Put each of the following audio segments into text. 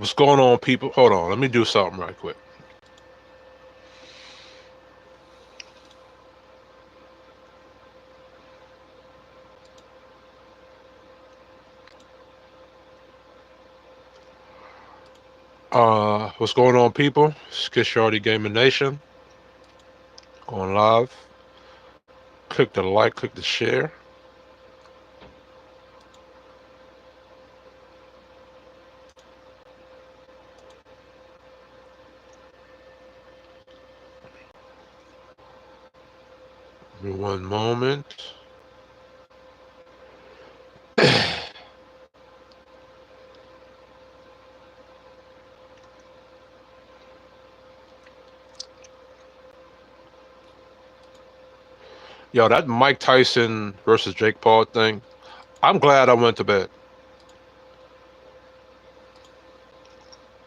What's going on, people? Hold on, let me do something right quick. What's going on, people? It's Kid Shorty Gaming Nation. Going live. Click the like, click the share. Give me one moment. Yo, that Mike Tyson versus Jake Paul thing, I'm glad I went to bed.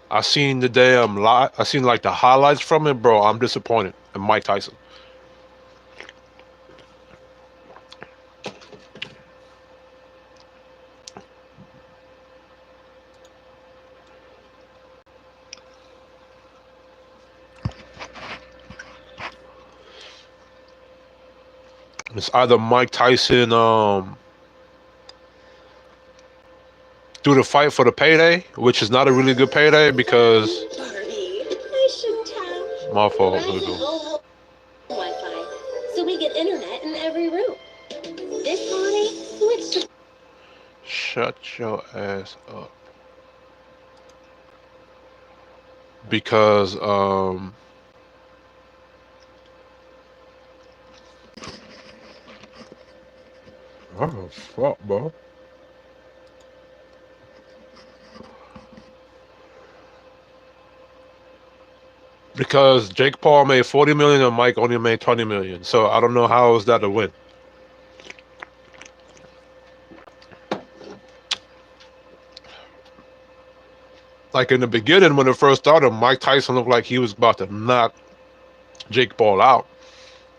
I seen the damn live. I seen like the highlights from it, bro. I'm disappointed in Mike Tyson. It's either Mike Tyson do the fight for the payday, which is not a really good payday because my fault. Wi-Fi, so we get internet in every room. This party switched to. Shut your ass up. Because oh fuck, bro. Because Jake Paul made 40 million and Mike only made 20 million. So I don't know how is that a win. Like in the beginning when it first started, Mike Tyson looked like he was about to knock Jake Paul out.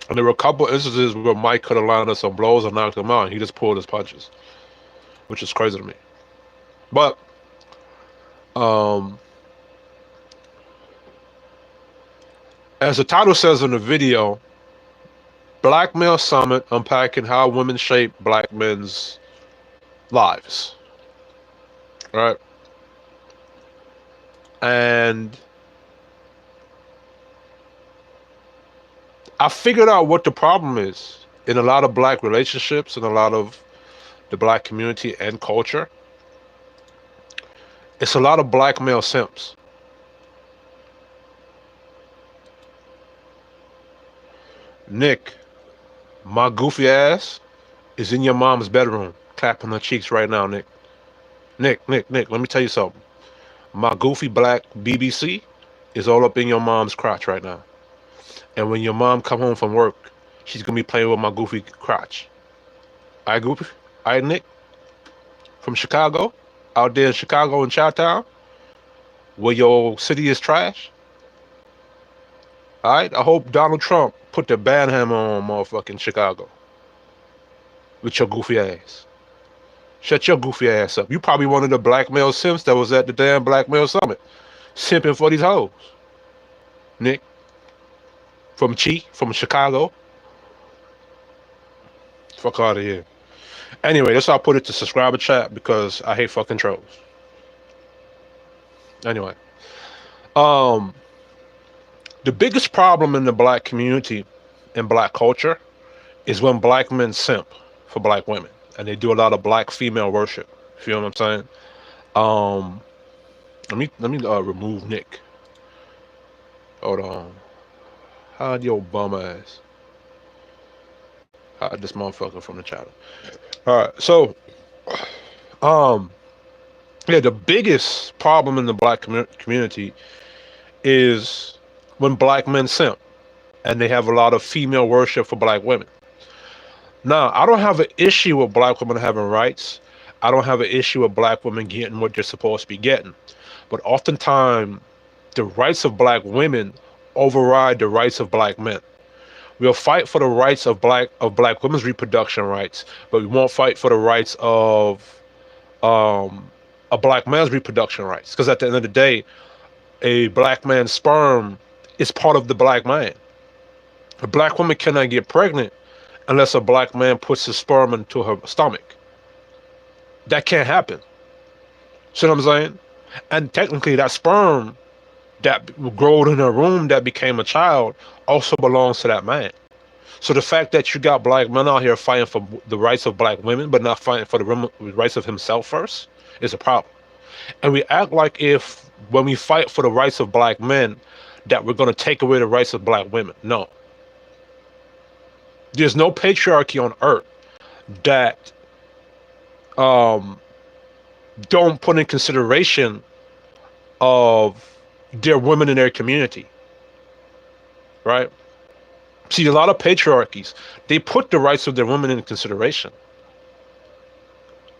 And there were a couple instances where Mike could have landed some blows and knocked him out, and he just pulled his punches, which is crazy to me. But as the title says in the video, Black Male Summit, unpacking how women shape black men's lives. Right? And I figured out what the problem is in a lot of black relationships and a lot of the black community and culture. It's a lot of black male simps. Nick, my goofy ass is in your mom's bedroom, clapping her cheeks right now, Nick. Nick, let me tell you something. My goofy black BBC is all up in your mom's crotch right now. And when your mom come home from work, she's gonna be playing with my goofy crotch. I goofy? I Nick? From Chicago? Out there in Chicago in Chi-Town? Where your city is trash? Alright? I hope Donald Trump put the ban hammer on motherfucking Chicago. With your goofy ass. Shut your goofy ass up. You probably one of the black male simps that was at the damn Black Male Summit. Simping for these hoes. Nick. From Chicago. Fuck out of here. Anyway, that's how I put it to subscriber chat because I hate fucking trolls. Anyway. The biggest problem in the black community and black culture is when black men simp for black women. And they do a lot of black female worship. Feel what I'm saying? Let me remove Nick. Hold on. Hide your bum ass. Hide this motherfucker from the channel. Alright, so yeah, the biggest problem in the black community is when black men simp and they have a lot of female worship for black women. Now, I don't have an issue with black women having rights. I don't have an issue with black women getting what they're supposed to be getting. But oftentimes, the rights of black women override the rights of black men. We'll fight for the rights of black women's reproduction rights, but we won't fight for the rights of a black man's reproduction rights. Because at the end of the day, a black man's sperm is part of the black man. A black woman cannot get pregnant unless a black man puts his sperm into her stomach. That can't happen. See what I'm saying? And technically, that sperm that growed in her womb that became a child also belongs to that man. So the fact that you got black men out here fighting for the rights of black women, but not fighting for the rights of himself first, is a problem. And we act like if when we fight for the rights of black men, that we're going to take away the rights of black women. No. There's no patriarchy on earth that um, don't put in consideration of their women in their community, right? See, a lot of patriarchies, they put the rights of their women in consideration.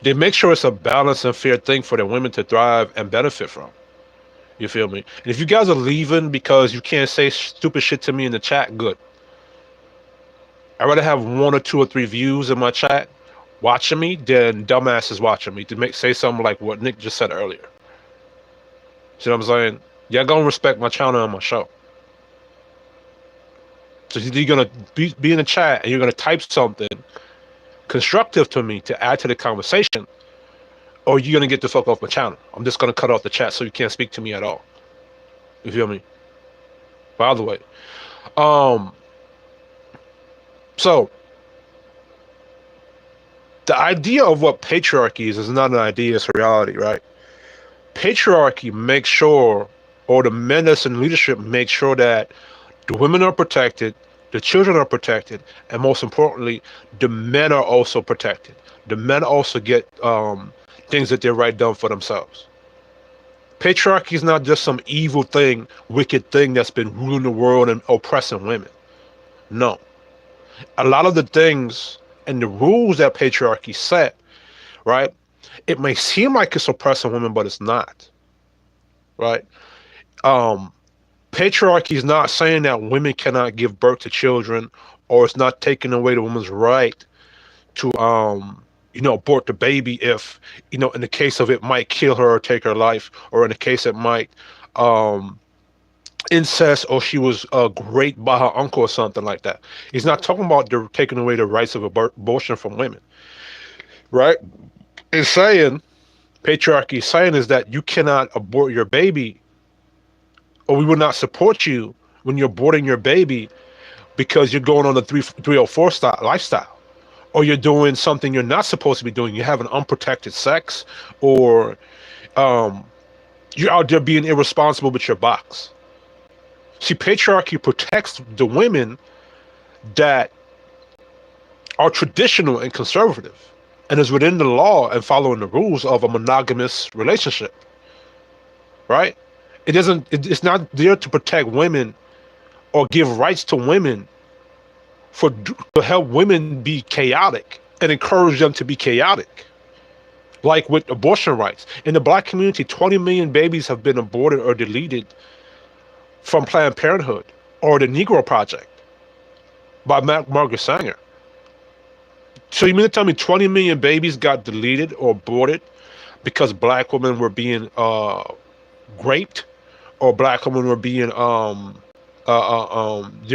They make sure it's a balanced and fair thing for their women to thrive and benefit from. You feel me? And if you guys are leaving because you can't say stupid shit to me in the chat, good. I'd rather have 1 or 2 or 3 views in my chat watching me than dumbasses watching me to say something like what Nick just said earlier. See what I'm saying? Y'all gonna respect my channel and my show. So you're gonna be in the chat and you're gonna type something constructive to me to add to the conversation, or you're gonna get the fuck off my channel. I'm just gonna cut off the chat so you can't speak to me at all. You feel me? By the way, so the idea of what patriarchy is not an idea, it's a reality, right? Patriarchy makes sure, or the men that's in leadership make sure that the women are protected, the children are protected, and most importantly, the men are also protected. The men also get things that they're right done for themselves. Patriarchy is not just some evil thing, wicked thing that's been ruling the world and oppressing women. No. A lot of the things and the rules that patriarchy set, right? It may seem like it's oppressing women, but it's not. Right? Patriarchy is not saying that women cannot give birth to children, or it's not taking away the woman's right to abort the baby if, in the case of it might kill her or take her life, or in the case it might incest, or she was raped by her uncle or something like that. He's not talking about taking away the rights of abortion from women, right? It's saying, patriarchy is saying is that you cannot abort your baby, or we will not support you when you're aborting your baby because you're going on the 304 lifestyle, or you're doing something you're not supposed to be doing. You're having unprotected sex, or you're out there being irresponsible with your box. See, patriarchy protects the women that are traditional and conservative, and is within the law and following the rules of a monogamous relationship, right? It's not there to protect women or give rights to women to help women be chaotic and encourage them to be chaotic. Like with abortion rights. In the black community, 20 million babies have been aborted or deleted from Planned Parenthood or the Negro Project by Margaret Sanger. So you mean to tell me 20 million babies got deleted or aborted because black women were being raped, or black women were being they're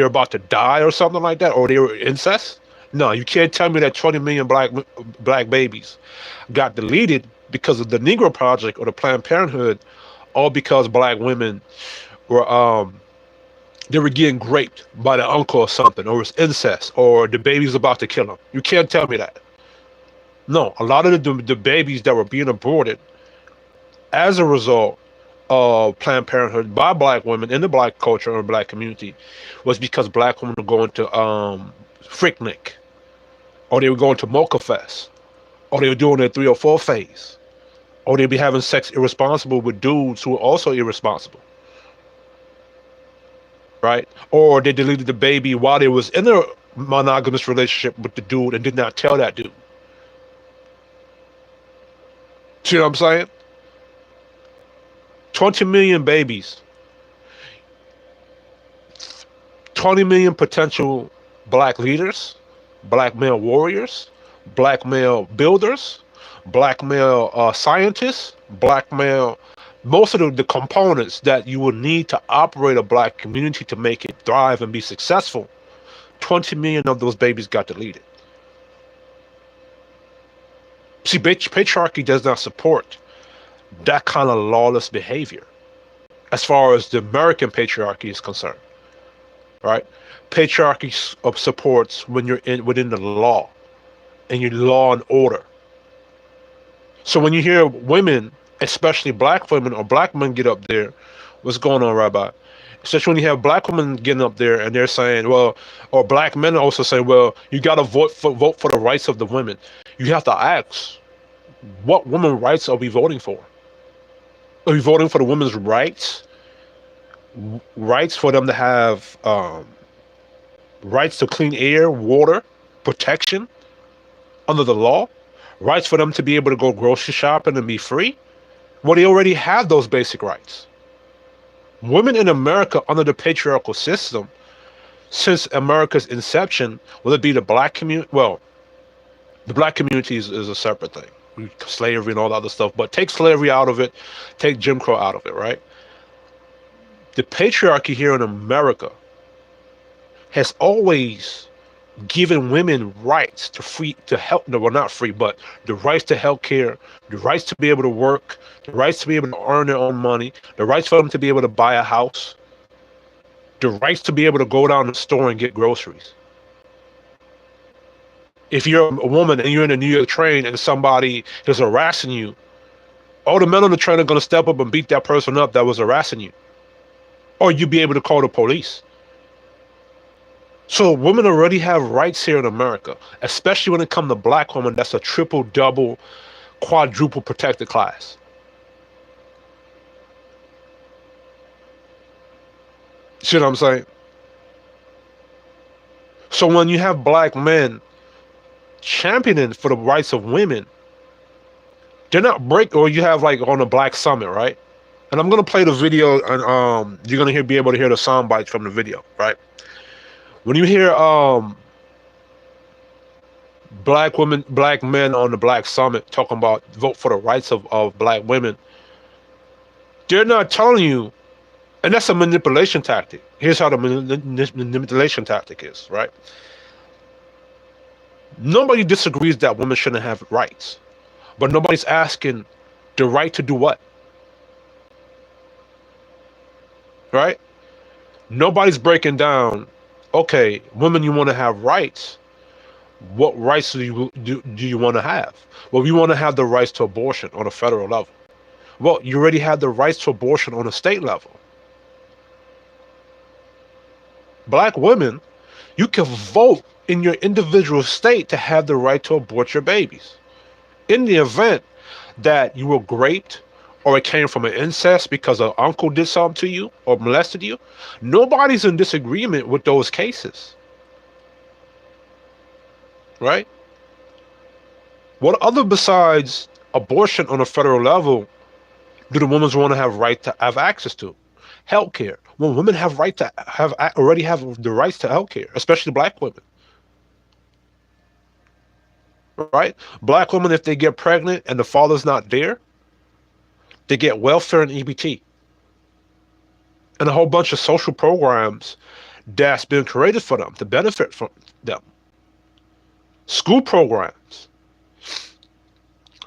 about to die or something like that, or they were incest? No, you can't tell me that 20 million black babies got deleted because of the Negro Project or the Planned Parenthood, all because black women were they were getting raped by the uncle or something, or it's incest, or the baby's about to kill them. You can't tell me that. No, a lot of the babies that were being aborted as a result of Planned Parenthood by black women in the black culture or black community was because black women were going to Freaknik, or they were going to Mocha Fest, or they were doing their 304 phase, or they'd be having sex irresponsible with dudes who are also irresponsible, right? Or they deleted the baby while they was in a monogamous relationship with the dude and did not tell that dude. See what I'm saying? 20 million babies, 20 million potential black leaders, black male warriors, black male builders, black male scientists, blackmail, most of the components that you would need to operate a black community to make it thrive and be successful. 20 million of those babies got deleted. See, patriarchy does not support that kind of lawless behavior as far as the American patriarchy is concerned, right? Patriarchy supports when you're within the law and your law and order. So when you hear women, especially black women or black men, get up there, what's going on, Rabbi? Especially when you have black women getting up there and they're saying, well, or black men also say, well, you got to vote for the rights of the women. You have to ask, what women rights are we voting for? Are we voting for the women's rights? Rights for them to have rights to clean air, water, protection under the law? Rights for them to be able to go grocery shopping and be free? Well, they already have those basic rights. Women in America under the patriarchal system, since America's inception, whether it be the black community, well, the black community is a separate thing. Slavery and all that other stuff, but take slavery out of it, take Jim Crow out of it, right? The patriarchy here in America has always given women rights to help, no, well, not free, but the rights to health care, the rights to be able to work, the rights to be able to earn their own money, the rights for them to be able to buy a house, the rights to be able to go down to the store and get groceries. If you're a woman and you're in a New York train and somebody is harassing you, all the men on the train are going to step up and beat that person up that was harassing you. Or you be able to call the police. So women already have rights here in America, especially when it comes to black women. That's a triple, double, quadruple protected class. See what I'm saying? So when you have black men championing for the rights of women, they're not or you have like on a black summit, right? And I'm gonna play the video, and you're gonna be able to hear the sound bites from the video, right? When you hear black men on the black summit talking about vote for the rights of black women, they're not telling you, and that's a manipulation tactic. Here's how the manipulation tactic is, right? Nobody disagrees that women shouldn't have rights, but nobody's asking the right to do what, right? Nobody's breaking down, okay, women, you want to have rights. What rights do you want to have? Well, we want to have the rights to abortion on a federal level. Well, you already have the rights to abortion on a state level. Black women, you can vote in your individual state to have the right to abort your babies. In the event that you were raped or it came from an incest because an uncle did something to you or molested you, nobody's in disagreement with those cases. Right? What other besides abortion on a federal level do the women want to have right to have access to? Healthcare. Well, women have right to already have the rights to healthcare, especially black women. Right? Black women, if they get pregnant and the father's not there, they get welfare and EBT. And a whole bunch of social programs that's been created for them to benefit from them. School programs,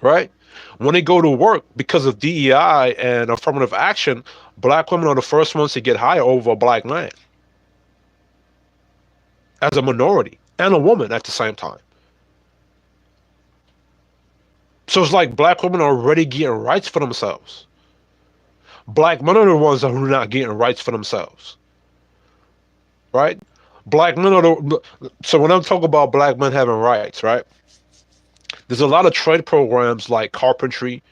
right? When they go to work, because of DEI and affirmative action, black women are the first ones to get hired over a black man as a minority and a woman at the same time. So it's like black women are already getting rights for themselves. Black men are the ones that are not getting rights for themselves, right? Black men are so when I'm talking about black men having rights, right? There's a lot of trade programs like carpentry,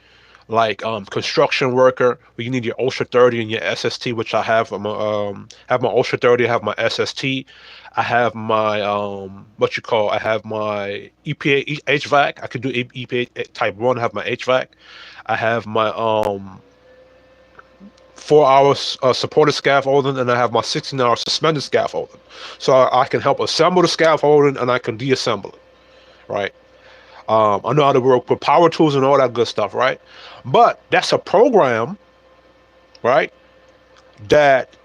like construction worker, where you need your OSHA 30 and your SST, which I have. I'm have my OSHA 30, I have my SST, I have my I have my EPA HVAC. I could do EPA type 1. I have my HVAC. I have my 4 hour supported scaffolding, and I have my 16-hour suspended scaffolding. So I can help assemble the scaffolding and I can deassemble it, right? I know how to work with power tools and all that good stuff, right? But that's a program, right? That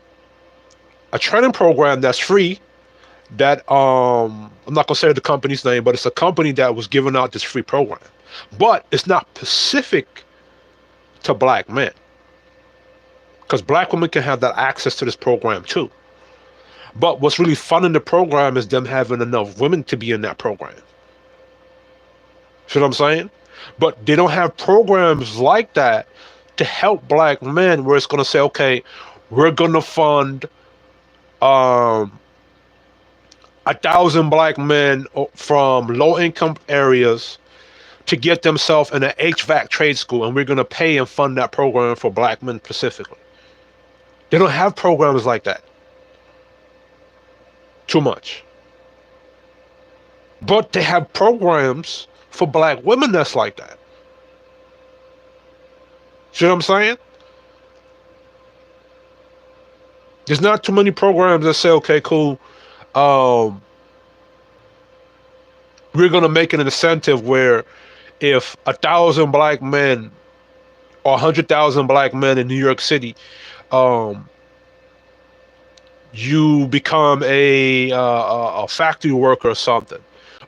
a training program that's free. That I'm not gonna say the company's name, but it's a company that was giving out this free program. But it's not specific to black men, because black women can have that access to this program too. But what's really fun in the program is them having enough women to be in that program. See what I'm saying? But they don't have programs like that to help black men where it's going to say, okay, we're going to fund 1,000 black men from low income areas to get themselves in an HVAC trade school, and we're going to pay and fund that program for black men specifically. They don't have programs like that. Too much. But they have programs for black women that's like that. See what I'm saying? There's not too many programs that say, okay, cool, we're going to make an incentive where if 1,000 black men or 100,000 black men in New York City, you become a factory worker or something,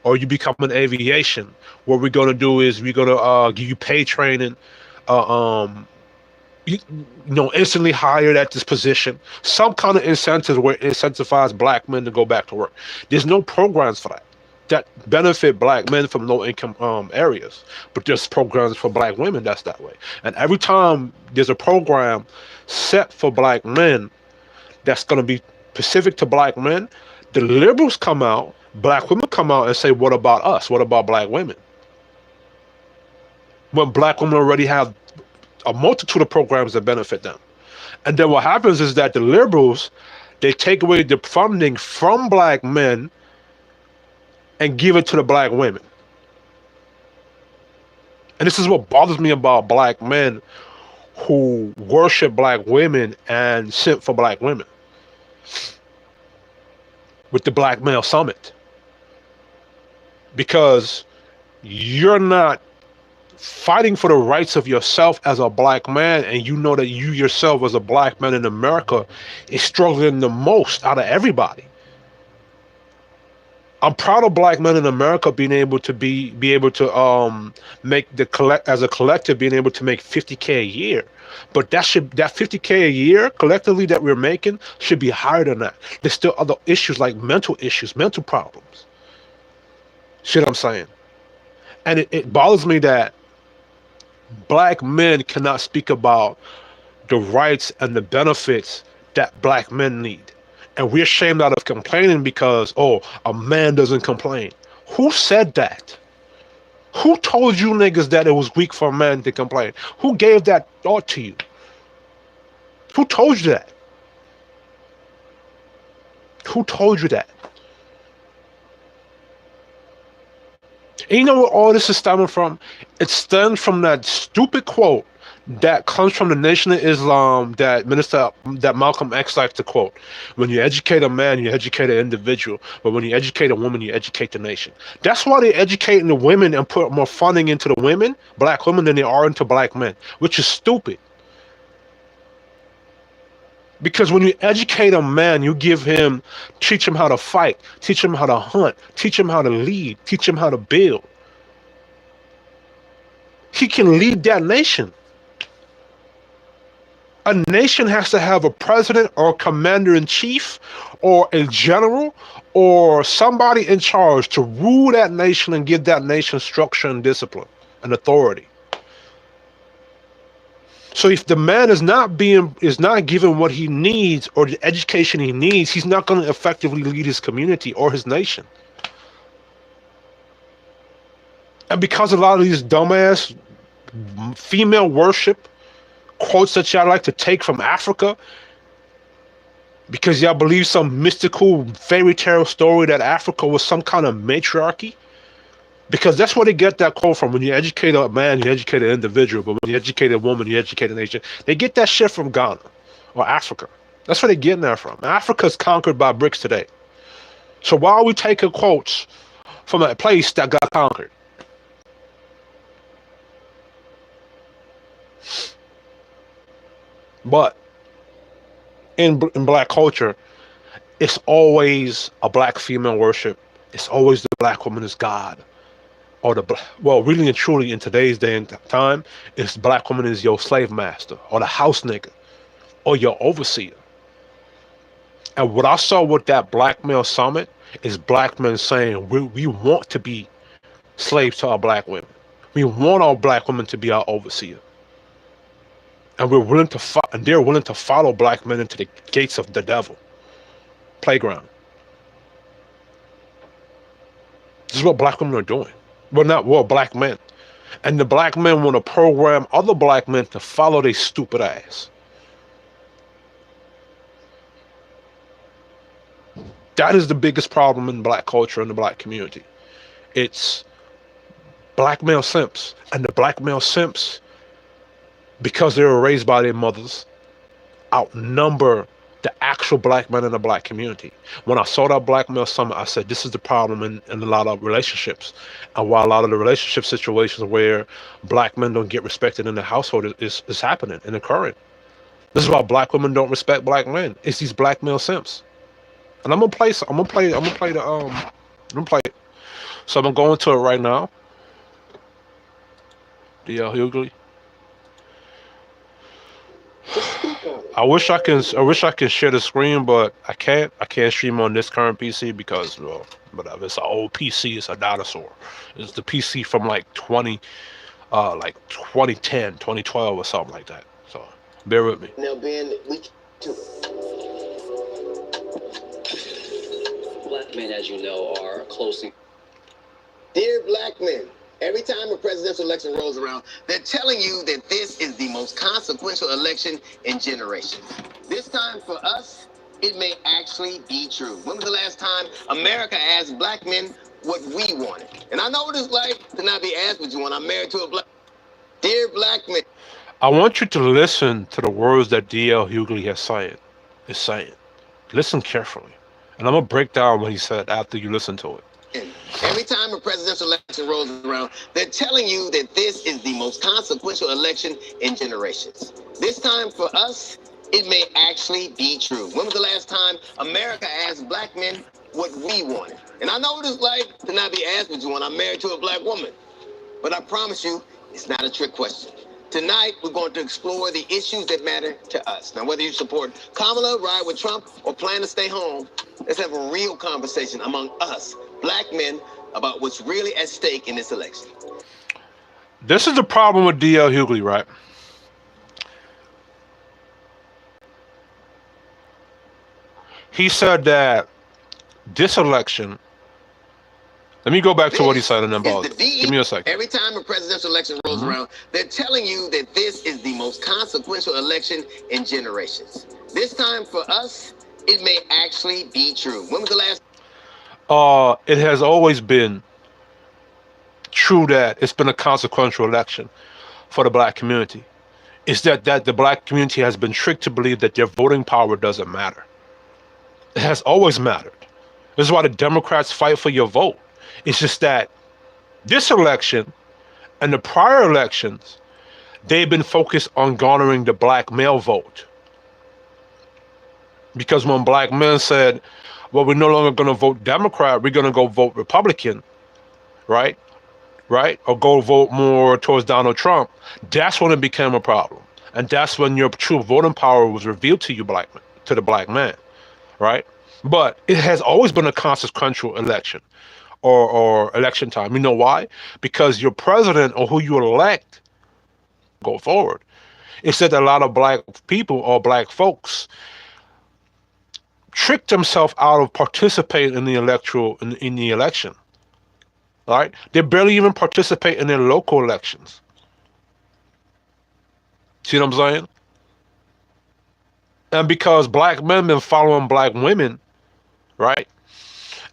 or you become an aviation. What we're gonna do is we're gonna give you pay training, you know, instantly hired at this position. Some kind of incentives where it incentivize black men to go back to work. There's no programs for that benefit black men from low income areas, but there's programs for black women that's that way. And every time there's a program set for black men that's going to be specific to black men, the liberals come out, black women come out and say, what about us? What about black women? When black women already have a multitude of programs that benefit them. And then what happens is that the liberals, they take away the funding from black men and give it to the black women. And this is what bothers me about black men who worship black women and simp for black women with the Black Male Summit. Because you're not fighting for the rights of yourself as a black man, and you know that you yourself as a black man in America is struggling the most out of everybody. I'm proud of black men in America being able to be able to make as a collective being able to make $50K a year. But that $50K a year collectively that we're making should be higher than that. There's still other issues like mental issues, mental problems. See what I'm saying? And it bothers me that black men cannot speak about the rights and the benefits that black men need. And we're ashamed out of complaining because, oh, a man doesn't complain. Who said that? Who told you niggas that it was weak for a man to complain? Who gave that thought to you? Who told you that? Who told you that? And you know where all this is stemming from? It stems from that stupid quote that comes from the Nation of Islam that Malcolm X likes to quote. When you educate a man, you educate an individual. But when you educate a woman, you educate the nation. That's why they're educating the women and put more funding into the women, black women, than they are into black men, which is stupid. Because when you educate a man, you teach him how to fight, teach him how to hunt, teach him how to lead, teach him how to build. He can lead that nation. A nation has to have a president or commander-in-chief or a general or somebody in charge to rule that nation and give that nation structure and discipline and authority. So if the man is not given what he needs or the education he needs, he's not going to effectively lead his community or his nation. And because a lot of these dumbass female worship quotes that y'all like to take from Africa, because y'all believe some mystical fairy tale story that Africa was some kind of matriarchy, because that's where they get that quote from. When you educate a man, you educate an individual, but when you educate a woman, you educate a nation. They get that shit from Ghana or Africa. That's where they're getting that from. Africa's conquered by bricks today. So why are we taking quotes from a place that got conquered? But in black culture, it's always a black female worship. It's always the black woman is God. Or well, really and truly in today's day and time, it's black woman is your slave master or the house nigga or your overseer. And what I saw with that black male summit is black men saying we want to be slaves to our black women. We want our black women to be our overseer. And we're willing to and they're willing to follow black men into the gates of the devil playground. This is what black women are doing. Well, not well, black men. And the black men want to program other black men to follow their stupid ass. That is the biggest problem in black culture and the black community. It's black male simps. And the black male simps, because they were raised by their mothers, outnumber the actual black men in the black community. When I saw that black male summit, I said, this is the problem in a lot of relationships. And while a lot of the relationship situations where black men don't get respected in the household is happening and occurring. This is why black women don't respect black men. It's these black male simps. And I'm gonna play it. So I'm gonna go into it right now. DL Hughley. I wish I can share the screen, but I can't. I can't stream on this current PC because, well, whatever. It's an old PC. It's a dinosaur. It's the PC from like 2010, 2012 or something like that. So bear with me. Now, Ben, black men, as you know, are closely. Dear black men, every time a presidential election rolls around, they're telling you that this is the most consequential election in generations. This time for us, it may actually be true. When was the last time America asked black men what we wanted? And I know what it's like to not be asked what you want. I'm married to a black. Dear black men. I want you to listen to the words that DL Hughley is saying. Listen carefully. And I'm going to break down what he said after you listen to it. Every time a presidential election rolls around, they're telling you that this is the most consequential election in generations. This time for us, it may actually be true. When was the last time America asked black men what we wanted? And I know what it's like to not be asked what you want. I'm married to a black woman. But I promise you, it's not a trick question. Tonight, we're going to explore the issues that matter to us. Now, whether you support Kamala, ride with Trump, or plan to stay home, let's have a real conversation among us, black men, about what's really at stake in this election. This is the problem with DL Hughley, right? He said that this election. Let me go back to what he said and then pause. Give me a second. Every time a presidential election rolls around, they're telling you that this is the most consequential election in generations. This time for us, it may actually be true. When was the last? It has always been true that it's been a consequential election for the black community. It's that the black community has been tricked to believe that their voting power doesn't matter. It has always mattered. This is why the Democrats fight for your vote. It's just that this election and the prior elections, they've been focused on garnering the black male vote. Because when black men said, well, we're no longer going to vote Democrat, we're going to go vote Republican, right? Or go vote more towards Donald Trump, that's when it became a problem. And that's when your true voting power was revealed to you, to the black man, right? But it has always been a consequential election. Or election time. You know why? Because your president or who you elect go forward. It said that a lot of black people or black folks tricked themselves out of participating in the in the election. Right? They barely even participate in their local elections. See what I'm saying? And because black men been following black women, right?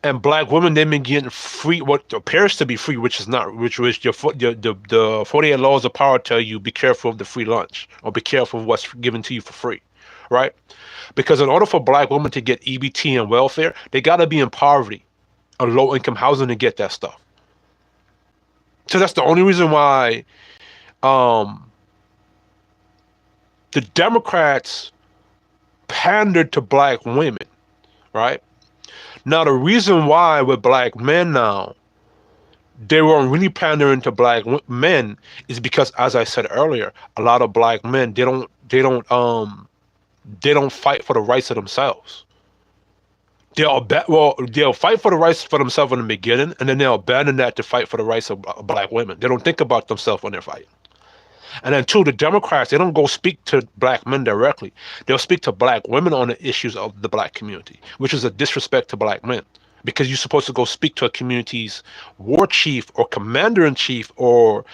And black women, they've been getting free, what appears to be free, which is not, which the 48 laws of power tell you, be careful of the free lunch, or be careful of what's given to you for free, right? Because in order for black women to get EBT and welfare, they got to be in poverty or low-income housing to get that stuff. So that's the only reason why, that's the Democrats pandered to black women, right? Now, the reason why with black men now, they weren't really pandering to black men is because, as I said earlier, a lot of black men, they don't fight for the rights of themselves. They'll fight for the rights for themselves in the beginning, and then they'll abandon that to fight for the rights of black women. They don't think about themselves when they're fighting. And then two, the Democrats, they don't go speak to black men directly. They'll speak to black women on the issues of the black community, which is a disrespect to black men. Because you're supposed to go speak to a community's war chief or commander in chief or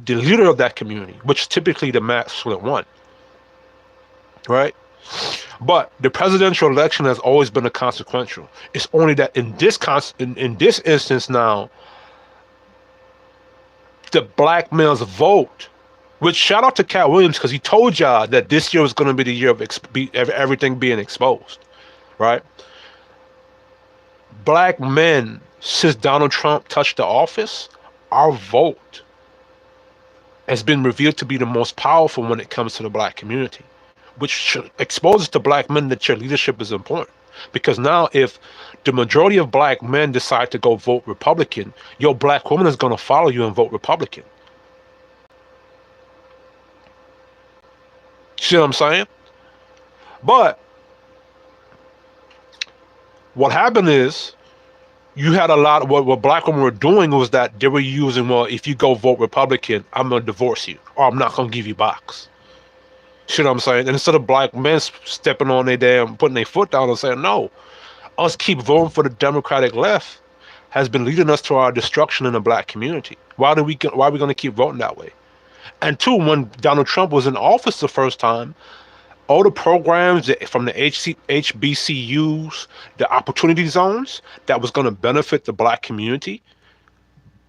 the leader of that community, which is typically the masculine one. Right? But the presidential election has always been a consequential. It's only that in this instance now, the black males vote. Which shout out to Cat Williams because he told y'all that this year was going to be the year of everything being exposed, right? Black men, since Donald Trump touched the office, our vote has been revealed to be the most powerful when it comes to the black community, which exposes to black men that your leadership is important. Because now if the majority of black men decide to go vote Republican, your black woman is going to follow you and vote Republican. See what I'm saying? But what happened is you had a lot of what black women were doing was that they were using, well, if you go vote Republican, I'm going to divorce you or I'm not going to give you box. See what I'm saying? And instead of black men stepping on their damn, putting their foot down and saying, no, us keep voting for the Democratic left has been leading us to our destruction in the black community. Why are we going to keep voting that way? And two, when Donald Trump was in office the first time, all the programs from the HBCUs, the opportunity zones that was going to benefit the black community,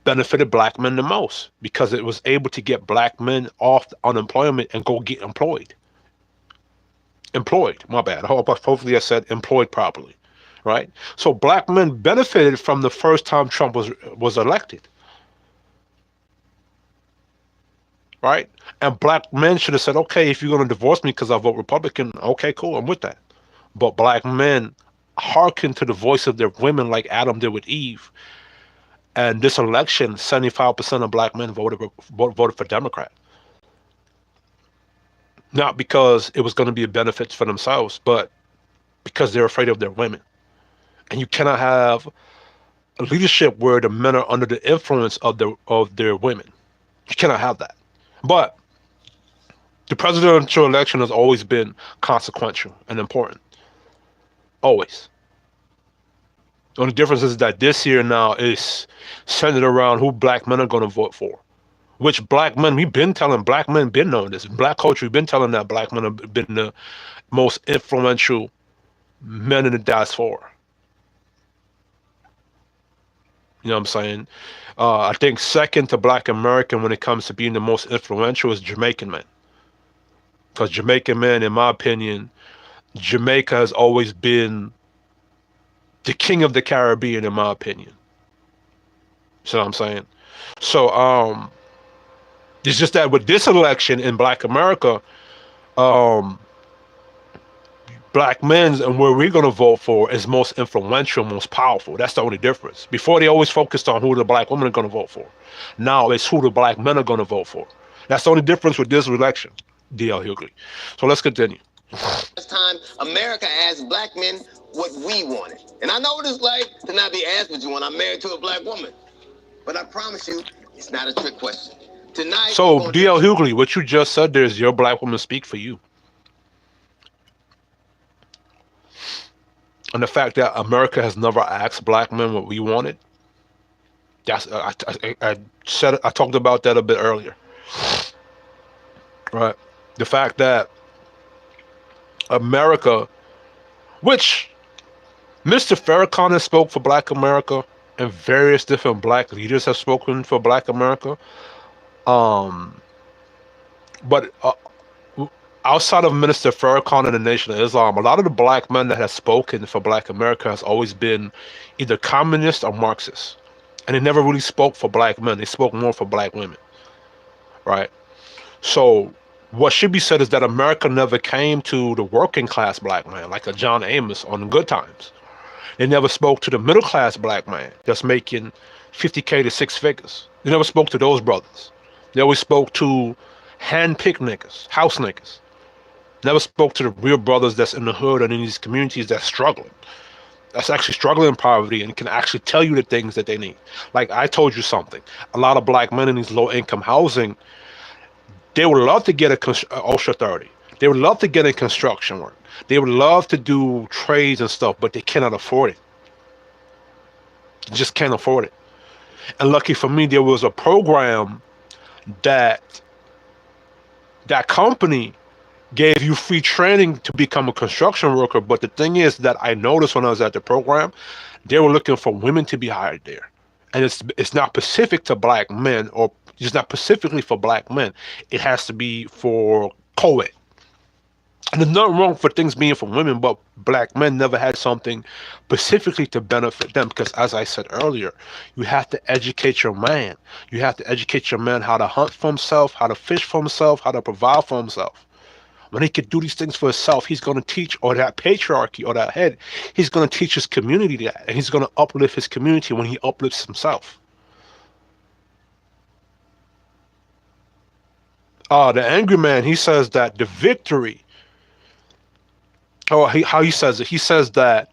benefited black men the most because it was able to get black men off unemployment and go get employed. Employed, my bad. Hopefully I said employed properly, right? So black men benefited from the first time Trump was elected. Right? And black men should have said, okay, if you're going to divorce me because I vote Republican, okay, cool, I'm with that. But black men hearken to the voice of their women like Adam did with Eve. And this election, 75% of black men voted for Democrat. Not because it was going to be a benefit for themselves, but because they're afraid of their women. And you cannot have a leadership where the men are under the influence of their women. You cannot have that. But the presidential election has always been consequential and important. Always. The only difference is that this year now is centered around who black men are going to vote for. Which black men, we've been telling black men, been knowing this. Black culture, we've been telling that black men have been the most influential men in the diaspora. You know what I'm saying? I think second to black American when it comes to being the most influential is Jamaican men. Because Jamaican men, in my opinion, Jamaica has always been the king of the Caribbean, in my opinion. See what I'm saying? So it's just that with this election in black America, black men and where we're going to vote for is most influential, most powerful. That's the only difference. Before, they always focused on who the black women are going to vote for. Now it's who the black men are going to vote for. That's the only difference with this election, D.L. Hughley. So let's continue. Last time America asked black men what we wanted. And I know what it's like to not be asked what you want. I'm married to a black woman. But I promise you, it's not a trick question. Tonight. So, D.L. Hughley, what you just said there is your black woman speak for you. And the fact that America has never asked black men what we wanted, that's I talked about that a bit earlier. Right? The fact that America, which Mr. Farrakhan has spoke for black America, and various different black leaders have spoken for black America. But outside of Minister Farrakhan and the Nation of Islam, a lot of the black men that have spoken for black America has always been either communist or Marxist. And they never really spoke for black men. They spoke more for black women. Right? So What should be said is that America never came to the working class black man like a John Amos on the Good Times. They never spoke to the middle class black man that's making 50K to six figures. They never spoke to those brothers. They always spoke to hand-picked niggas, house niggas. Never spoke to the real brothers that's in the hood and in these communities that's struggling. That's actually struggling in poverty and can actually tell you the things that they need. Like I told you something. A lot of black men in these low-income housing, they would love to get a OSHA 30. They would love to get in construction work. They would love to do trades and stuff, but they cannot afford it. They just can't afford it. And lucky for me, there was a program that company gave you free training to become a construction worker. But the thing is that I noticed when I was at the program, they were looking for women to be hired there. And it's not specific to black men, or it's not specifically for black men. It has to be for co-ed. And there's nothing wrong for things being for women, but black men never had something specifically to benefit them. Because as I said earlier, you have to educate your man. You have to educate your man how to hunt for himself, how to fish for himself, how to provide for himself. When he can do these things for himself, he's going to teach, or that patriarchy, or that head, he's going to teach his community that. And he's going to uplift his community when he uplifts himself. The angry man, he says that the victory, how he says it, he says that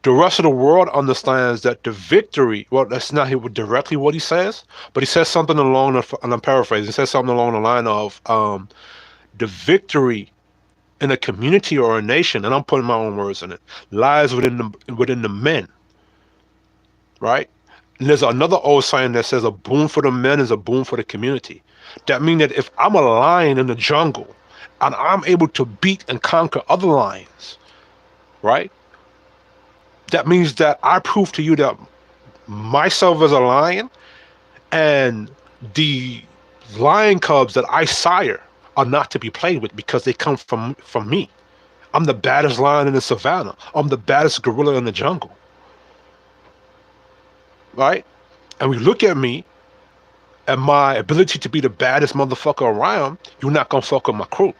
the rest of the world understands that the victory, well, that's not directly what he says, but he says something along the, and I'm paraphrasing, he says something along the line of the victory in a community or a nation, and I'm putting my own words in it, lies within the men, right? And there's another old saying that says a boon for the men is a boon for the community. That means that if I'm a lion in the jungle and I'm able to beat and conquer other lions, right? That means that I prove to you that myself as a lion and the lion cubs that I sire are not to be played with because they come from me. I'm the baddest lion in the savannah. I'm the baddest gorilla in the jungle. Right? And we look at me and my ability to be the baddest motherfucker around, you're not gonna fuck with my crew.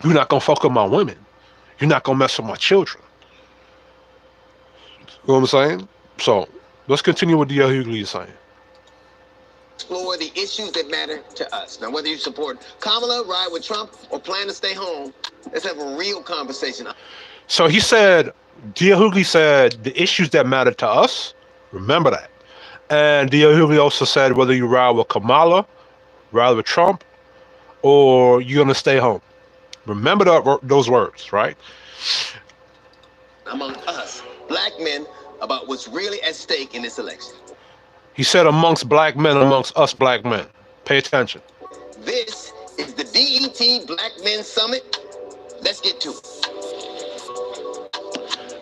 You're not gonna fuck with my women. You're not gonna mess with my children. You know what I'm saying? So let's continue with D.L. Hughley is saying. Explore the issues that matter to us. Now, whether you support Kamala, ride with Trump, or plan to stay home, let's have a real conversation. So he said, D.L. Hughley said, the issues that matter to us, remember that. And D.L. Hughley also said, whether you ride with Kamala, ride with Trump, or you're going to stay home. Remember those words, right? Among us, black men, about what's really at stake in this election. He said amongst black men, amongst us black men. Pay attention. This is the BET Black Men Summit. Let's get to it.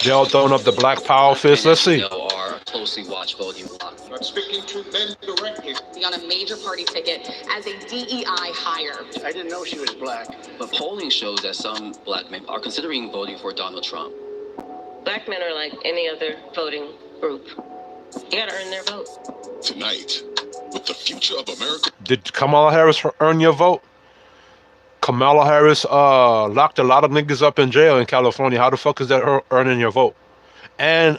They all throwing up the black power fist. Let's see. Our closely watched voting block. I'm speaking to men directly. On a major party ticket as a DEI hire. I didn't know she was black. But polling shows that some black men are considering voting for Donald Trump. Black men are like any other voting group. You gotta earn their vote. Tonight, with the future of America. Did Kamala Harris earn your vote? Kamala Harris locked a lot of niggas up in jail in California. How the fuck is that her earning your vote? And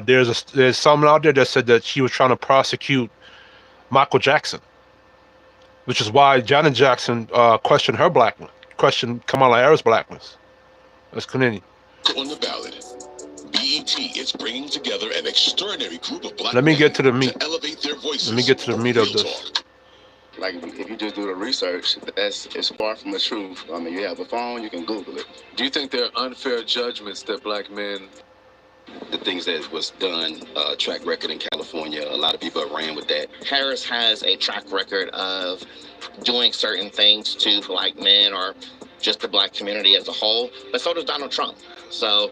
there's someone out there that said that she was trying to prosecute Michael Jackson, which is why Janet Jackson questioned her blackness, questioned Kamala Harris' blackness. Let's continue. On the ballot, BET is bringing together an extraordinary group of black Let me get to the meat. to elevate their voices. Let me get to the meat of real this. talk. Like, if you just do the research, it's far from the truth. I mean, you have a phone, you can Google it. Do you think there are unfair judgments that black men... The things that was done, track record in California, a lot of people ran with that. Harris has a track record of doing certain things to black men or just the black community as a whole, but so does Donald Trump. So,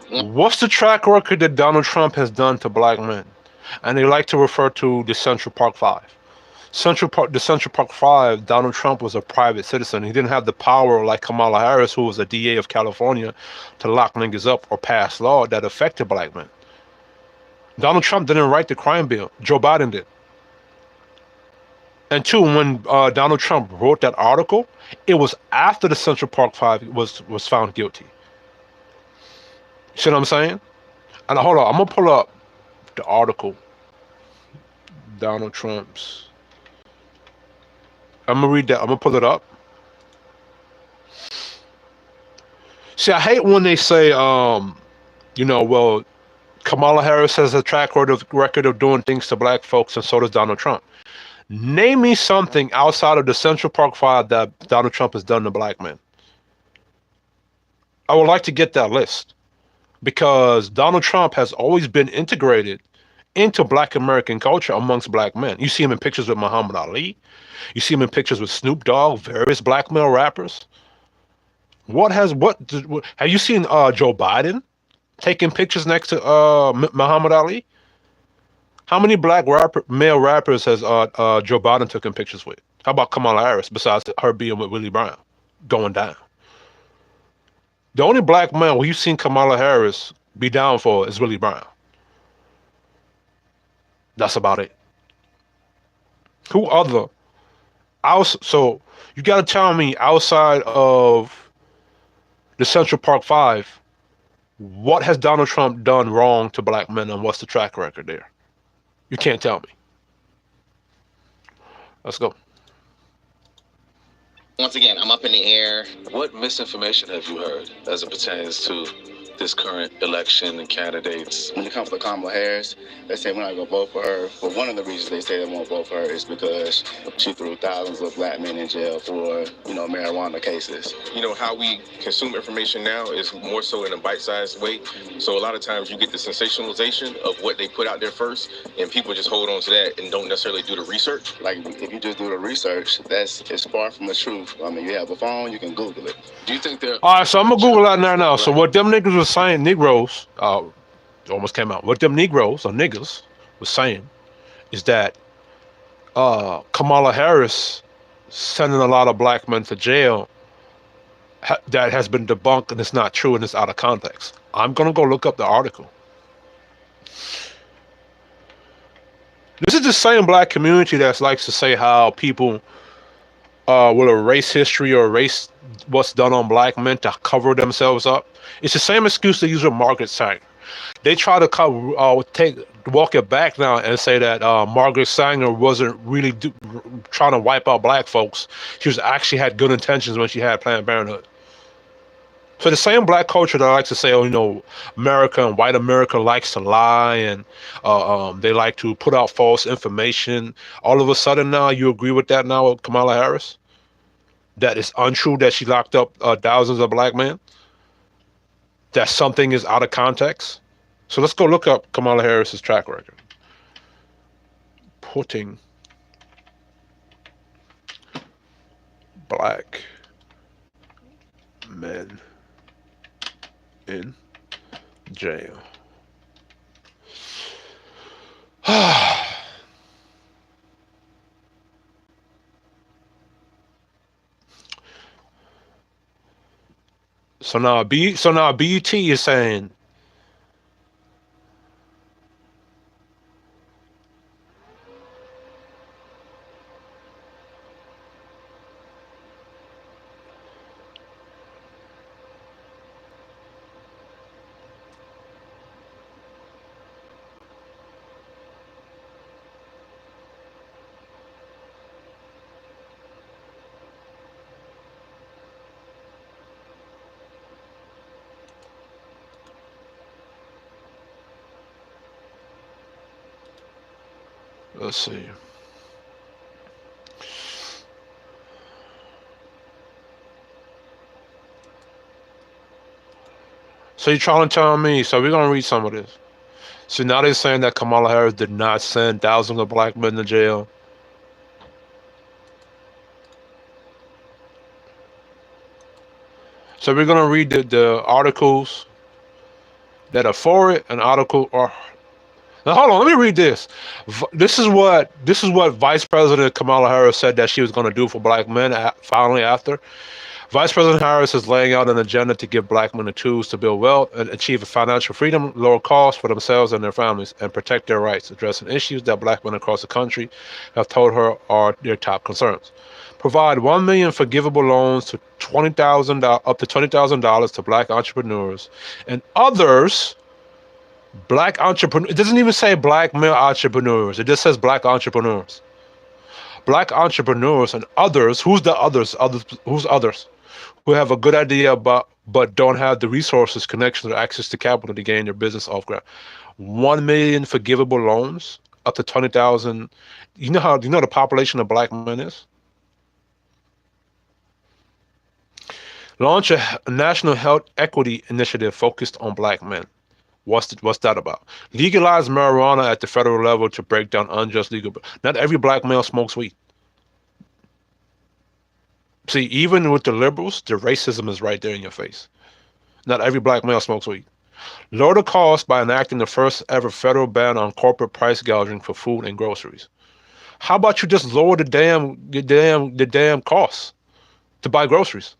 what's the track record that Donald Trump has done to black men? And they like to refer to the Central Park Five. The Central Park Five, Donald Trump was a private citizen. He didn't have the power like Kamala Harris, who was a DA of California, to lock niggas up or pass law that affected black men. Donald Trump didn't write the crime bill. Joe Biden did. And two, when Donald Trump wrote that article, it was after the Central Park Five was found guilty. See what I'm saying? And hold on, I'm gonna pull up the article. Donald Trump's. I'm gonna read that. I'm gonna pull it up. See, I hate when they say, well, Kamala Harris has a track record of doing things to black folks, and so does Donald Trump. Name me something outside of the Central Park Five that Donald Trump has done to black men. I would like to get that list because Donald Trump has always been integrated into black American culture amongst black men. You see him in pictures with Muhammad Ali. You see him in pictures with Snoop Dogg, various black male rappers. Have you seen Joe Biden taking pictures next to Muhammad Ali? How many black male rappers has Joe Biden taken pictures with? How about Kamala Harris, besides her being with Willie Brown, going down? The only black man who you've seen Kamala Harris be down for is Willie Brown. That's about it. Who other? So you got to tell me outside of the Central Park Five, what has Donald Trump done wrong to black men, and what's the track record there? You can't tell me. Let's go. Once again, I'm up in the air. What misinformation have you heard as it pertains to this current election and candidates? When it comes to Kamala Harris, they say we're not going to vote for her. But one of the reasons they say they won't vote for her is because she threw thousands of black men in jail for, marijuana cases. How we consume information now is more so in a bite-sized way. So a lot of times you get the sensationalization of what they put out there first, and people just hold on to that and don't necessarily do the research. Like, if you just do the research, it's far from the truth. I mean, you have a phone, you can Google it. Do you think there? All right, so I'm gonna Google that now. So what them niggas was saying, Negroes, almost came out. What them Negroes or niggas was saying is that Kamala Harris sending a lot of black men to jail. That has been debunked and it's not true and it's out of context. I'm gonna go look up the article. This is the same black community that likes to say how people will erase history or erase what's done on black men to cover themselves up. It's the same excuse they use with Margaret Sanger. They try to walk it back now and say that Margaret Sanger wasn't really trying to wipe out black folks. She was actually had good intentions when she had Planned Parenthood. So the same black culture that likes to say, America and white America likes to lie and they like to put out false information. All of a sudden now, you agree with that now with Kamala Harris? That it's untrue that she locked up thousands of black men? That something is out of context? So let's go look up Kamala Harris's track record. Putting black men in jail. So now BET is saying let's see. So you're trying to tell me, so we're going to read some of this. So now they're saying that Kamala Harris did not send thousands of black men to jail. So we're going to read the articles that are for it, an article or Now, hold on, let me read this. This is what Vice President Kamala Harris said that she was going to do for black men. Finally, after Vice President Harris is laying out an agenda to give black men the tools to build wealth and achieve financial freedom, lower costs for themselves and their families, and protect their rights, addressing issues that black men across the country have told her are their top concerns. Provide 1 million forgivable loans to up to $20,000 to black entrepreneurs and others. Black entrepreneurs. It doesn't even say black male entrepreneurs. It just says black entrepreneurs. Black entrepreneurs and others. Who's the others? Others. Who's others? Who have a good idea about but don't have the resources, connections, or access to capital to gain their business off ground. 1 million forgivable loans up to 20,000. You know the population of black men is. Launch a national health equity initiative focused on black men. What's that about? Legalize marijuana at the federal level to break down unjust legal. Not every black male smokes weed. See, even with the liberals, the racism is right there in your face. Not every black male smokes weed. Lower the cost by enacting the first ever federal ban on corporate price gouging for food and groceries. How about you just lower the damn costs to buy groceries?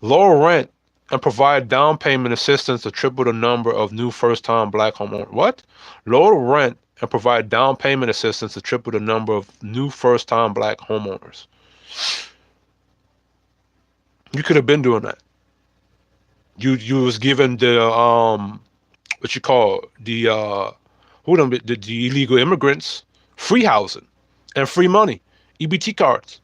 Lower rent and provide down payment assistance to triple the number of new first-time black homeowners. What? Lower rent and provide down payment assistance to triple the number of new first-time black homeowners. You could have been doing that. You was given the what you call the the illegal immigrants free housing and free money, EBT cards.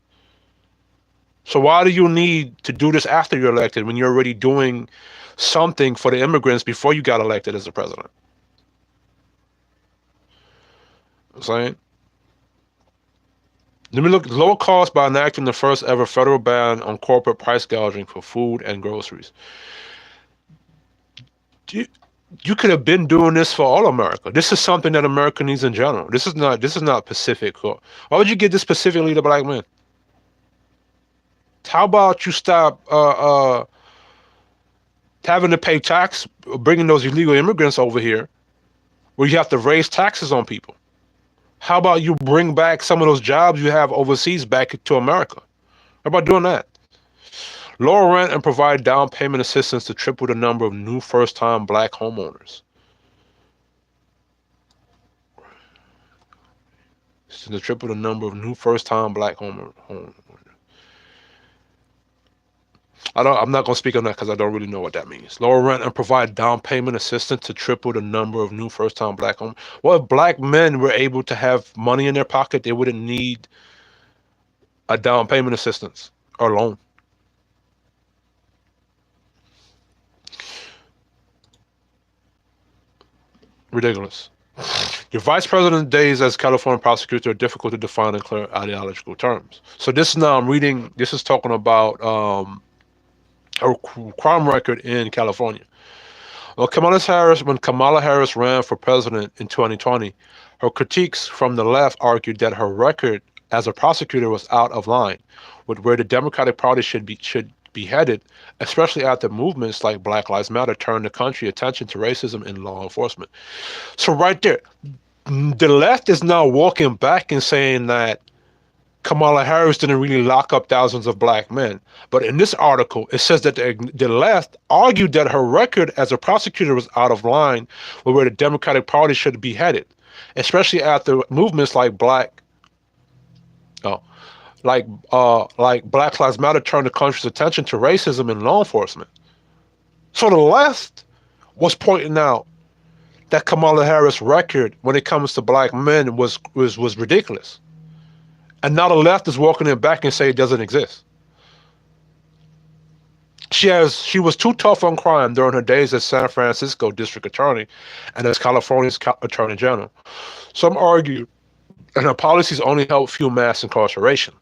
So why do you need to do this after you're elected when you're already doing something for the immigrants before you got elected as the president? I'm saying. Let me look. Lower cost by enacting the first ever federal ban on corporate price gouging for food and groceries. You could have been doing this for all America. This is something that America needs in general. This is not Pacific. Why would you give this specifically to black men? How about you stop having to pay tax, bringing those illegal immigrants over here, where you have to raise taxes on people? How about you bring back some of those jobs you have overseas back to America? How about doing that? Lower rent and provide down payment assistance to triple the number of new first-time black homeowners. To triple the number of new first-time black homeowners. I'm not going to speak on that because I don't really know what that means. Lower rent and provide down payment assistance to triple the number of new first-time black homes. Well, if black men were able to have money in their pocket, they wouldn't need a down payment assistance or loan. Ridiculous. Your vice president's days as California prosecutor are difficult to define in clear ideological terms. So this now I'm reading. This is talking about a crime record in California. Well, when Kamala Harris ran for president in 2020, her critiques from the left argued that her record as a prosecutor was out of line with where the Democratic Party should be headed, especially after movements like Black Lives Matter turned the country attention to racism in law enforcement. So right there, the left is now walking back and saying that Kamala Harris didn't really lock up thousands of black men. But in this article, it says that the left argued that her record as a prosecutor was out of line with where the Democratic Party should be headed, especially after movements like Black Lives Matter turned the country's attention to racism in law enforcement. So the left was pointing out that Kamala Harris' record when it comes to black men was ridiculous. And now the left is walking it back and say it doesn't exist. She was too tough on crime during her days as San Francisco district attorney and as California's attorney general. Some argue that her policies only help fuel mass incarceration.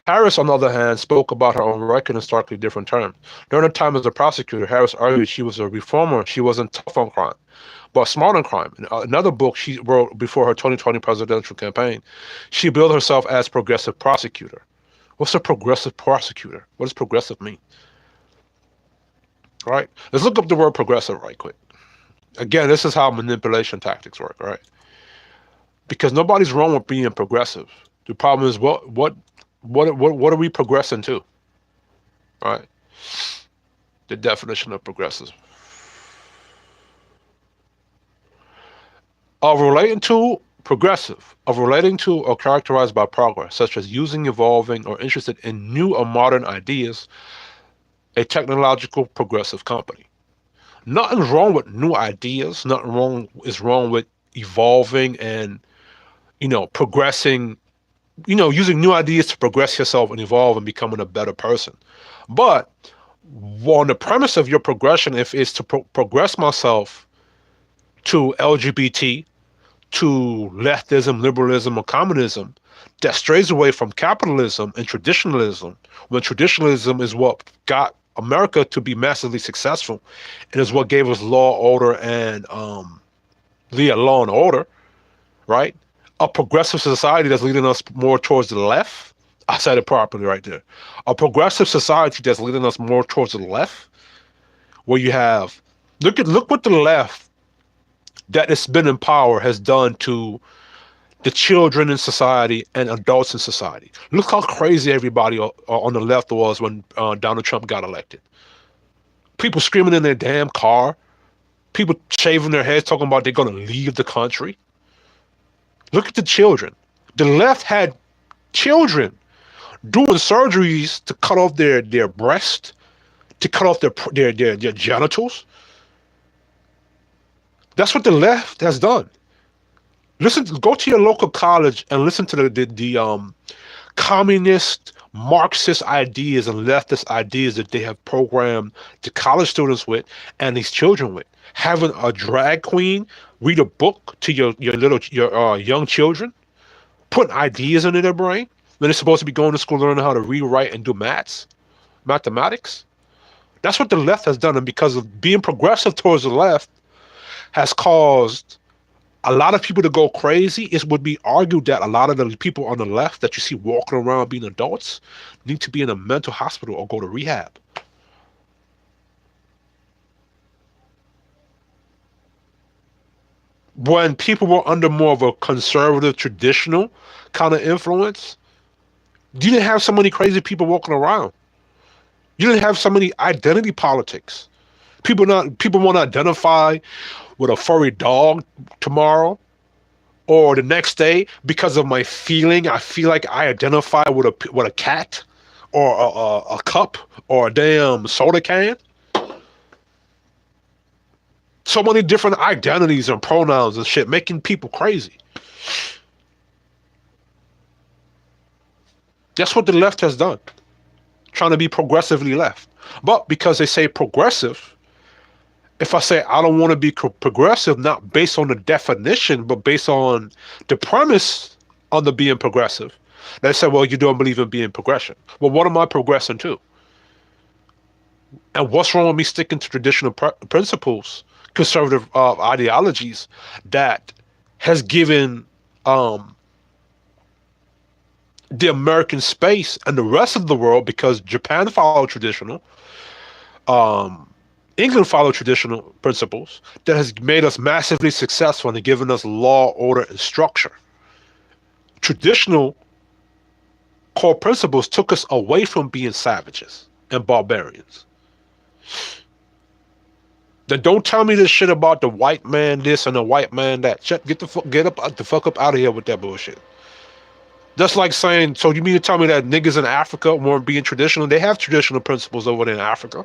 Harris, on the other hand, spoke about her own record in starkly different terms. During her time as a prosecutor, Harris argued she was a reformer. She wasn't tough on crime, but smart on crime. In another book she wrote before her 2020 presidential campaign, she billed herself as progressive prosecutor. What's a progressive prosecutor? What does progressive mean? All right, let's look up the word progressive right quick. Again, this is how manipulation tactics work, right? Because nobody's wrong with being progressive. The problem is what are we progressing to, right? The definition of progressive. Of relating to progressive, of relating to or characterized by progress, such as using, evolving, or interested in new or modern ideas, a technological progressive company. Nothing's wrong with new ideas. Nothing wrong is wrong with evolving and progressing. Using new ideas to progress yourself and evolve and becoming a better person. But on the premise of your progression, if it's to progress myself to LGBT, to leftism, liberalism, or communism, that strays away from capitalism and traditionalism, when traditionalism is what got America to be massively successful and is what gave us law, order, and law and order, right? A progressive society that's leading us more towards the left. I said it properly right there. A progressive society that's leading us more towards the left, where you have look what the left that has been in power has done to the children in society and adults in society. Look how crazy everybody on the left was when Donald Trump got elected. People screaming in their damn car. People shaving their heads talking about they're going to leave the country. Look at the children. The left had children doing surgeries to cut off their breast, to cut off their genitals. That's what the left has done. Go to your local college and listen to the communist, Marxist ideas and leftist ideas that they have programmed the college students with and these children with. Having a drag queen read a book to your young children, putting ideas into their brain when they're supposed to be going to school learning how to read, write, and do mathematics. That's what the left has done, and because of being progressive towards the left has caused a lot of people to go crazy. It would be argued that a lot of the people on the left that you see walking around being adults need to be in a mental hospital or go to rehab. When people were under more of a conservative, traditional kind of influence, you didn't have so many crazy people walking around. You didn't have so many identity politics. People want to identify with a furry dog tomorrow or the next day because of my feeling. I feel like I identify with a cat or a cup or a damn soda can. So many different identities and pronouns and shit, making people crazy. That's what the left has done, trying to be progressively left. But because they say progressive, if I say I don't want to be progressive, not based on the definition, but based on the premise on the being progressive, they say, well, you don't believe in being progression. Well, what am I progressing to? And what's wrong with me sticking to traditional principles, conservative ideologies that has given the American space and the rest of the world, because Japan followed traditional, England followed traditional principles, that has made us massively successful and given us law, order, and structure. Traditional core principles took us away from being savages and barbarians. Then don't tell me this shit about the white man this and the white man that. Get the fuck up out of here with that bullshit. That's like saying, so you mean to tell me that niggas in Africa weren't being traditional? They have traditional principles over there in Africa.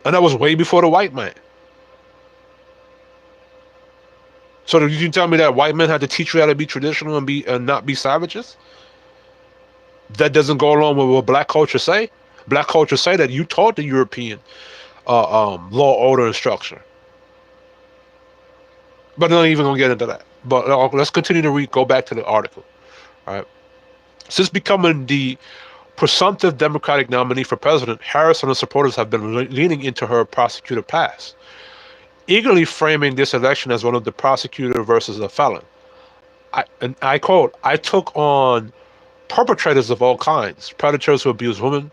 And that was way before the white man. So you can tell me that white men had to teach you how to be traditional and not be savages? That doesn't go along with what black culture say. Black culture say that you taught the European law, order, and structure. But I'm not even gonna get into that. But let's continue to go back to the article. All right. Since becoming the presumptive Democratic nominee for president, Harris and her supporters have been leaning into her prosecutor past, eagerly framing this election as one of the prosecutor versus a felon. I quote, I took on perpetrators of all kinds, predators who abuse women,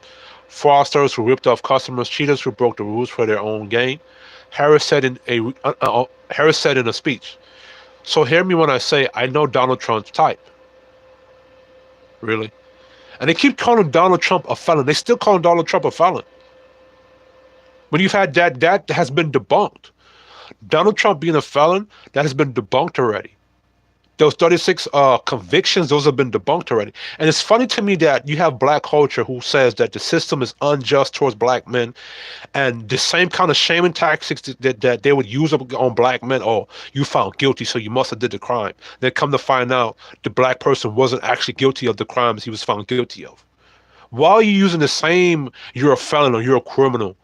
fraudsters who ripped off customers, cheaters who broke the rules for their own gain. Harris said in a speech. So hear me when I say I know Donald Trump's type. Really. And they keep calling Donald Trump a felon. They still call Donald Trump a felon. When you've had that has been debunked. Donald Trump being a felon, that has been debunked already. Those 36 convictions, those have been debunked already. And it's funny to me that you have black culture who says that the system is unjust towards black men, and the same kind of shaming tactics that they would use on black men. Oh, you found guilty, so you must have did the crime. Then come to find out the black person wasn't actually guilty of the crimes he was found guilty of. Why are you using the same "you're a felon" or "you're a criminal"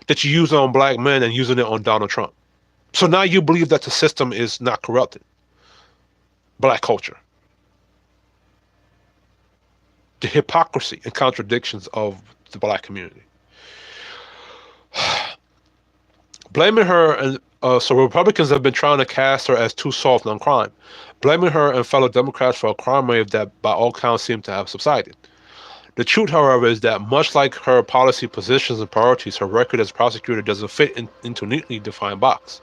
that you use on black men and using it on Donald Trump? So now you believe that the system is not corrupted. Black culture. The hypocrisy and contradictions of the black community. Blaming her, and so Republicans have been trying to cast her as too soft on crime, blaming her and fellow Democrats for a crime wave that by all counts seem to have subsided. The truth, however, is that much like her policy positions and priorities, her record as prosecutor doesn't fit into a neatly defined box.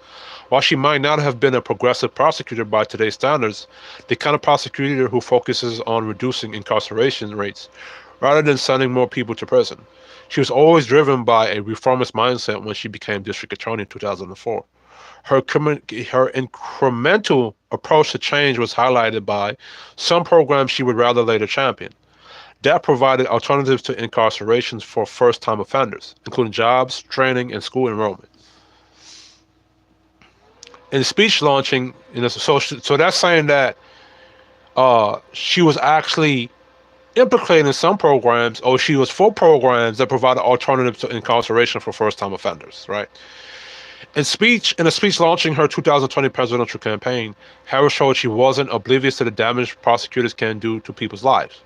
While she might not have been a progressive prosecutor by today's standards, the kind of prosecutor who focuses on reducing incarceration rates rather than sending more people to prison. She was always driven by a reformist mindset when she became district attorney in 2004. Her incremental approach to change was highlighted by some programs she would rather later champion. That provided alternatives to incarcerations for first-time offenders, including jobs, training, and school enrollment. In speech launching, so that's saying that she was actually implicating some programs, or she was for programs that provided alternatives to incarceration for first-time offenders, right? In a speech launching her 2020 presidential campaign, Harris showed she wasn't oblivious to the damage prosecutors can do to people's lives.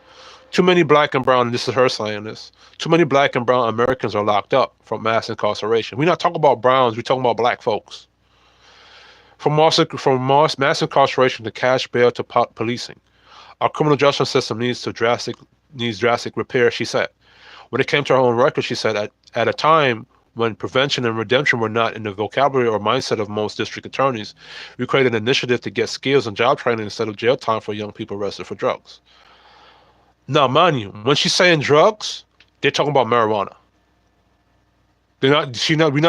Too many black and brown, and this is her saying this, too many black and brown Americans are locked up from mass incarceration. We're not talking about browns, we're talking about black folks. From mass incarceration to cash bail to policing, our criminal justice system needs drastic repair, she said. When it came to her own record, she said, at a time when prevention and redemption were not in the vocabulary or mindset of most district attorneys, we created an initiative to get skills and job training instead of jail time for young people arrested for drugs. Now, mind you, when she's saying drugs, they're talking about marijuana. We're not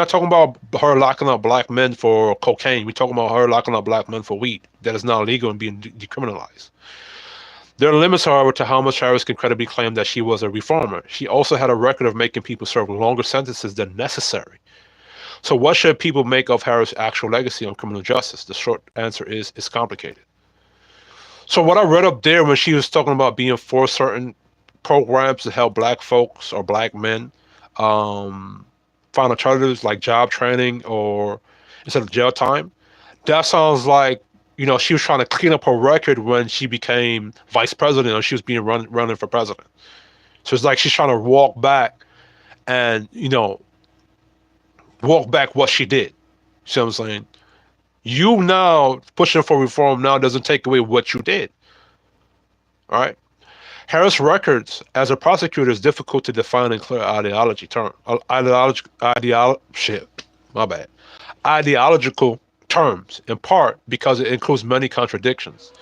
talking about her locking up black men for cocaine. We're talking about her locking up black men for weed that is now legal and being decriminalized. There are limits, however, to how much Harris can credibly claim that she was a reformer. She also had a record of making people serve longer sentences than necessary. So what should people make of Harris' actual legacy on criminal justice? The short answer is it's complicated. So what I read up there when she was talking about being for certain programs to help black folks or black men find alternatives like job training or instead of jail time, that sounds like, she was trying to clean up her record when she became vice president or she was being running for president. So it's like she's trying to walk back and, walk back what she did. You see what I'm saying? You now pushing for reform now doesn't take away what you did. All right. Harris' records as a prosecutor is difficult to define in clear ideological terms, in part because it includes many contradictions.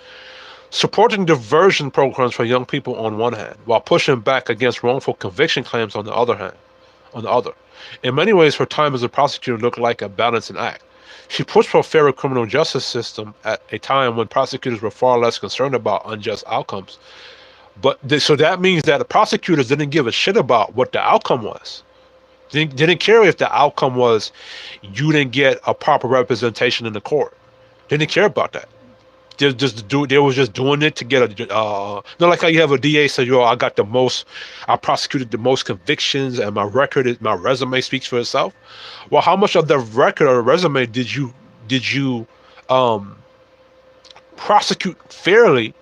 Supporting diversion programs for young people on one hand, while pushing back against wrongful conviction claims on the other. In many ways, her time as a prosecutor looked like a balancing act. She pushed for a fairer criminal justice system at a time when prosecutors were far less concerned about unjust outcomes. So that means that the prosecutors didn't give a shit about what the outcome was. They didn't care if the outcome was you didn't get a proper representation in the court. They didn't care about that. They was just doing it to get not like how you have a DA say, I prosecuted the most convictions and my resume speaks for itself. Well, how much of the record or resume did you prosecute fairly,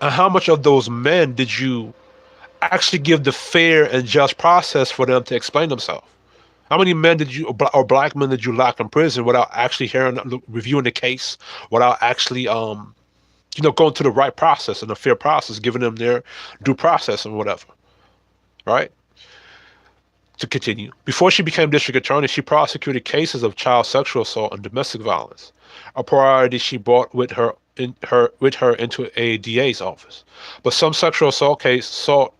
and how much of those men did you actually give the fair and just process for them to explain themselves? How many men or black men did you lock in prison without actually reviewing the case, without actually, going through the right process and the fair process, giving them their due process and whatever, right? To continue, before she became district attorney, she prosecuted cases of child sexual assault and domestic violence, a priority she brought with her into a DA's office. But some sexual assault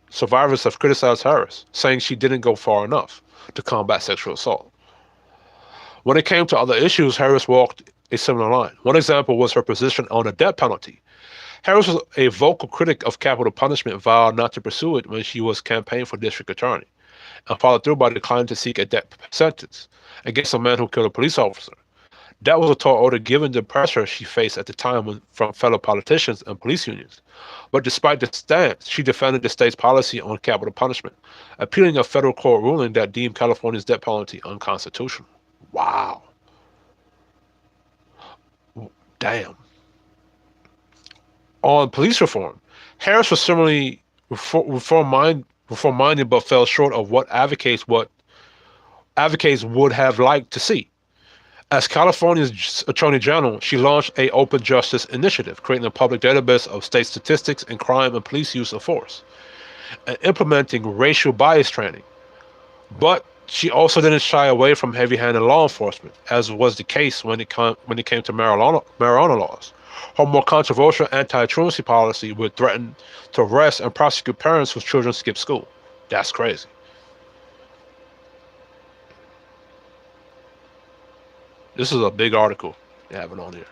survivors have criticized Harris, saying she didn't go far enough to combat sexual assault. When it came to other issues, Harris walked a similar line. One example was her position on the death penalty. Harris was a vocal critic of capital punishment, vowed not to pursue it when she was campaigning for district attorney, and followed through by declining to seek a death sentence against a man who killed a police officer. That was a tall order given the pressure she faced at the time from fellow politicians and police unions. But despite the stance, she defended the state's policy on capital punishment, appealing a federal court ruling that deemed California's death penalty unconstitutional. Wow. Damn. On police reform, Harris was similarly reform-minded but fell short of what advocates would have liked to see. As California's Attorney General, she launched a open justice initiative, creating a public database of state statistics and crime and police use of force, and implementing racial bias training. But she also didn't shy away from heavy-handed law enforcement, as was the case when it came to marijuana laws. Her more controversial anti-truancy policy would threaten to arrest and prosecute parents whose children skip school. That's crazy. This is a big article they have it on here.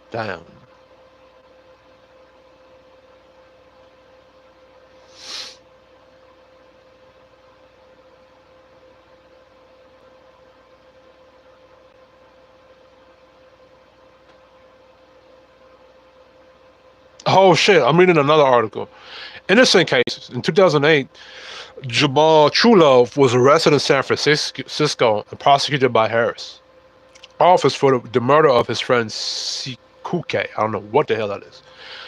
Damn. Oh shit, I'm reading another article. Innocent cases. In 2008, Jamal Trulove was arrested in San Francisco and prosecuted by Harris' office for the murder of his friend Sikuke. I don't know what the hell that is.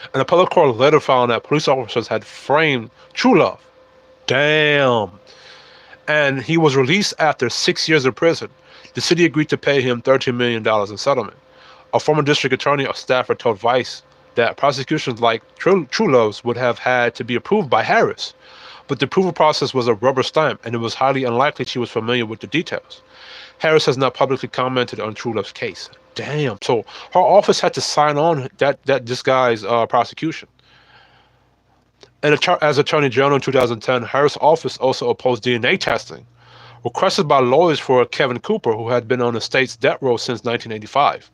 And the appellate court later found that police officers had framed Trulove. Damn. And he was released after 6 years in prison. The city agreed to pay him $13 million in settlement. A former district attorney of Stafford told Vice that prosecutions like Trulove's would have had to be approved by Harris. But the approval process was a rubber stamp, and it was highly unlikely she was familiar with the details. Harris has not publicly commented on Trulove's case. Damn. So her office had to sign on that this guy's prosecution. And as Attorney General in 2010, Harris' office also opposed DNA testing, requested by lawyers for Kevin Cooper, who had been on the state's death row since 1985.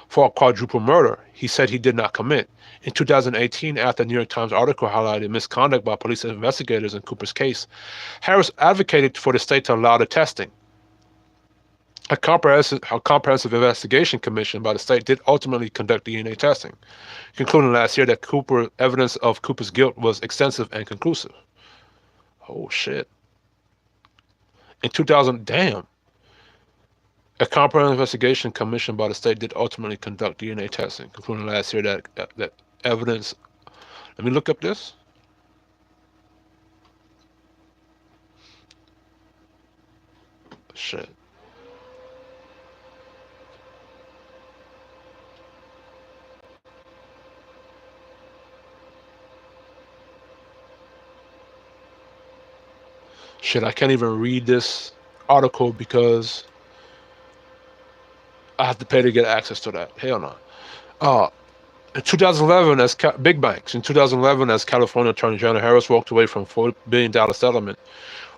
For a quadruple murder he said he did not commit. In 2018, after a New York Times article highlighted misconduct by police investigators in Cooper's case, Harris advocated for the state to allow the testing. A comprehensive investigation commission by the state did ultimately conduct DNA testing, concluding last year that evidence of Cooper's guilt was extensive and conclusive. Oh shit. In 2000, damn. A comprehensive investigation commissioned by the state did ultimately conduct DNA testing, concluding last year that evidence. Let me look up this. Shit. Shit, I can't even read this article because I have to pay to get access to that. Hell no. In 2011, as big banks. In 2011, as California Attorney General, Harris walked away from $4 billion settlement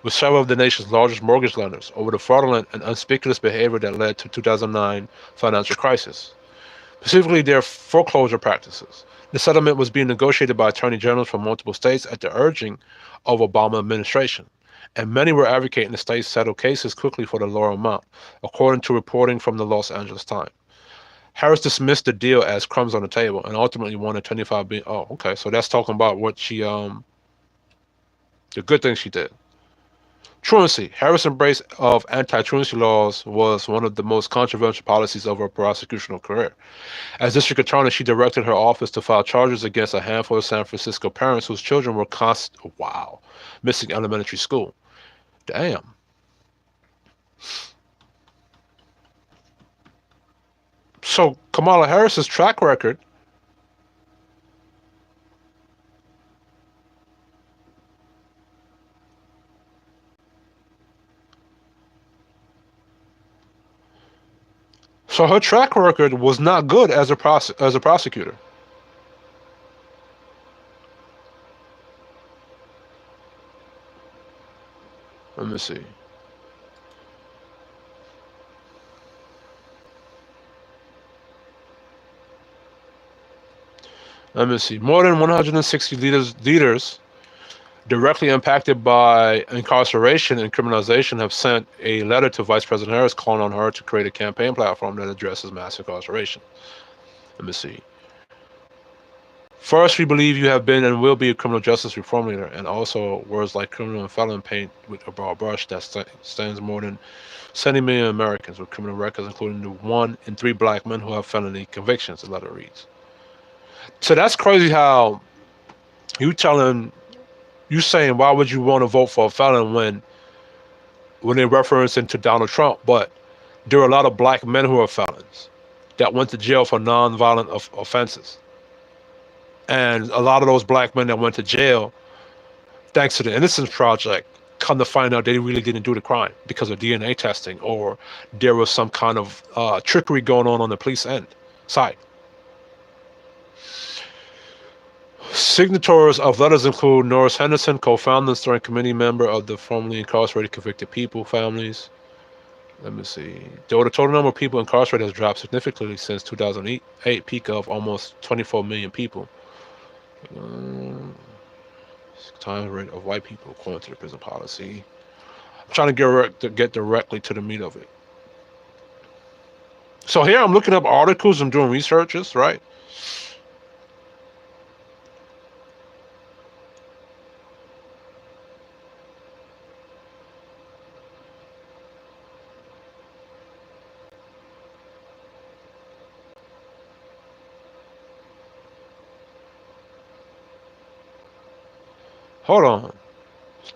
with several of the nation's largest mortgage lenders over the fraudulent and unscrupulous behavior that led to 2009 financial crisis, specifically their foreclosure practices. The settlement was being negotiated by attorney generals from multiple states at the urging of Obama administration, and many were advocating the states settle cases quickly for the lower amount, according to reporting from the Los Angeles Times. Harris dismissed the deal as crumbs on the table and ultimately won a $25 billion. Oh, okay. So that's talking about what she, the good things she did. Truancy. Harris' embrace of anti-truancy laws was one of the most controversial policies of her prosecutorial career. As district attorney, she directed her office to file charges against a handful of San Francisco parents whose children were missing elementary school. Damn. So Kamala Harris's track record So her track record was not good as a prosecutor. Let me see. Let me see. More than 160 leaders directly impacted by incarceration and criminalization have sent a letter to Vice President Harris calling on her to create a campaign platform that addresses mass incarceration. Let me see. First, we believe you have been and will be a criminal justice reform leader, and also words like criminal and felon paint with a broad brush that stands more than 70 million Americans with criminal records, including the 1 in 3 black men who have felony convictions, the letter reads. So that's crazy how you saying why would you want to vote for a felon when they're referencing to Donald Trump, but there are a lot of black men who are felons that went to jail for non-violent offenses. And a lot of those black men that went to jail, thanks to the Innocence Project, come to find out they really didn't do the crime because of DNA testing, or there was some kind of trickery going on the police side. Signatories of letters include Norris Henderson, co-founder and steering committee member of the formerly incarcerated convicted people families. Let me see. Though the total number of people incarcerated has dropped significantly since 2008, peak of almost 24 million people. Time rate of white people according to the prison policy. I'm trying to get directly to the meat of it. So here I'm looking up articles, I'm doing researches, right? Hold on.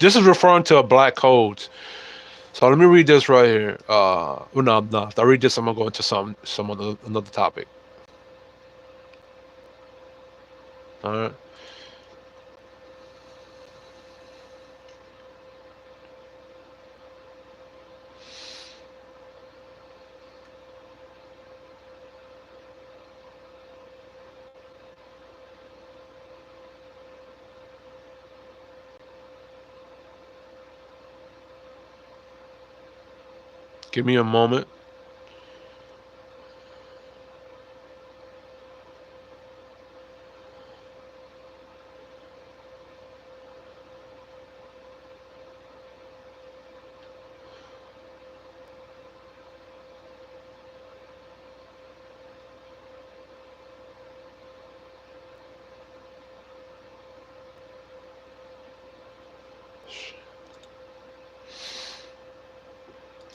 This is referring to a black codes. So let me read this right here. Well, no. I read this, I'm gonna go into another topic. All right. Give me a moment.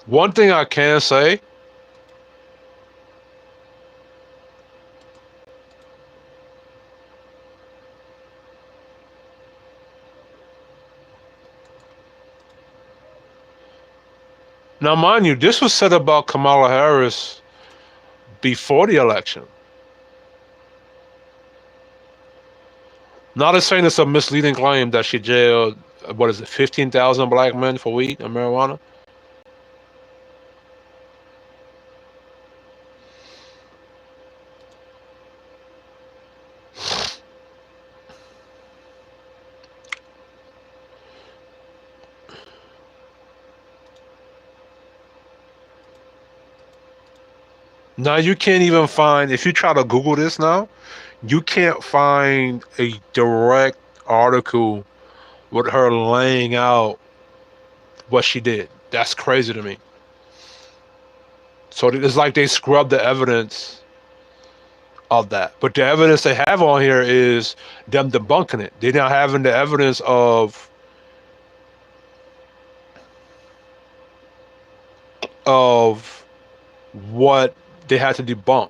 One thing I can say, now mind you, this was said about Kamala Harris before the election. Not as saying it's a misleading claim that she jailed, 15,000 black men for weed and marijuana? Now you can't even find, if you try to Google this now, you can't find a direct article with her laying out what she did. That's crazy to me. So it's like they scrubbed the evidence of that. But the evidence they have on here is them debunking it. They're not having the evidence of what they had to debunk.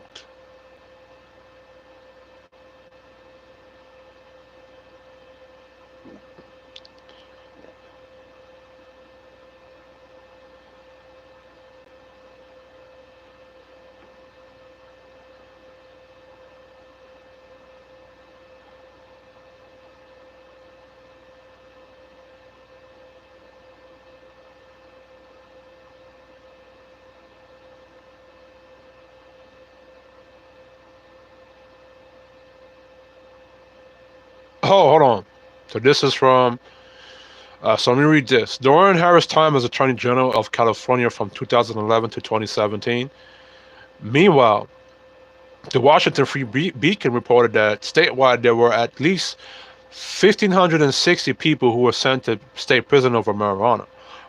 Oh, hold on. So this is from. So let me read this. During Harris' time as Attorney General of California from 2011 to 2017. Meanwhile, the Washington Free Beacon reported that statewide there were at least 1,560 people who were sent to state prison over marijuana,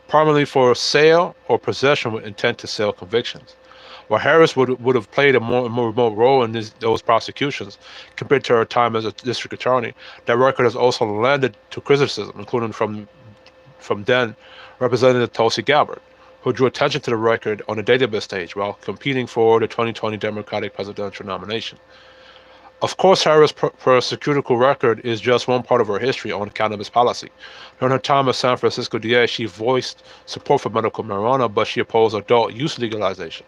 primarily for sale or possession with intent to sell convictions. While Harris would have played a more remote role in those prosecutions compared to her time as a district attorney, that record has also lended to criticism, including from then Representative Tulsi Gabbard, who drew attention to the record on the database stage while competing for the 2020 Democratic presidential nomination. Of course, Harris' prosecutorial record is just one part of her history on cannabis policy. During her time as San Francisco DA, she voiced support for medical marijuana, but she opposed adult use legalization.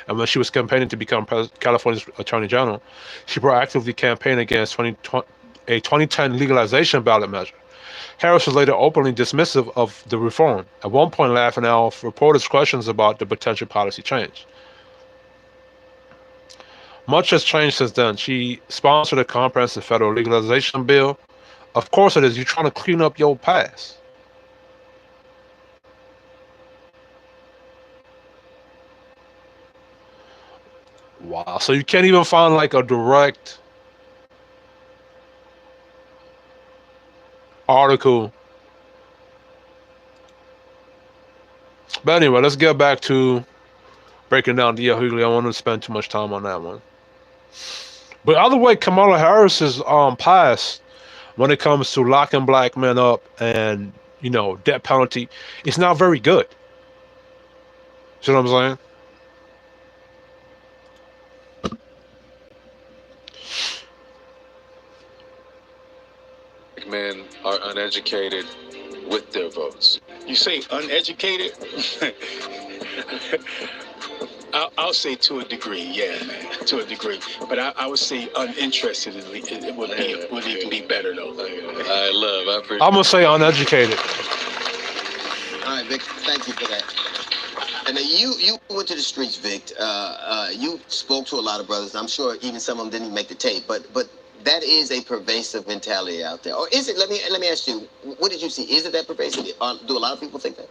And when she was campaigning to become California's Attorney General, she proactively campaigned against a 2010 legalization ballot measure. Harris was later openly dismissive of the reform, at one point laughing off reporters' questions about the potential policy change. Much has changed since then. She sponsored a comprehensive federal legalization bill. Of course it is. You're trying to clean up your past. Wow. So you can't even find like a direct article. But anyway, let's get back to breaking down D.L. Hughley. I don't want to spend too much time on that one. But either way, Kamala Harris's past when it comes to locking black men up and, death penalty, it's not very good. See what I'm saying? Men are uneducated with their votes. You say uneducated? I'll say to a degree, yeah, man, to a degree. But I would say uninterested. It would even be better though. I appreciate. I'm gonna say uneducated. All right, Vic. Thank you for that. And you went to the streets, Vic. You spoke to a lot of brothers. I'm sure even some of them didn't even make the tape. But that is a pervasive mentality out there. Or is it? Let me ask you. What did you see? Is it that pervasive? Do a lot of people think that?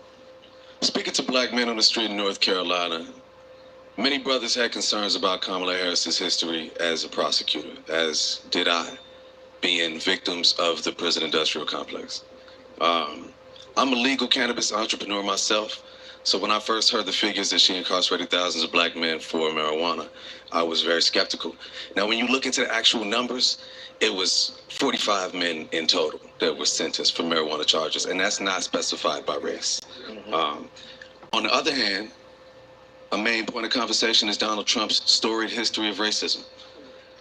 Speaking to black men on the street in North Carolina, many brothers had concerns about Kamala Harris's history as a prosecutor, as did I, being victims of the prison industrial complex. I'm a legal cannabis entrepreneur myself, so when I first heard the figures that she incarcerated thousands of black men for marijuana, I was very skeptical. Now, when you look into the actual numbers, it was 45 men in total that were sentenced for marijuana charges, and that's not specified by race. On the other hand, a main point of conversation is Donald Trump's storied history of racism.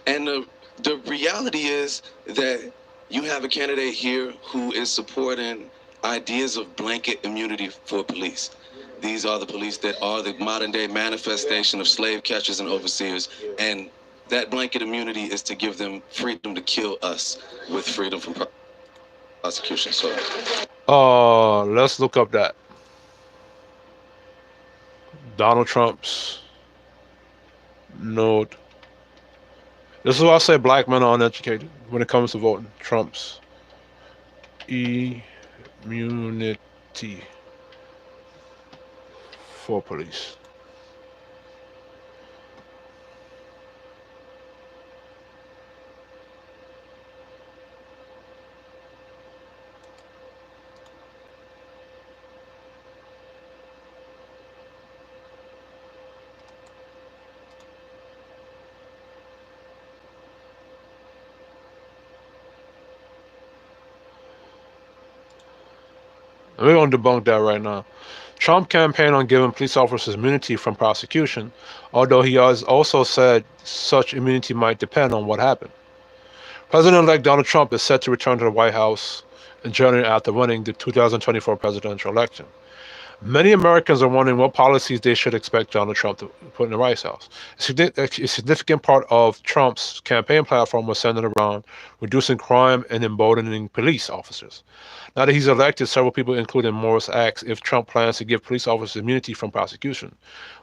And the reality is that you have a candidate here who is supporting ideas of blanket immunity for police. These are the police that are the modern day manifestation of slave catchers and overseers. And that blanket immunity is to give them freedom to kill us with freedom from prosecution. So, let's look up that. Donald Trump's note. This is why I say black men are uneducated when it comes to voting. Trump's immunity for police. We're going to debunk that right now. Trump campaigned on giving police officers immunity from prosecution, although he has also said such immunity might depend on what happened. President-elect Donald Trump is set to return to the White House in January after winning the 2024 presidential election. Many Americans are wondering what policies they should expect Donald Trump to put in the White House. A significant part of Trump's campaign platform was centered around reducing crime and emboldening police officers. Now that he's elected, several people, including Morris, asked if Trump plans to give police officers immunity from prosecution,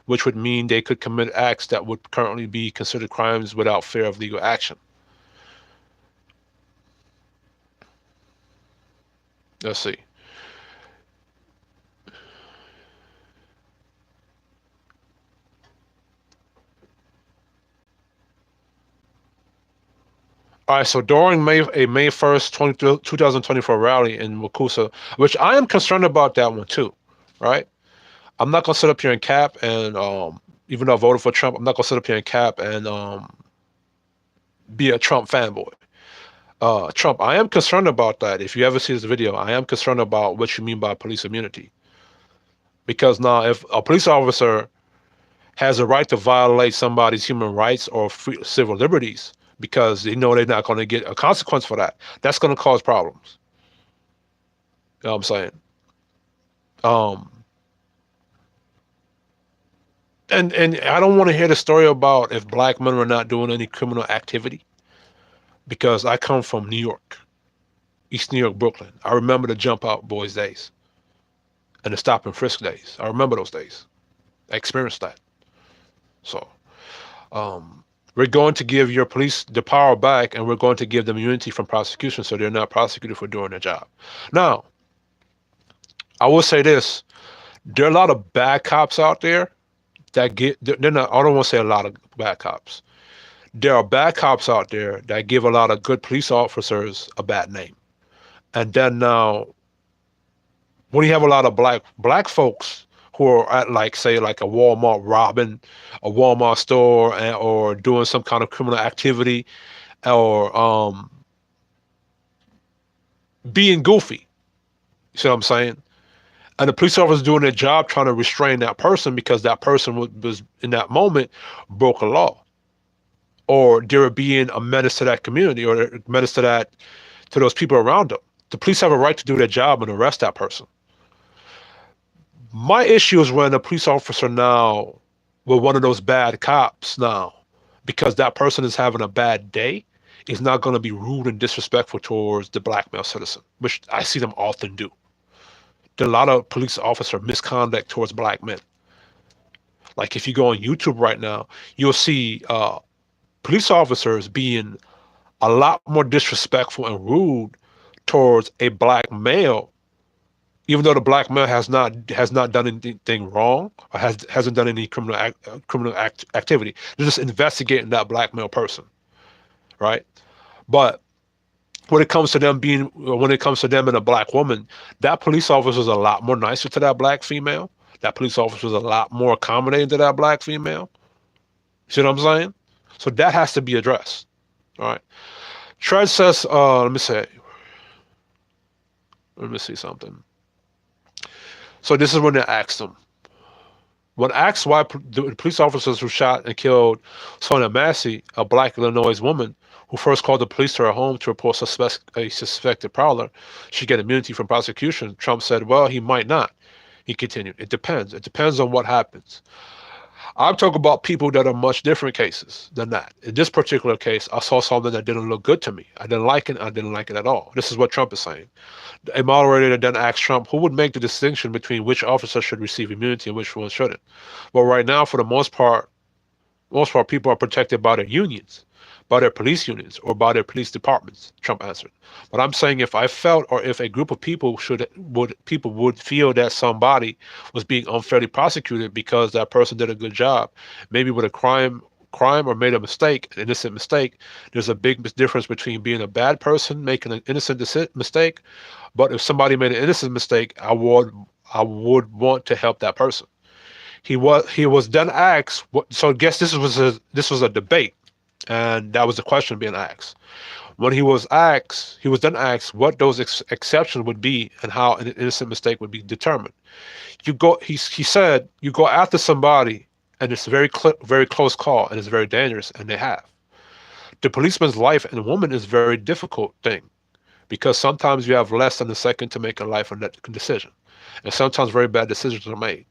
which would mean they could commit acts that would currently be considered crimes without fear of legal action. Let's see. All right, so during May 1st, 2024 rally in Wakusa, which I am concerned about that one too, right? I'm not gonna sit up here and cap and even though I voted for Trump, I'm not gonna sit up here and cap and be a Trump fanboy. Trump, I am concerned about that. If you ever see this video, I am concerned about what you mean by police immunity. Because now, if a police officer has a right to violate somebody's human rights or civil liberties because they know they're not going to get a consequence for that, that's going to cause problems. You know what I'm saying? Um, and I don't want to hear the story about if black men are not doing any criminal activity because I come from New York, East New York, Brooklyn. I remember the jump out boys days and the stop and frisk days. I remember those days. I experienced that. So we're going to give your police the power back and we're going to give them immunity from prosecution so they're not prosecuted for doing their job. Now, I will say this. There are a lot of bad cops out there that they're not, I don't want to say a lot of bad cops. There are bad cops out there that give a lot of good police officers a bad name. And then now, when you have a lot of black folks who are at like say like a Walmart robbing a Walmart store or doing some kind of criminal activity or being goofy. You see what I'm saying? And the police officer doing their job trying to restrain that person because that person was in that moment broke a law, or they were being a menace to that community or a menace to those people around them. The police have a right to do their job and arrest that person. My issue is when a police officer now, with one of those bad cops now, because that person is having a bad day, is not going to be rude and disrespectful towards the black male citizen, which I see them often do. There are a lot of police officer misconduct towards black men. Like if you go on YouTube right now, you'll see police officers being a lot more disrespectful and rude towards a black male, even though the black male has not done anything wrong or hasn't done any activity. They're just investigating that black male person, right? But when it comes to them and a black woman, that police officer is a lot more nicer to that black female. That police officer is a lot more accommodating to that black female. See what I'm saying? So that has to be addressed. All right. Tread says, let me see something. So this is when they asked him. When asked why the police officers who shot and killed Sonia Massey, a black Illinois woman who first called the police to her home to report a suspected prowler, should get immunity from prosecution, Trump said, well, he might not. He continued, it depends. It depends on what happens. I'm talking about people that are much different cases than that. In this particular case, I saw something that didn't look good to me. I didn't like it. I didn't like it at all. This is what Trump is saying. A moderator then asked Trump who would make the distinction between which officer should receive immunity and which one shouldn't. Well, right now, for the most part, people are protected by their unions, by their police unions, or by their police departments, Trump answered. But I'm saying if I felt or if a group of people would feel that somebody was being unfairly prosecuted because that person did a good job, maybe with a crime or made a mistake, an innocent mistake, there's a big difference between being a bad person making an innocent mistake. But if somebody made an innocent mistake, I would want to help that person. He was then asked what, so I guess this was a debate, and that was the question being asked. When he was then asked what those exceptions would be and how an innocent mistake would be determined. He said you go after somebody and it's a very close call and it's very dangerous, and they have. The policeman's life and woman is a very difficult thing because sometimes you have less than a second to make a life or death decision, and sometimes very bad decisions are made.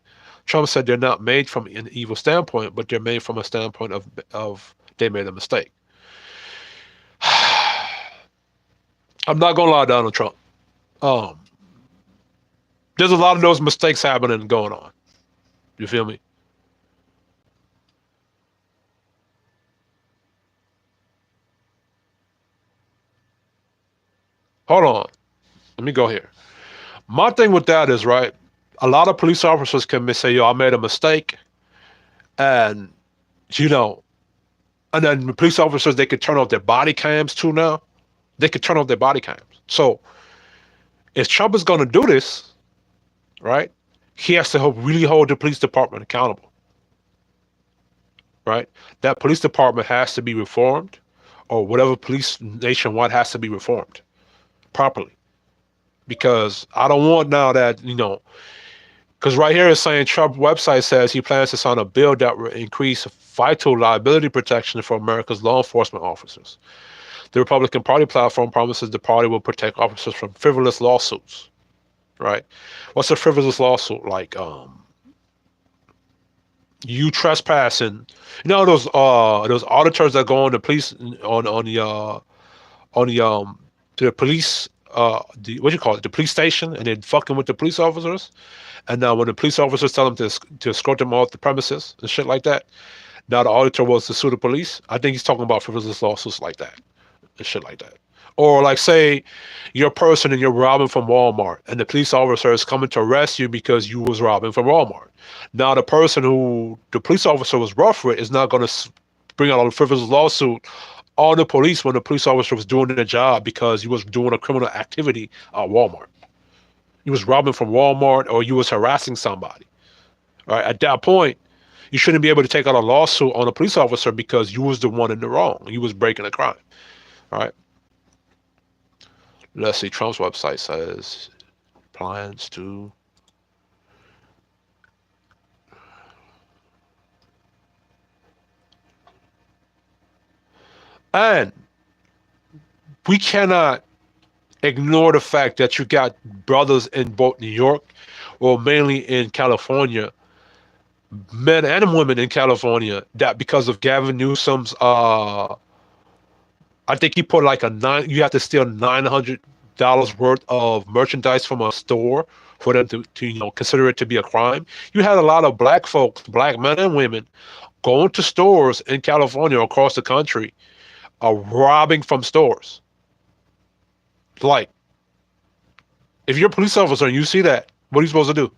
Trump said they're not made from an evil standpoint, but they're made from a standpoint of they made a mistake. I'm not gonna lie, Donald Trump. Um, there's a lot of those mistakes happening and going on. You feel me? Hold on. Let me go here. My thing with that is, right, a lot of police officers can say, yo, I made a mistake. And, you know, and then the police officers, they could turn off their body cams too now. They could turn off their body cams. So if Trump is going to do this, right, he has to really hold the police department accountable, right? That police department has to be reformed, or whatever police nationwide has to be reformed properly. Because I don't want now that, you know, because right here is saying Trump website says he plans to sign a bill that will increase vital liability protection for America's law enforcement officers. The Republican Party platform promises the party will protect officers from frivolous lawsuits. Right? What's a frivolous lawsuit? Like you trespassing. You know those auditors that go on the police on the police the what you call it, the police station, and then fucking with the police officers. And now when the police officers tell them to escort them off the premises and shit like that, now the auditor was to sue the police. I think he's talking about frivolous lawsuits like that and shit like that. Or like say you're a person and you're robbing from Walmart and the police officer is coming to arrest you because you was robbing from Walmart. Now the person who the police officer was rough with is not going to bring out a frivolous lawsuit on the police when the police officer was doing their job because he was doing a criminal activity at Walmart. You was robbing from Walmart or you was harassing somebody. Right? At that point, you shouldn't be able to take out a lawsuit on a police officer because you was the one in the wrong. You was breaking a crime. All right. Let's see. Trump's website says plans to and we cannot ignore the fact that you got brothers in both New York, or mainly in California, men and women in California, that because of Gavin Newsom's I think he put like you have to steal $900 worth of merchandise from a store for them to you know consider it to be a crime. You had a lot of black folks, black men and women, going to stores in California across the country, robbing from stores. Like, if you're a police officer and you see that, what are you supposed to do?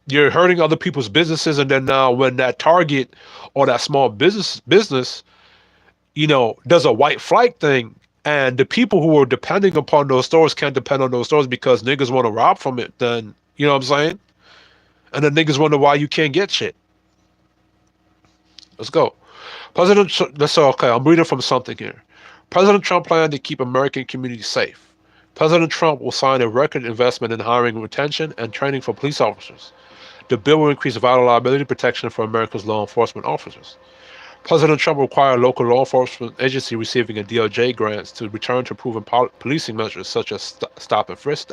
You're hurting other people's businesses, and then now when that Target or that small business, you know, does a white flight thing, and the people who are depending upon those stores can't depend on those stores because niggas want to rob from it, then, you know what I'm saying? And then niggas wonder why you can't get shit. Let's go. Okay, I'm reading from something here. President Trump planned to keep American communities safe. President Trump will sign a record investment in hiring, retention, and training for police officers. The bill will increase vital liability protection for America's law enforcement officers. President Trump will require local law enforcement agency receiving a DOJ grants to return to proven policing measures such as stop and frisk,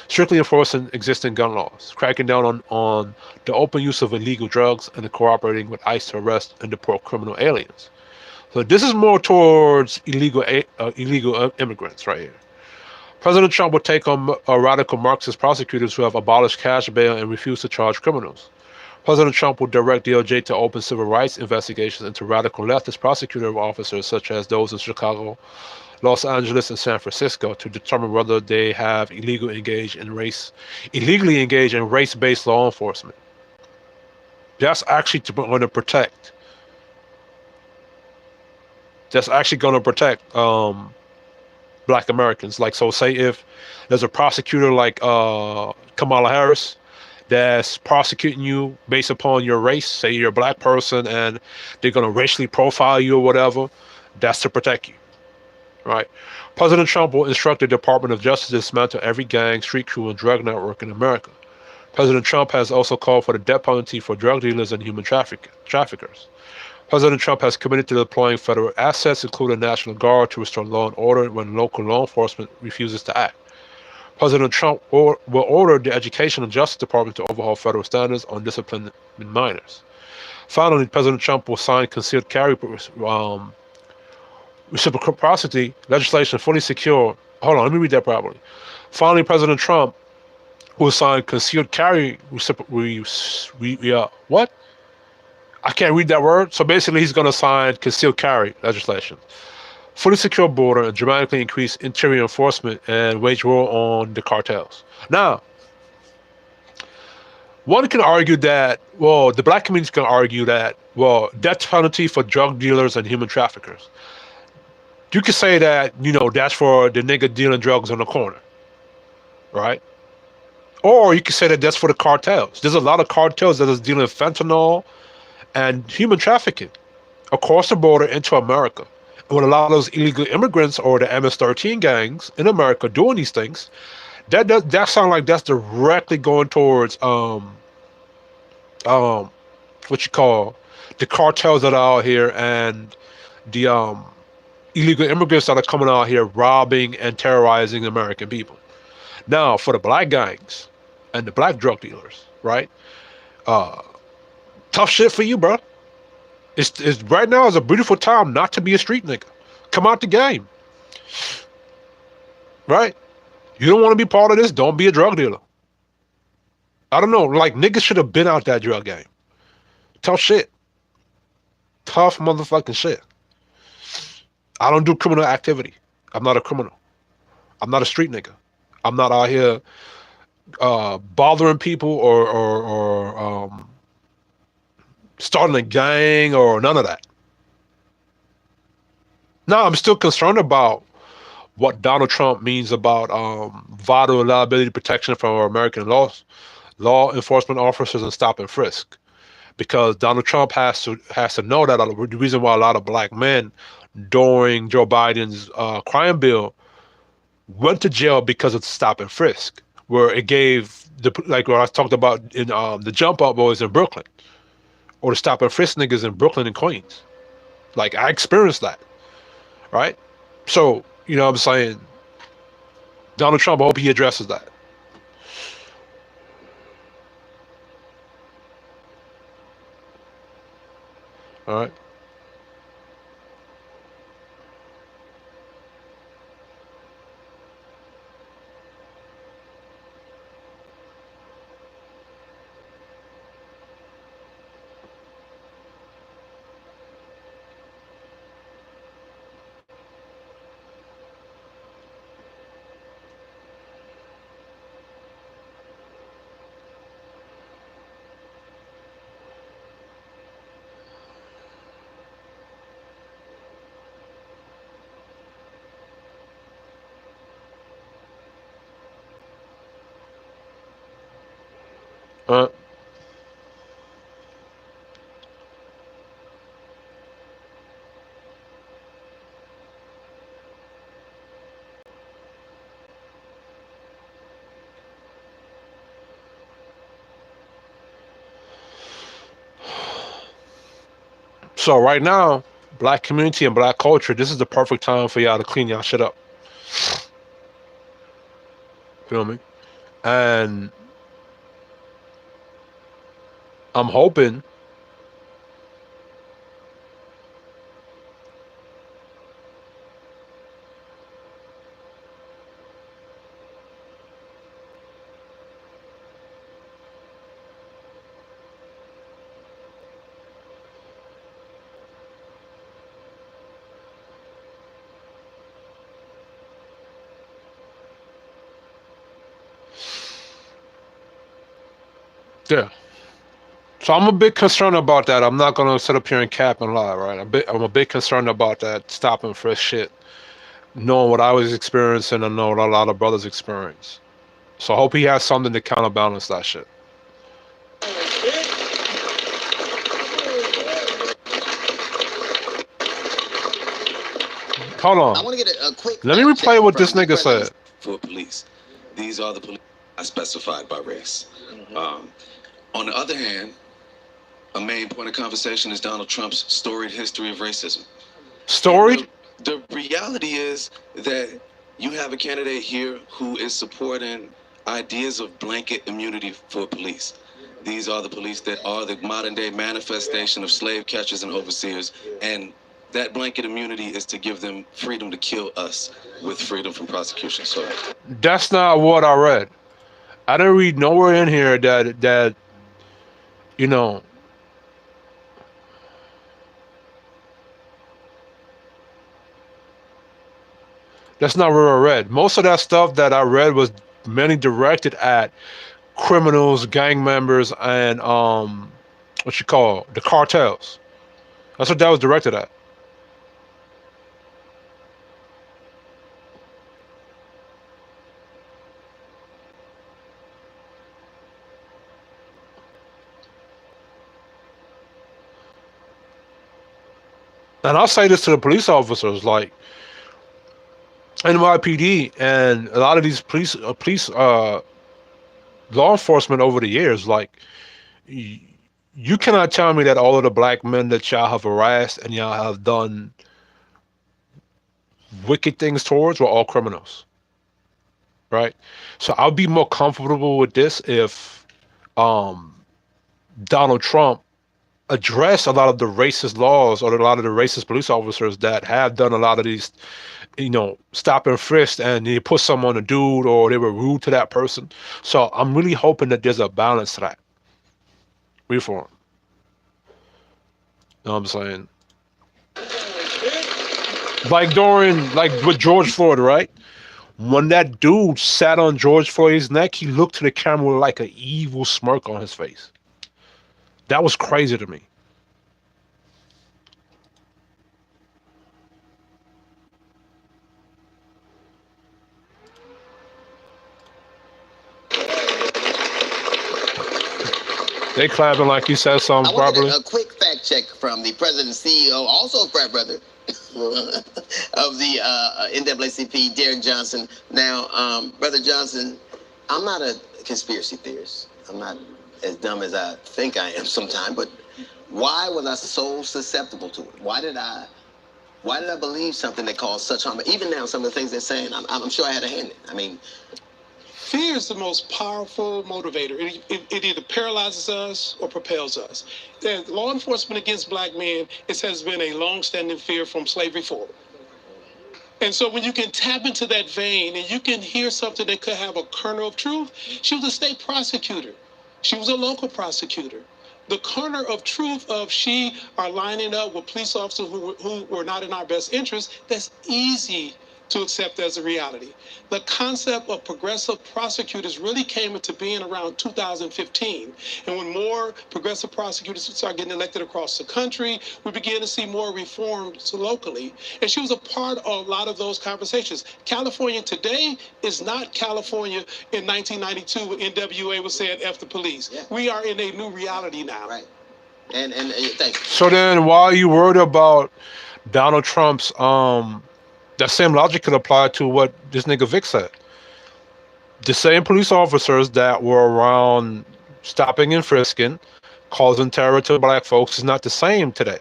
strictly enforcing existing gun laws, cracking down on the open use of illegal drugs, and cooperating with ICE to arrest and deport criminal aliens. So this is more towards illegal immigrants right here. President Trump will take on radical Marxist prosecutors who have abolished cash bail and refuse to charge criminals. President Trump will direct DOJ to open civil rights investigations into radical leftist prosecutor officers such as those in Chicago, Los Angeles, and San Francisco to determine whether they have illegally engaged in race-based law enforcement. That's actually going to protect. That's actually going to protect Black Americans. Like, so say if there's a prosecutor like Kamala Harris that's prosecuting you based upon your race, say you're a black person and they're going to racially profile you or whatever, that's to protect you, right? President Trump will instruct the Department of Justice to dismantle every gang, street crew, and drug network in America. President Trump has also called for the death penalty for drug dealers and human traffickers. President Trump has committed to deploying federal assets, including the National Guard, to restore law and order when local law enforcement refuses to act. President Trump will order the Education and Justice Department to overhaul federal standards on discipline in minors. Finally, President Trump will sign concealed carry reciprocity legislation fully secure. Hold on, let me read that properly. Finally, President Trump will sign concealed carry what? I can't read that word. So basically, he's going to sign concealed carry legislation. fully secure border, and dramatically increase interior enforcement and wage war on the cartels. Now, one can argue that, well, the black community can argue that, well, death penalty for drug dealers and human traffickers. You could say that, that's for the nigga dealing drugs on the corner, right? Or you could say that that's for the cartels. There's a lot of cartels that is dealing fentanyl and human trafficking across the border into America. And with a lot of those illegal immigrants or the MS-13 gangs in America doing these things, that sounds like that's directly going towards um what you call the cartels that are out here and the illegal immigrants that are coming out here robbing and terrorizing American people. Now, for the black gangs and the black drug dealers, right? Uh, Tough shit for you, bro. It's right now is a beautiful time not to be a street nigga. Come out the game, right? You don't want to be part of this. Don't be a drug dealer. I don't know. Like niggas should have been out that drug game. Tough shit. Tough motherfucking shit. I don't do criminal activity. I'm not a criminal. I'm not a street nigga. I'm not out here bothering people or starting a gang or none of that. No, I'm still concerned about what Donald Trump means about vital liability protection from our American law enforcement officers and stop and frisk, because Donald Trump has to know that the reason why a lot of black men during Joe Biden's crime bill went to jail because of stop and frisk, where it gave like what I talked about in the jump up boys in Brooklyn or the stop and frisk niggas in Brooklyn and Queens. Like I experienced that, right? So what I'm saying, Donald Trump, I hope he addresses that. All right. Uh, so right now, black community and black culture, this is the perfect time for y'all to clean y'all shit up. Feel me? And I'm hoping yeah. So I'm a bit concerned about that. I'm not gonna sit up here and cap and lie, right? I'm a bit concerned about that stop and frisk shit. Knowing what I was experiencing and knowing what a lot of brothers experience. So I hope he has something to counterbalance that shit. Hold on. I want to get a quick. Let me replay what this nigga said. For police, these are the police specified by race. On the other hand, a main point of conversation is Donald Trump's storied history of racism. Storied? The reality is that you have a candidate here who is supporting ideas of blanket immunity for police. These are the police that are the modern day manifestation of slave catchers and overseers, and that blanket immunity is to give them freedom to kill us with freedom from prosecution. So that's not what I read. I didn't read nowhere in here that you know That's not where I read. Most of that stuff that I read was mainly directed at criminals, gang members, and what you call the cartels. That's what that was directed at. And I'll say this to the police officers, like NYPD and a lot of these police law enforcement over the years, like you cannot tell me that all of the black men that y'all have harassed and y'all have done wicked things towards were all criminals, right? So I'll be more comfortable with this if um, Donald Trump addressed a lot of the racist laws or a lot of the racist police officers that have done a lot of these, stop and frisk, and they put someone on a dude or they were rude to that person. So I'm really hoping that there's a balance to that reform. You know what I'm saying? Like with George Floyd, right? When that dude sat on George Floyd's neck, he looked to the camera with like an evil smirk on his face. That was crazy to me. They clapping like he said something I want to properly. get a quick fact check from the president and CEO, also a frat brother of the NAACP, Derek Johnson. Now, Brother Johnson, I'm not a conspiracy theorist. I'm not as dumb as I think I am sometimes, but why was I so susceptible to it? Why did I believe something that caused such harm? Even now, some of the things they're saying, I'm sure I had a hand in it. I mean, fear is the most powerful motivator. It either paralyzes us or propels us. And law enforcement against black men, it has been a long-standing fear from slavery forward. And so when you can tap into that vein and you can hear something that could have a kernel of truth, she was a state prosecutor. She was a local prosecutor. The kernel of truth of she are lining up with police officers who were not in our best interest, that's easy to accept as a reality. The concept of progressive prosecutors really came into being around 2015. And when more progressive prosecutors started getting elected across the country, we began to see more reforms locally. And she was a part of a lot of those conversations. California today is not California in 1992 when NWA was saying F the police. Yeah. We are in a new reality now. Right. And thanks. So then why are you worried about Donald Trump's that same logic could apply to what this nigga Vic said. The same police officers that were around stopping and frisking, causing terror to black folks is not the same today.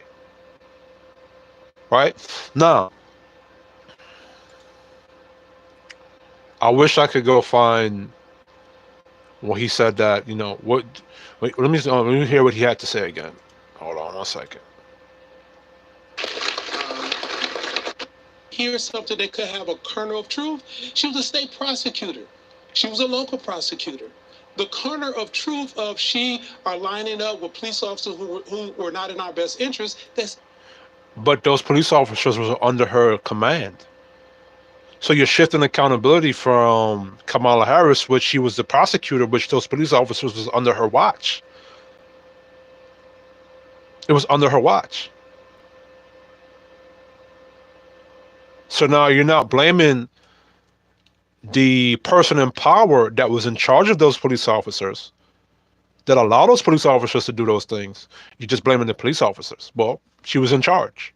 Right? Now, I wish I could go find what he said that, what. Wait, let me hear what he had to say again. Hold on 1 second. Hear something that could have a kernel of truth. She was a state prosecutor. She was a local prosecutor. The kernel of truth of she are lining up with police officers who were not in our best interest. But those police officers were under her command. So you're shifting accountability from Kamala Harris, which she was the prosecutor, which those police officers was under her watch. It was under her watch. So now you're not blaming the person in power that was in charge of those police officers, that allowed those police officers to do those things. You're just blaming the police officers. Well, she was in charge.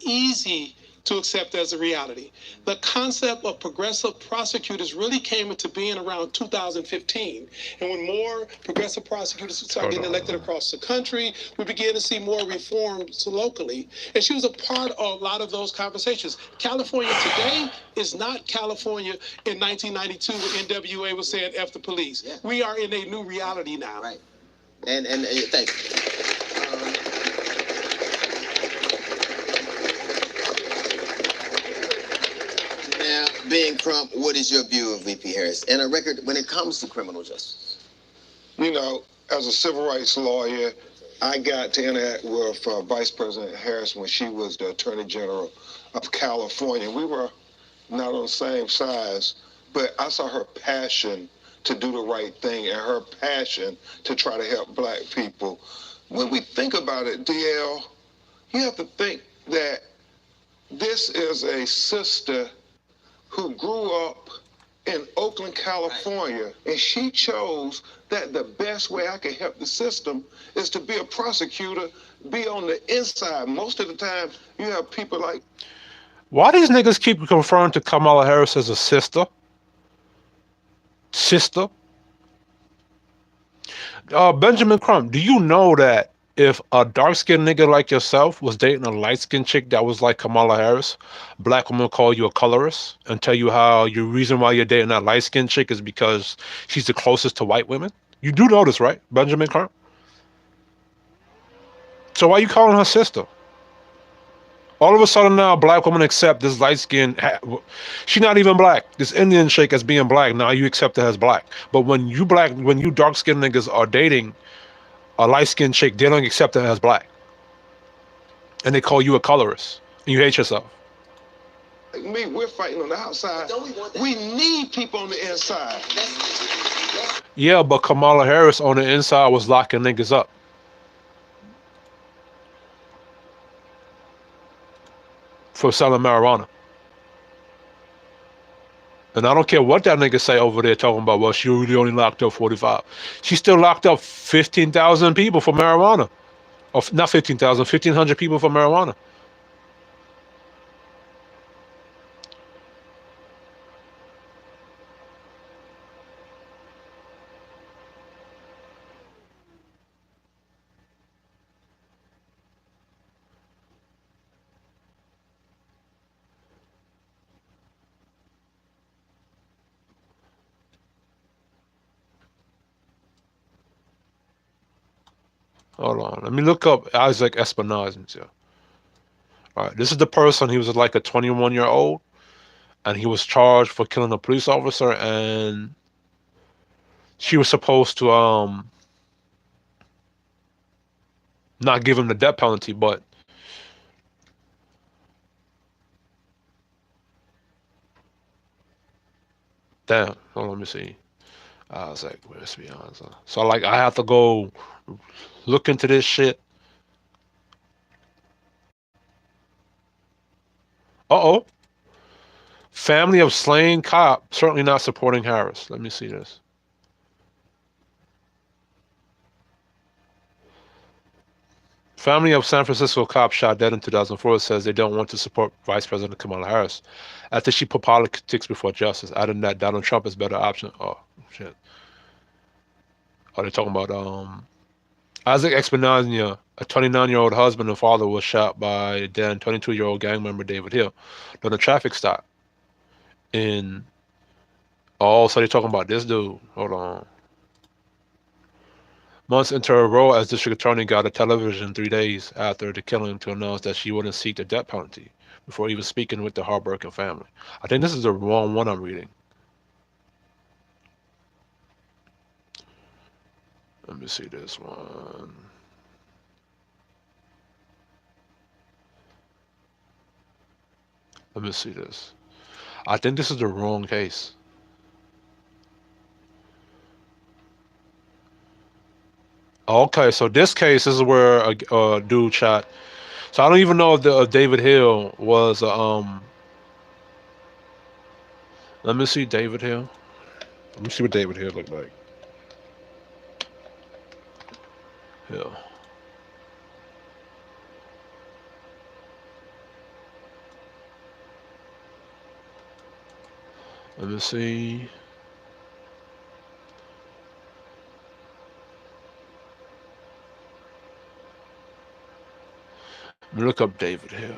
Easy to accept as a reality. The concept of progressive prosecutors really came into being around 2015. And when more progressive prosecutors started getting elected across the country, we began to see more reforms locally. And she was a part of a lot of those conversations. California today is not California in 1992 when NWA was saying F the police. Yeah. We are in a new reality now. Right. And thanks. Now, being Trump, what is your view of VP Harris and a record when it comes to criminal justice? As a civil rights lawyer, I got to interact with Vice President Harris when she was the Attorney General of California. We were not on the same size, but I saw her passion to do the right thing and her passion to try to help black people. When we think about it, DL, you have to think that this is a sister who grew up in Oakland, California, and she chose that the best way I can help the system is to be a prosecutor, be on the inside. Most of the time, you have people like... Why these niggas keep referring to Kamala Harris as a sister? Sister? Benjamin Crump, do you know that if a dark-skinned nigga like yourself was dating a light-skinned chick that was like Kamala Harris, black women call you a colorist and tell you how your reason why you're dating that light-skinned chick is because she's the closest to white women? You do know this, right, Benjamin Crump? So why are you calling her sister? All of a sudden now, black women accept this light-skinned... She's not even black. This Indian chick as being black, now you accept her as black. But when you dark-skinned niggas are dating a light-skinned chick, they don't accept her as black. And they call you a colorist. And you hate yourself. Like me, we're fighting on the outside. We need people on the inside. Yeah, but Kamala Harris on the inside was locking niggas up. For selling marijuana. And I don't care what that nigga say over there talking about, well, she really only locked up 45. She still locked up 15,000 people for marijuana. Or not 15,000, 1,500 people for marijuana. Hold on. Let me look up Isaac Espinosa. All right. This is the person. He was like a 21-year-old. And he was charged for killing a police officer. And she was supposed to not give him the death penalty. But damn. Hold on. Let me see. I was like, let's be honest. So like, I have to go look into this shit. Uh-oh. Family of slain cop certainly not supporting Harris. Let me see this. Family of San Francisco cop shot dead in 2004 says they don't want to support Vice President Kamala Harris after she put politics before justice, adding that Donald Trump is a better option. Oh, shit. Oh, they're talking about Isaac Espinosa, a 29-year-old husband and father, was shot by then 22-year-old gang member David Hill during a traffic stop in... Oh, so they're talking about this dude. Hold on. Months into her role as district attorney, got a television 3 days after the killing to announce that she wouldn't seek the death penalty before even speaking with the heartbroken family. I think this is the wrong one I'm reading. Let me see this one. Let me see this. I think this is the wrong case. Okay, so this case is where a dude shot. So I don't even know if the David Hill was let me see David Hill. Let me see what David Hill looked like. Hill. Let me see. Let me look up David Hill.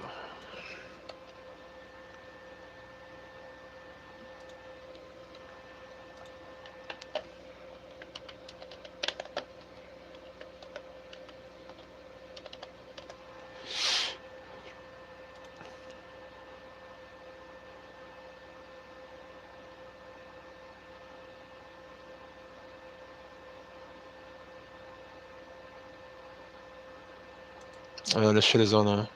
This shit is on a.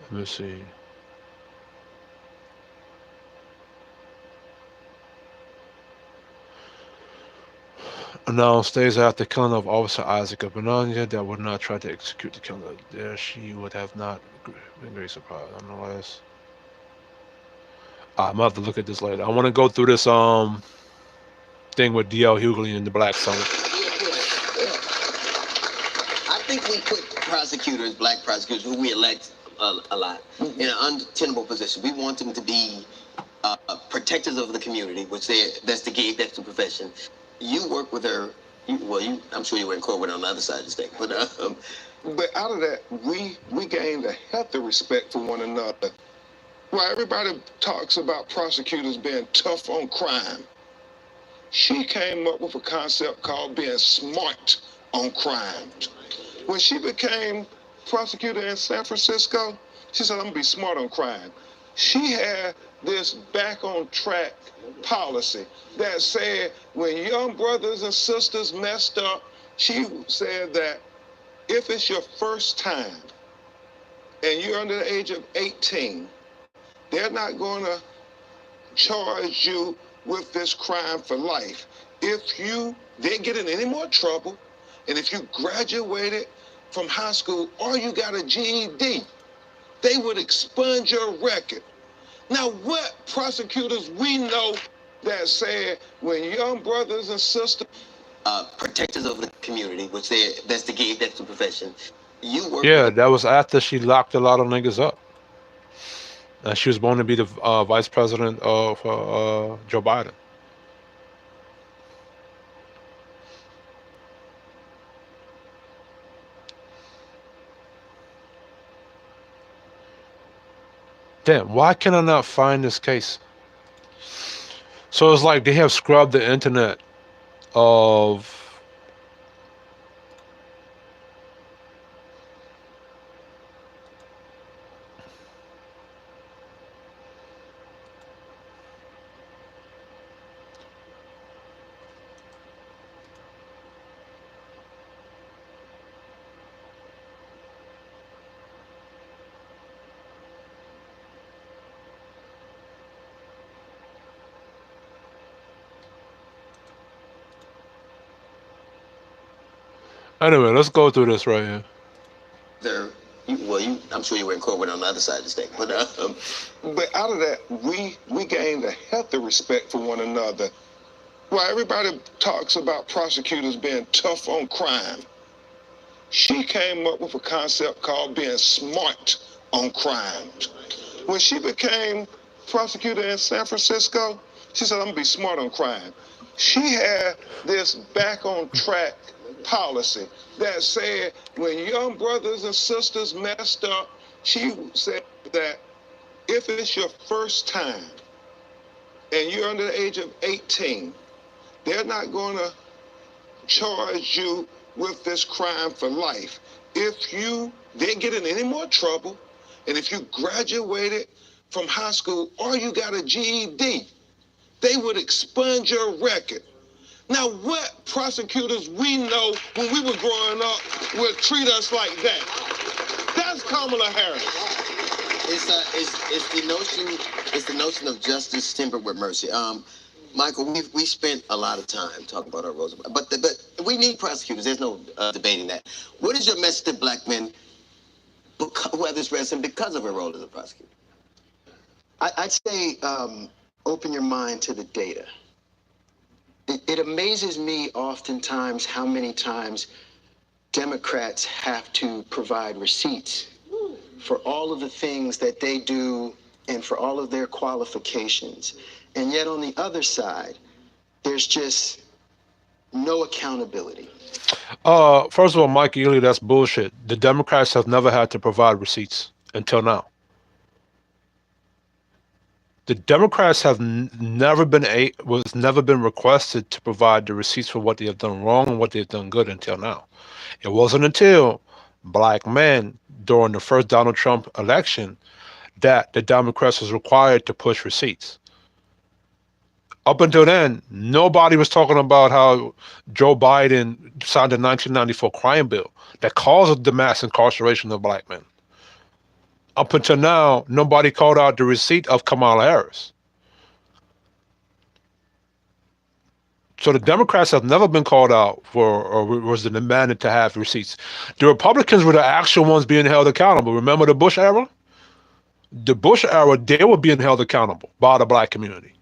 Let me see. Announced days after the killing of Officer Isaac of Benania that would not try to execute the killer. There she would have not been very surprised. Nonetheless, I'm gonna have to look at this later. I want to go through this thing with D.L. Hughley and the Black Summit. I think we put prosecutors, black prosecutors, who we elect a lot, in an untenable position. We want them to be protectors of the community, which that's the profession. You work with her. I'm sure you were in court with her on the other side of the state. But out of that, we gained a healthy respect for one another. While everybody talks about prosecutors being tough on crime, she came up with a concept called being smart on crime. When she became prosecutor in San Francisco, she said, I'm gonna be smart on crime. She had this back on track policy that said when young brothers and sisters messed up, she said that if it's your first time and you're under the age of 18, they're not going to charge you with this crime for life. If you didn't get in any more trouble, and if you graduated from high school or you got a GED, they would expunge your record. Now, what prosecutors we know that said when young brothers and sisters, protectors of the community, which that's the profession. You work. Yeah, that was after she locked a lot of niggas up. And she was born to be the vice president of Joe Biden. Damn, why can I not find this case? So it's like they have scrubbed the internet of Anyway, let's go through this right here. I'm sure you were in court with her on the other side of the state. But out of that, we gained a healthy respect for one another. While everybody talks about prosecutors being tough on crime, she came up with a concept called being smart on crime. When she became prosecutor in San Francisco, she said, I'm gonna be smart on crime. She had this back on track policy that said when young brothers and sisters messed up, she said that if it's your first time and you're under the age of 18, they're not going to charge you with this crime for life. If you didn't get in any more trouble, and if you graduated from high school or you got a GED, they would expunge your record. Now, what prosecutors we know when we were growing up would treat us like that? That's Kamala Harris. It's the notion of justice tempered with mercy. Michael, we spent a lot of time talking about our roles, but we need prosecutors. There's no debating that. What is your message to black men who have this resident because of her role as a prosecutor? I'd say open your mind to the data. It amazes me oftentimes how many times Democrats have to provide receipts for all of the things that they do and for all of their qualifications. And yet on the other side, there's just no accountability. First of all, Mike Ely, that's bullshit. The Democrats have never had to provide receipts until now. The Democrats have never been requested to provide the receipts for what they have done wrong and what they've done good until now. It wasn't until black men during the first Donald Trump election that the Democrats was required to push receipts. Up until then, nobody was talking about how Joe Biden signed the 1994 crime bill that caused the mass incarceration of black men. Up until now, nobody called out the receipt of Kamala Harris. So the Democrats have never been called out for, or was demanded to have receipts. The Republicans were the actual ones being held accountable. Remember the Bush era? The Bush era, they were being held accountable by the black community.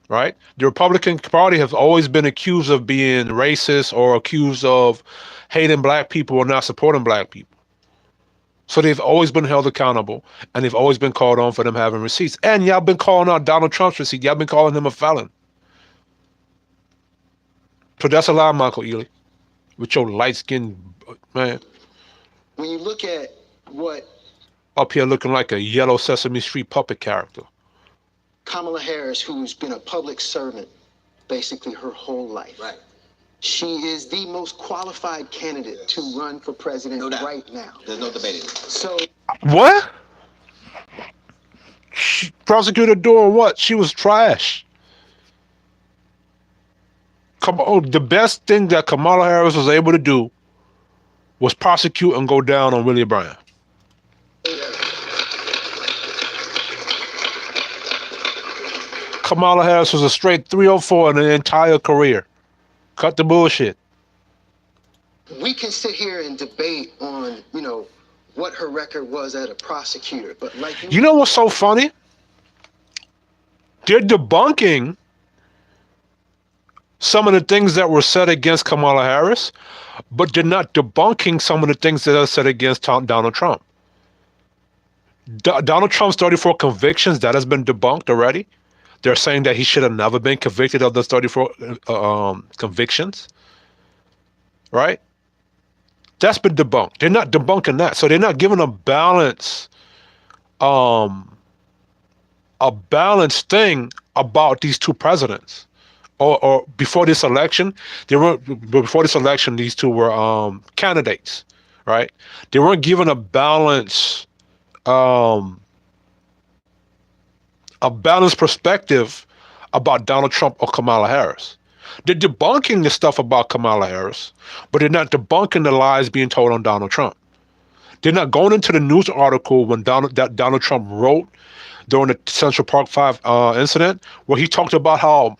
Right? The Republican Party has always been accused of being racist or accused of hating black people or not supporting black people. So they've always been held accountable, and they've always been called on for them having receipts. And y'all been calling out Donald Trump's receipt. Y'all been calling him a felon. So that's a lie, Michael Ealy, with your light-skinned man. When you look at what up here looking like a yellow Sesame Street puppet character. Kamala Harris, who's been a public servant basically her whole life. Right. She is the most qualified candidate to run for president right now. There's no debating it. So what? Prosecutor doing what? She was trash. Come on, the best thing that Kamala Harris was able to do was prosecute and go down on Willie Brown. Kamala Harris was a straight 304 in her entire career. Cut the bullshit. We can sit here and debate on, what her record was as a prosecutor, but like you know what's so funny? They're debunking some of the things that were said against Kamala Harris, but they're not debunking some of the things that are said against Donald Trump. Donald Trump's 34 convictions, that has been debunked already. They're saying that he should have never been convicted of those 34 convictions, right? That's been debunked. They're not debunking that. So they're not giving a balance, a balanced thing about these two presidents. Or before this election, these two were candidates, right? They weren't given a balanced perspective about Donald Trump or Kamala Harris. They're debunking the stuff about Kamala Harris, but they're not debunking the lies being told on Donald Trump. They're not going into the news article when Donald Trump wrote during the Central Park 5 incident, where he talked about how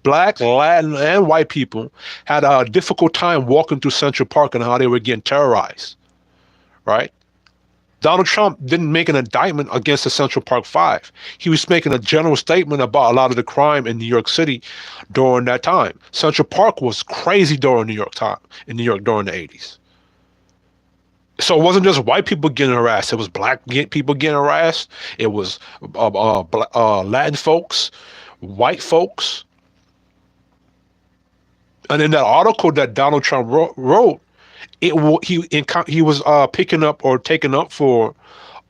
Black, Latin, and white people had a difficult time walking through Central Park and how they were getting terrorized, right? Donald Trump didn't make an indictment against the Central Park 5. He was making a general statement about a lot of the crime in New York City during that time. Central Park was crazy during New York during the 80s. So it wasn't just white people getting harassed. It was black people getting harassed. It was Latin folks, white folks. And in that article that Donald Trump wrote, he was picking up or taking up for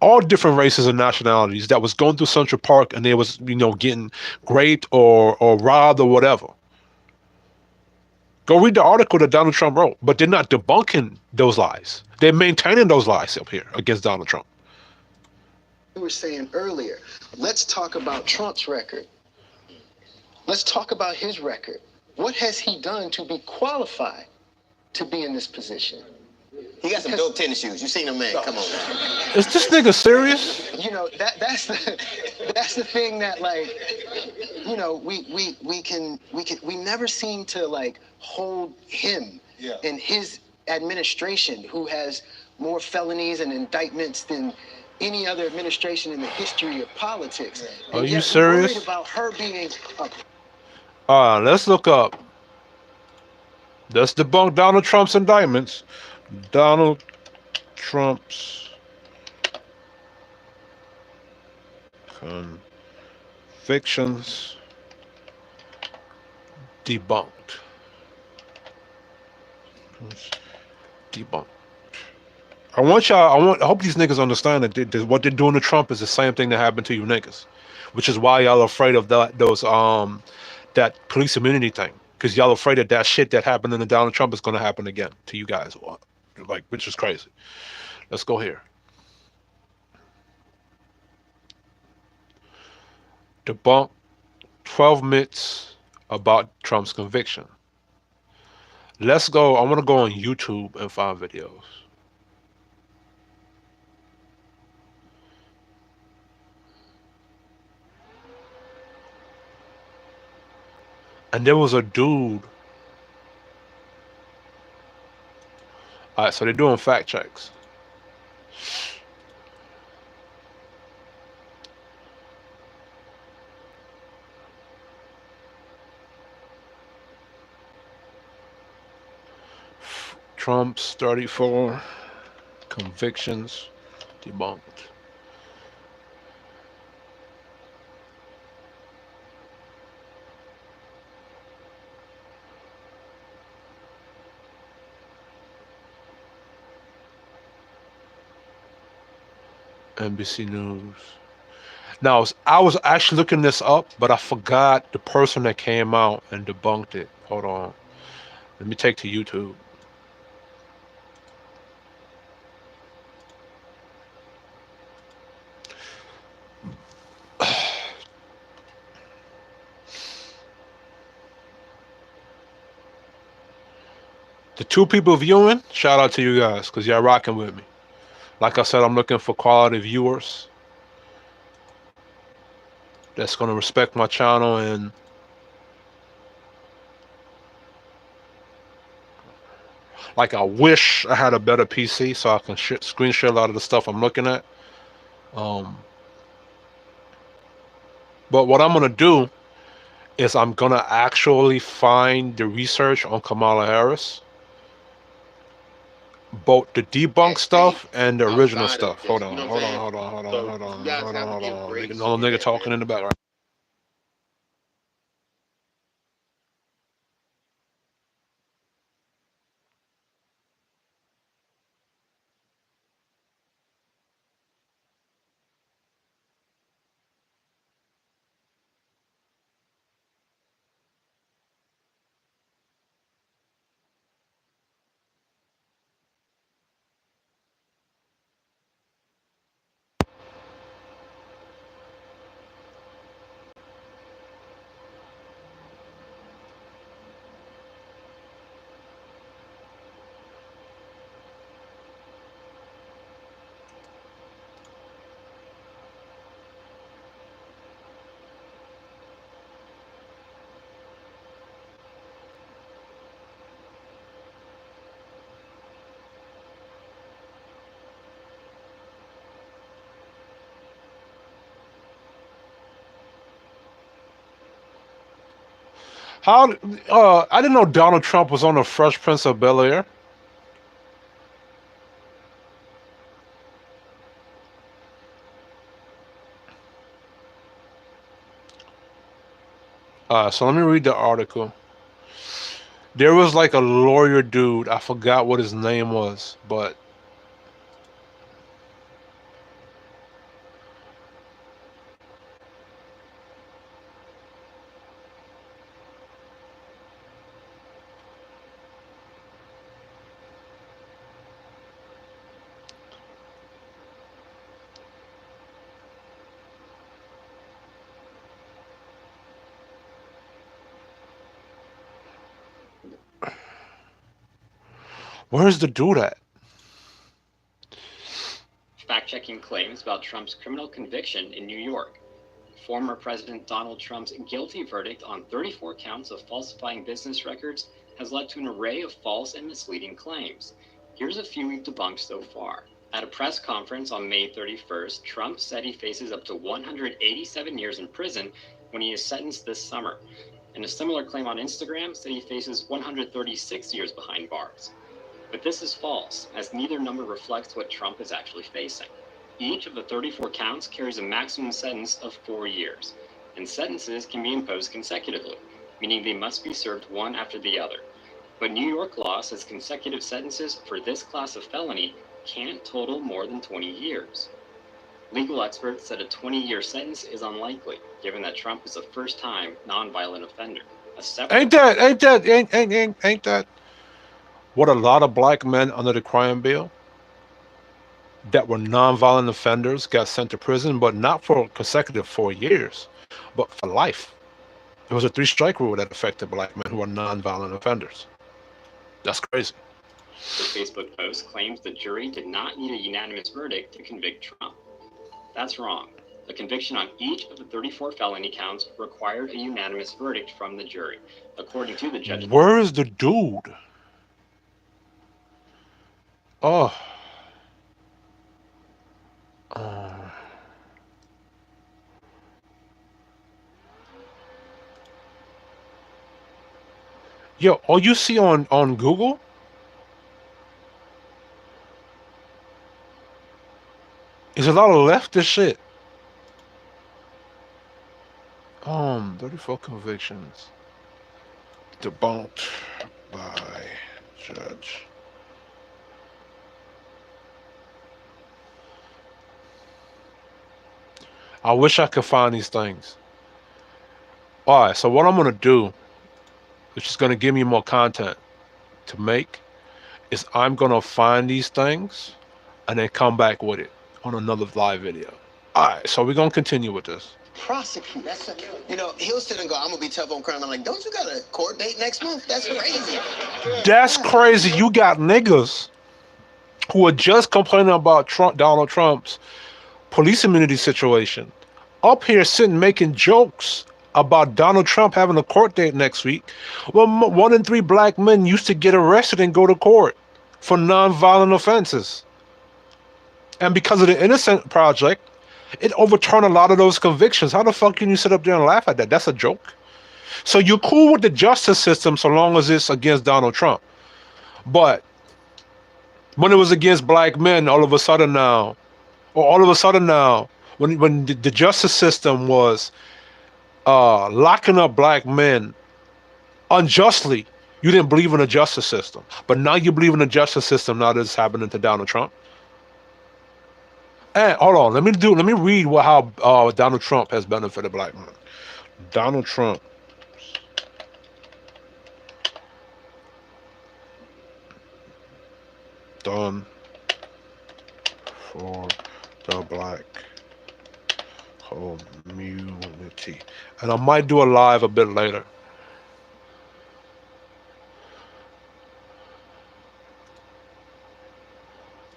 all different races and nationalities that was going through Central Park, and they was getting raped or robbed or whatever. Go read the article that Donald Trump wrote, but they're not debunking those lies. They're maintaining those lies up here against Donald Trump. We were saying earlier, let's talk about Trump's record. Let's talk about his record. What has he done to be qualified to be in this position? He got some dope tennis shoes. You seen him, man? Come on. Is this nigga serious? That's the thing that we never seem to hold him and his administration, who has more felonies and indictments than any other administration in the history of politics. Are you serious? Worried about her being a let's look up. Let's debunk Donald Trump's indictments. Donald Trump's convictions debunked. Debunked. I hope these niggas understand that what they're doing to Trump is the same thing that happened to you niggas, which is why y'all are afraid of that police immunity thing, because y'all afraid that shit that happened to Donald Trump is going to happen again to you guys, which is crazy. Let's go here. debunk 12 myths about Trump's conviction. Let's go. I want to go on YouTube and find videos. And there was a dude. Alright, so they're doing fact checks. Trump's 34 convictions debunked. NBC News. Now, I was actually looking this up, but I forgot the person that came out and debunked it. Hold on. Let me take to YouTube. The two people viewing, shout out to you guys, because y'all rocking with me. Like I said, I'm looking for quality viewers that's going to respect my channel. And like, I wish I had a better PC so I can screen share a lot of the stuff I'm looking at. But what I'm going to do is I'm going to actually find the research on Kamala Harris, both the debunk stuff and the original stuff. Hold on. Nigga talking in the background. How? I didn't know Donald Trump was on the Fresh Prince of Bel-Air. So let me read the article. There was like a lawyer dude. I forgot what his name was, but where's the dude at? Fact-checking claims about Trump's criminal conviction in New York. Former President Donald Trump's guilty verdict on 34 counts of falsifying business records has led to an array of false and misleading claims. Here's a few we've debunked so far. At a press conference on May 31st, Trump said he faces up to 187 years in prison when he is sentenced this summer. And a similar claim on Instagram said he faces 136 years behind bars. But this is false, as neither number reflects what Trump is actually facing. Each of the 34 counts carries a maximum sentence of 4 years, and sentences can be imposed consecutively, meaning they must be served one after the other. But New York law says consecutive sentences for this class of felony can't total more than 20 years. Legal experts said a 20-year sentence is unlikely, given that Trump is a first-time nonviolent offender. Ain't that what a lot of black men under the crime bill that were nonviolent offenders got sent to prison, but not for consecutive 4 years, but for life. It was a 3-strike rule that affected black men who are non-violent offenders. That's crazy. The Facebook post claims the jury did not need a unanimous verdict to convict Trump. That's wrong. A conviction on each of the 34 felony counts required a unanimous verdict from the jury, according to the judge. Where is the dude? Oh. Yo, all you see on Google is a lot of leftist shit. 34 convictions debunked by judge. I wish I could find these things. Alright, so what I'm gonna do, which is gonna give me more content to make, is I'm gonna find these things and then come back with it on another live video. Alright, so we're gonna continue with this. Prosecute. He'll sit and go, I'm gonna be tough on crime. I'm like, don't you got a court date next month? That's crazy. That's crazy. You got niggas who are just complaining about Donald Trump's police immunity situation up here sitting making jokes about Donald Trump having a court date next week. Well, 1 in 3 black men used to get arrested and go to court for non-violent offenses. And because of the Innocent Project, it overturned a lot of those convictions. How the fuck can you sit up there and laugh at that? That's a joke. So you're cool with the justice system so long as it's against Donald Trump. But when it was against black men, all of a sudden now, when the justice system was locking up black men unjustly, you didn't believe in the justice system. But now you believe in the justice system now that it's happening to Donald Trump. And hold on, let me read how Donald Trump has benefited black men. Donald Trump done for the black community. And I might do a live a bit later.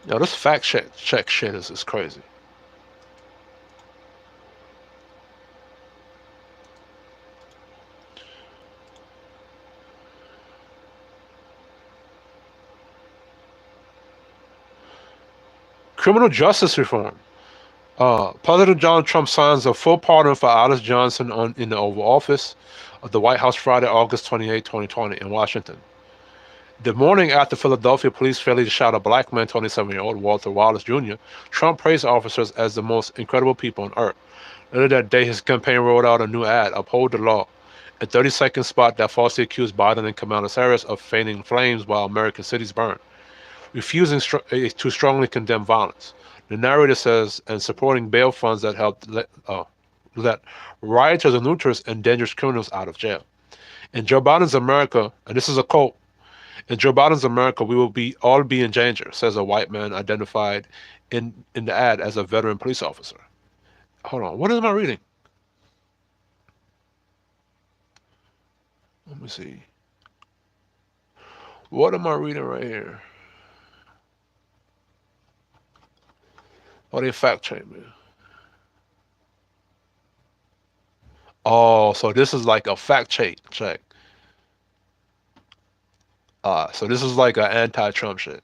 Yo, this fact check shit is crazy. Criminal justice reform. President Donald Trump signs a full pardon for Alice Johnson in the Oval Office of the White House Friday, August 28, 2020 in Washington. The morning after Philadelphia police fatally shot a black man, 27-year-old Walter Wallace Jr., Trump praised officers as the most incredible people on earth. Later that day, his campaign rolled out a new ad, Uphold the Law, a 30-second spot that falsely accused Biden and Kamala Harris of feigning flames while American cities burn, refusing to strongly condemn violence. The narrator says, and supporting bail funds that helped let rioters and looters and dangerous criminals out of jail. In Joe Biden's America, and this is a quote, in Joe Biden's America, we will all be in danger, says a white man identified in the ad as a veteran police officer. Hold on, what am I reading? Let me see. What am I reading right here? Oh, they fact check me. Oh, so this is like a fact check. So this is like an anti-Trump shit.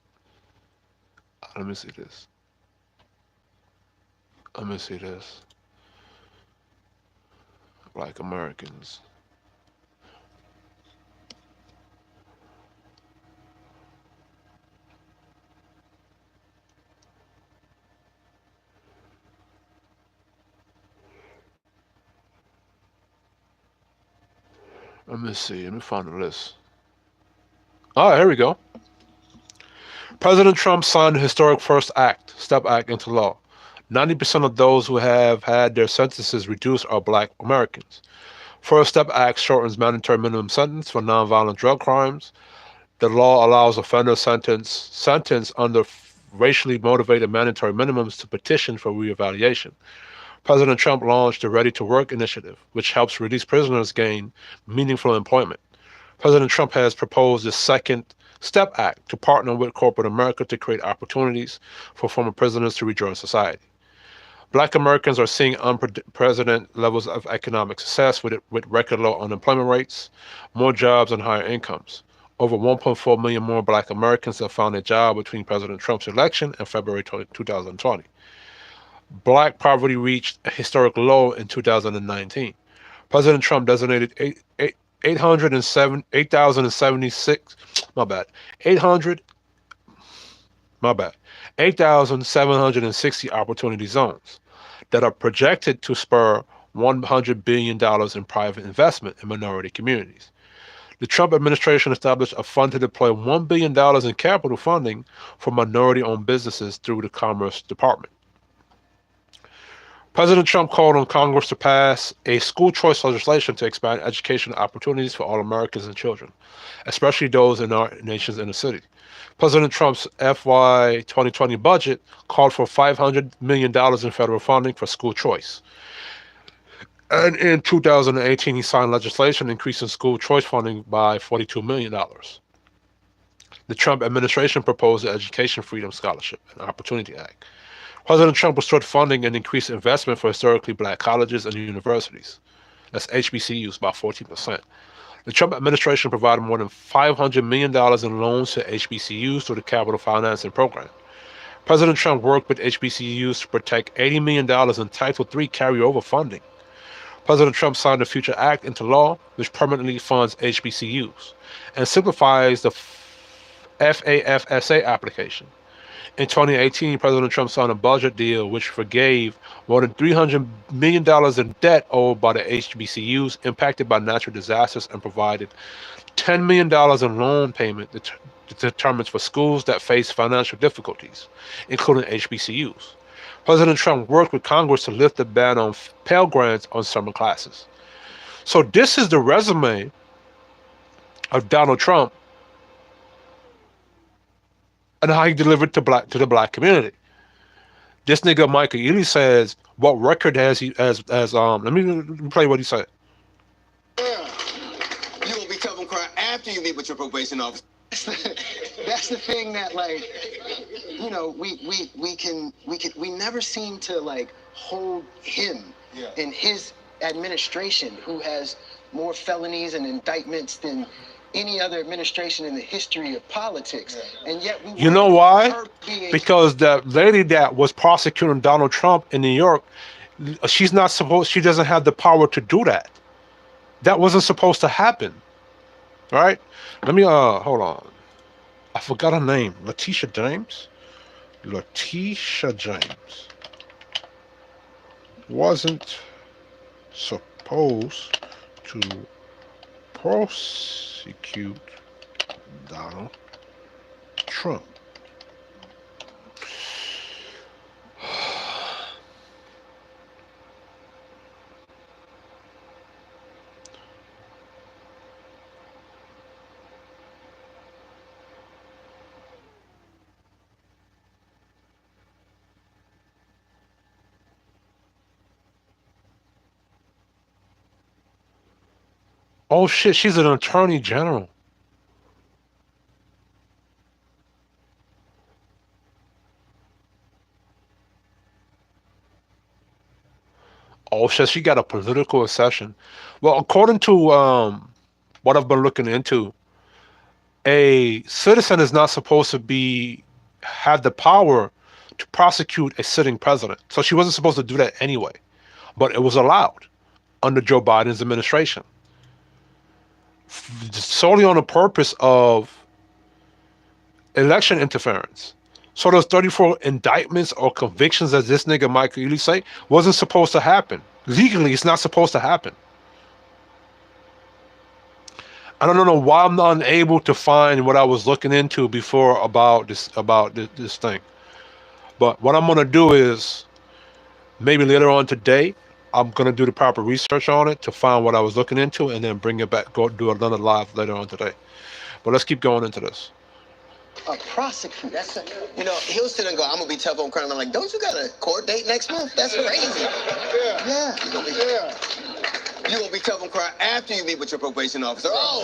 Let me see this. Black Americans. Let me see. Let me find the list. Oh, here we go. President Trump signed the historic First Step Act into law. 90% of those who have had their sentences reduced are black Americans. First Step Act shortens mandatory minimum sentence for nonviolent drug crimes. The law allows offenders sentenced under racially motivated mandatory minimums to petition for reevaluation. President Trump launched the Ready to Work initiative, which helps release prisoners gain meaningful employment. President Trump has proposed the Second Step Act to partner with corporate America to create opportunities for former prisoners to rejoin society. Black Americans are seeing unprecedented levels of economic success with record low unemployment rates, more jobs, and higher incomes. Over 1.4 million more Black Americans have found a job between President Trump's election and February 2020. Black poverty reached a historic low in 2019. President Trump designated 8,076, my bad, 8,760 opportunity zones that are projected to spur $100 billion in private investment in minority communities. The Trump administration established a fund to deploy $1 billion in capital funding for minority-owned businesses through the Commerce Department. President Trump called on Congress to pass a school choice legislation to expand education opportunities for all Americans and children, especially those in our nation's inner city. President Trump's FY 2020 budget called for $500 million in federal funding for school choice. And in 2018, he signed legislation increasing school choice funding by $42 million. The Trump administration proposed the Education Freedom Scholarship and Opportunity Act. President Trump restored funding and increased investment for historically Black colleges and universities. That's HBCUs, by 14%. The Trump administration provided more than $500 million in loans to HBCUs through the Capital Financing Program. President Trump worked with HBCUs to protect $80 million in Title III carryover funding. President Trump signed the Future Act into law, which permanently funds HBCUs and simplifies the FAFSA application. In 2018, President Trump signed a budget deal which forgave more than $300 million in debt owed by the HBCUs impacted by natural disasters and provided $10 million in loan payment determinants for schools that face financial difficulties, including HBCUs. President Trump worked with Congress to lift the ban on Pell Grants on summer classes. So this is the resume of Donald Trump and how he delivered to the black community. This nigga Michael Ealy says, what record has he let me play what he said. Yeah. You will be tough on crime after you meet with your probation officer. That's the thing that, like, you know, we never seem to, like, hold him in his administration, who has more felonies and indictments than any other administration in the history of politics. And yet you know why? Because the lady that was prosecuting Donald Trump in New York, she doesn't have the power to do that. That wasn't supposed to happen. All right? Let me hold on. I forgot her name. Letitia James wasn't supposed to prosecute Donald Trump. Oh shit, she's an attorney general. Oh shit, she got a political accession. Well, according to what I've been looking into, a citizen is not supposed to have the power to prosecute a sitting president. So she wasn't supposed to do that anyway. But it was allowed under Joe Biden's administration. Solely on the purpose of election interference. So those 34 indictments or convictions, as this nigga Michael Ealy say, wasn't supposed to happen. Legally, it's not supposed to happen. I don't know why I'm not unable to find what I was looking into before about this thing. But what I'm gonna do is maybe later on today, I'm gonna do the proper research on it to find what I was looking into and then bring it back, go do another live later on today. But let's keep going into this. a prosecutor. That's you know, he'll sit and go, I'm gonna be tough on crime. I'm like, don't you got a court date next month? That's crazy. Yeah. You're gonna be tough on crime after you meet with your probation officer. Oh,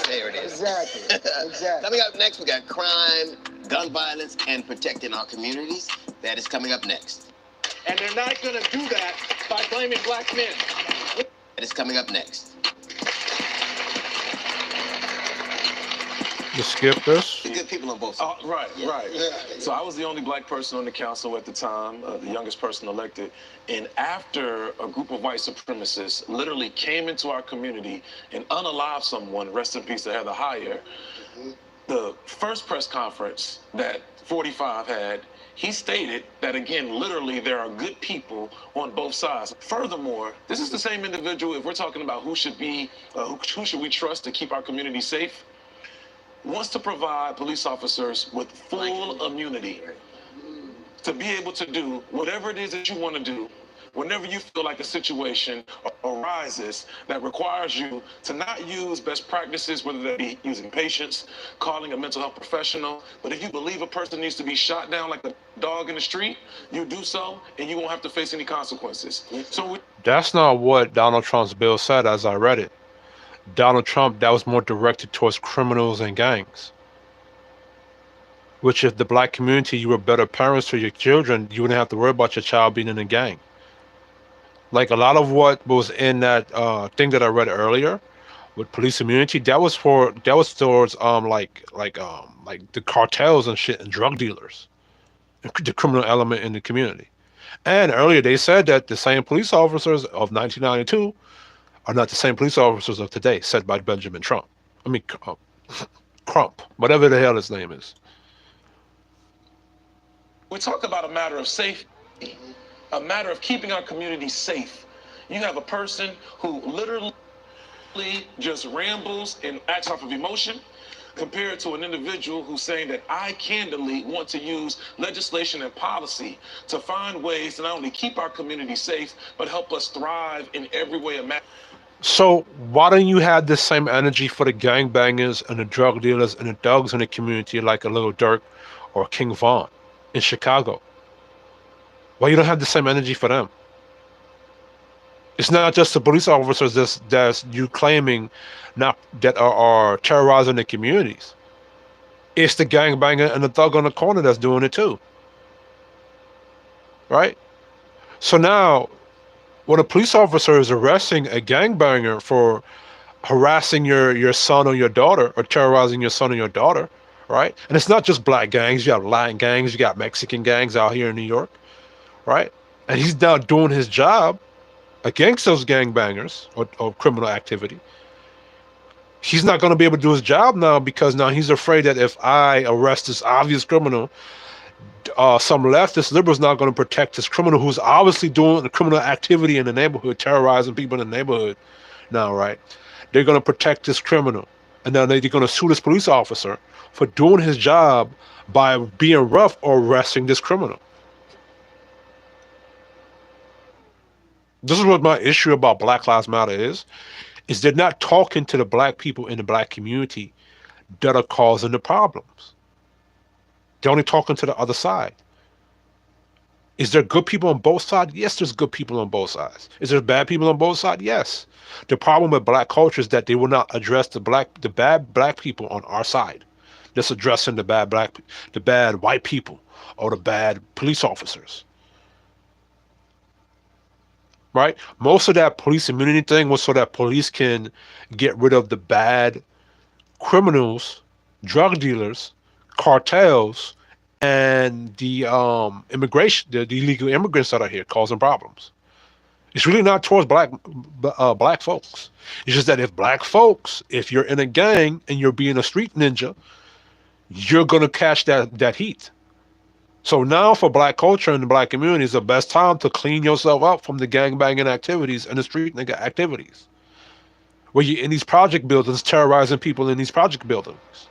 there it is. Exactly. Coming up next, we got crime, gun violence, and protecting our communities. That is coming up next. And they're not gonna do that by blaming black men. That is coming up next. You skip this? Good people on both sides. Right. So I was the only black person on the council at the time, the youngest person elected. And after a group of white supremacists literally came into our community and unalived someone, rest in peace to Heather Heyer, the first press conference that 45 had, he stated that, again, literally, there are good people on both sides. Furthermore, this is the same individual, if we're talking about who should we trust to keep our community safe, wants to provide police officers with full immunity to be able to do whatever it is that you want to do whenever you feel like a situation arises that requires you to not use best practices, whether that be using patience, calling a mental health professional. But if you believe a person needs to be shot down like a dog in the street, you do so, and you won't have to face any consequences. So That's not what Donald Trump's bill said as I read it. Donald Trump, that was more directed towards criminals and gangs. Which, if the black community, you were better parents to your children, you wouldn't have to worry about your child being in a gang. Like a lot of what was in that thing that I read earlier with police immunity, that was towards like the cartels and shit and drug dealers, the criminal element in the community. And earlier they said that the same police officers of 1992 are not the same police officers of today, said by Benjamin Trump. I mean, Crump, whatever the hell his name is. we talk about a matter of safety, a matter of keeping our community safe. You have a person who literally just rambles and acts off of emotion, compared to an individual who's saying that I candidly want to use legislation and policy to find ways to not only keep our community safe, but help us thrive in every way imaginable. So why don't you have the same energy for the gangbangers and the drug dealers and the thugs in the community like a Little Dirk or King Von in Chicago? Why you don't have the same energy for them? It's not just the police officers that's you claiming not that are terrorizing the communities. It's the gangbanger and the thug on the corner that's doing it too. Right? So now, when a police officer is arresting a gangbanger for harassing your son or your daughter or terrorizing your son or your daughter, right? And it's not just black gangs. You have Latin gangs. You got Mexican gangs out here in New York, right? And he's now doing his job against those gangbangers or criminal activity. He's not going to be able to do his job now because now he's afraid that if I arrest this obvious criminal, some leftist liberals not going to protect this criminal who's obviously doing the criminal activity in the neighborhood, terrorizing people in the neighborhood now, right? They're going to protect this criminal. And then they're going to sue this police officer for doing his job by being rough or arresting this criminal. This is what my issue about Black Lives Matter is they're not talking to the black people in the black community that are causing the problems. They're only talking to the other side. Is there good people on both sides? Yes, there's good people on both sides. Is there bad people on both sides? Yes. The problem with black culture is that they will not address the bad black people on our side. Just addressing the bad white people or the bad police officers. Right? Most of that police immunity thing was so that police can get rid of the bad criminals, drug dealers, cartels, and the immigration, the illegal immigrants that are here causing problems. It's really not towards black folks. It's just that if you're in a gang and you're being a street ninja, you're gonna catch that heat. So now for black culture and the black community is the best time to clean yourself up from the gangbanging activities and the street nigga activities. Where you're in these project buildings terrorizing people in these project buildings.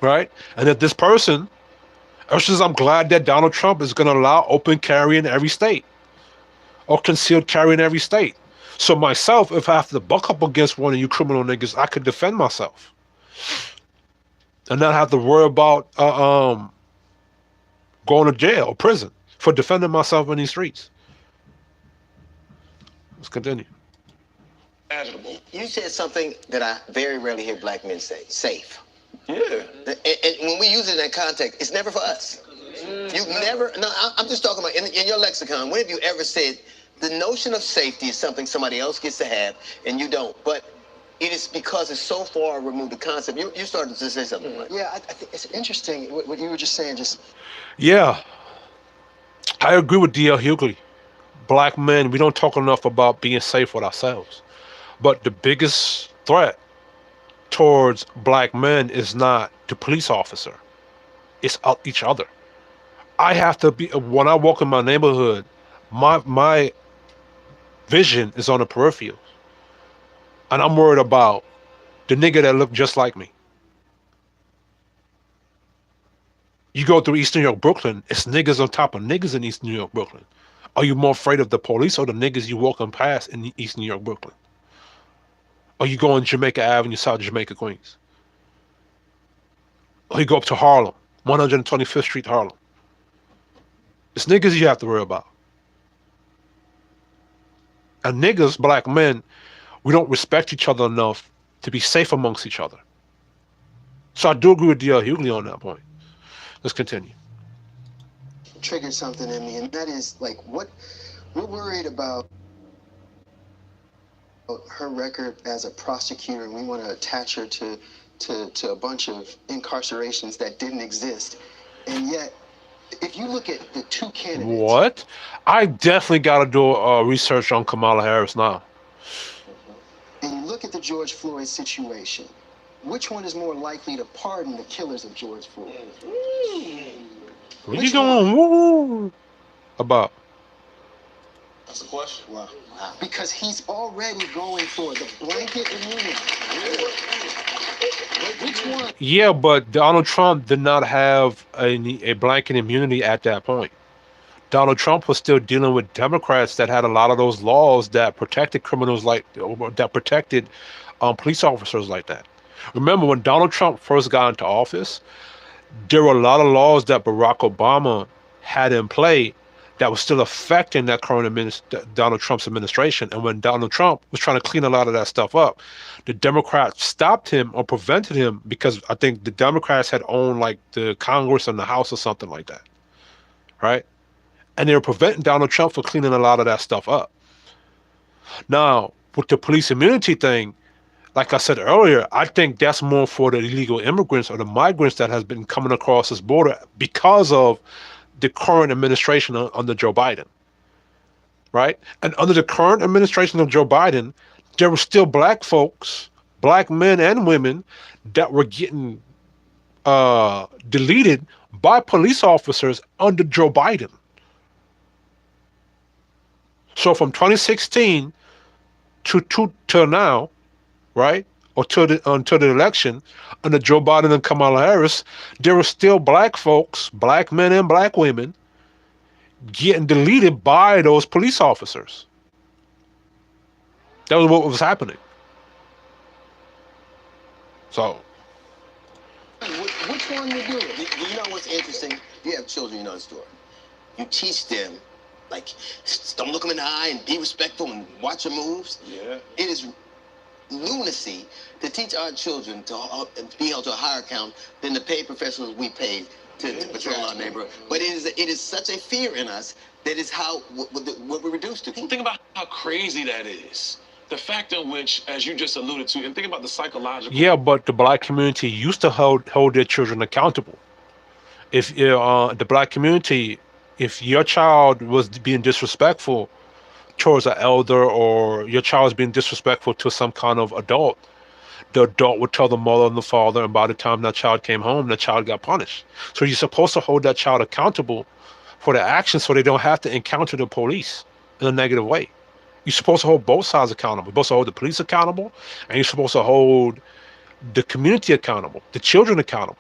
Right? And if this person, I'm glad that Donald Trump is going to allow open carry in every state. Or concealed carry in every state. So myself, if I have to buck up against one of you criminal niggas, I could defend myself. and not have to worry about going to jail or prison for defending myself in these streets. Let's continue. You said something that I very rarely hear black men say: safe. Yeah. And when we use it in that context, it's never for us. You never. No, I'm just talking about in your lexicon. When have you ever said the notion of safety is something somebody else gets to have and you don't? But it is because it's so far removed the concept. You started to say something like, yeah, I think it's interesting what you were just saying. Just Yeah, I agree with D.L. Hughley. Black men, we don't talk enough about being safe with ourselves. But the biggest threat towards black men is not the police officer. It's each other. I have to be when I walk in my neighborhood, my vision is on the peripheral, and I'm worried about the nigga that look just like me. You go through East New York, Brooklyn, it's niggas on top of niggas in East New York, Brooklyn. Are you more afraid of the police or the niggas you walking past in East New York, Brooklyn? Or you go on Jamaica Avenue, South Jamaica, Queens? Or you go up to Harlem, 125th Street, Harlem? It's niggas you have to worry about. And niggas, black men, we don't respect each other enough to be safe amongst each other. So I do agree with D.L. Hughley on that point. Let's continue. triggered something in me, and that is like what we're worried about her record as a prosecutor, and we want to attach her to a bunch of incarcerations that didn't exist. And yet, if you look at the two candidates... What? I definitely got to do research on Kamala Harris now. And you look at the George Floyd situation, which one is more likely to pardon the killers of George Floyd? What are you going woo about? That's the question. Wow. Because he's already going for the blanket immunity. Which one? Yeah, but Donald Trump did not have a blanket immunity at that point. Donald Trump was still dealing with Democrats that had a lot of those laws that protected criminals that protected police officers like that. Remember, when Donald Trump first got into office, there were a lot of laws that Barack Obama had in play that was still affecting that current Donald Trump's administration. And when Donald Trump was trying to clean a lot of that stuff up, the Democrats stopped him or prevented him because I think the Democrats had owned like the Congress and the House or something like that, right? And they were preventing Donald Trump from cleaning a lot of that stuff up. Now, with the police immunity thing, like I said earlier, I think that's more for the illegal immigrants or the migrants that has been coming across this border because of the current administration under Joe Biden, right? And under the current administration of Joe Biden, there were still black folks, black men and women that were getting deleted by police officers under Joe Biden. So from 2016 to now, right, or until the election under Joe Biden and Kamala Harris, there were still black folks, black men and black women, getting deleted by those police officers. That was what was happening. So, which one you do it? Do you know what's interesting? You have children, you know the story. You teach them, like, don't look them in the eye and be respectful and watch your moves. Yeah. It is lunacy to teach our children to be held to a higher account than the paid professionals we paid to patrol our neighborhood. But it is such a fear in us that is how what we're reduced to. Think about how crazy that is. The fact in which, as you just alluded to, and think about the psychological... Yeah, but the black community used to hold their children accountable. If the black community, if your child was being disrespectful towards an elder or your child was being disrespectful to some kind of adult, the adult would tell the mother and the father, and by the time that child came home, the child got punished. So you're supposed to hold that child accountable for their actions so they don't have to encounter the police in a negative way. You're supposed to hold both sides accountable. You're supposed to hold the police accountable, and you're supposed to hold the community accountable, the children accountable.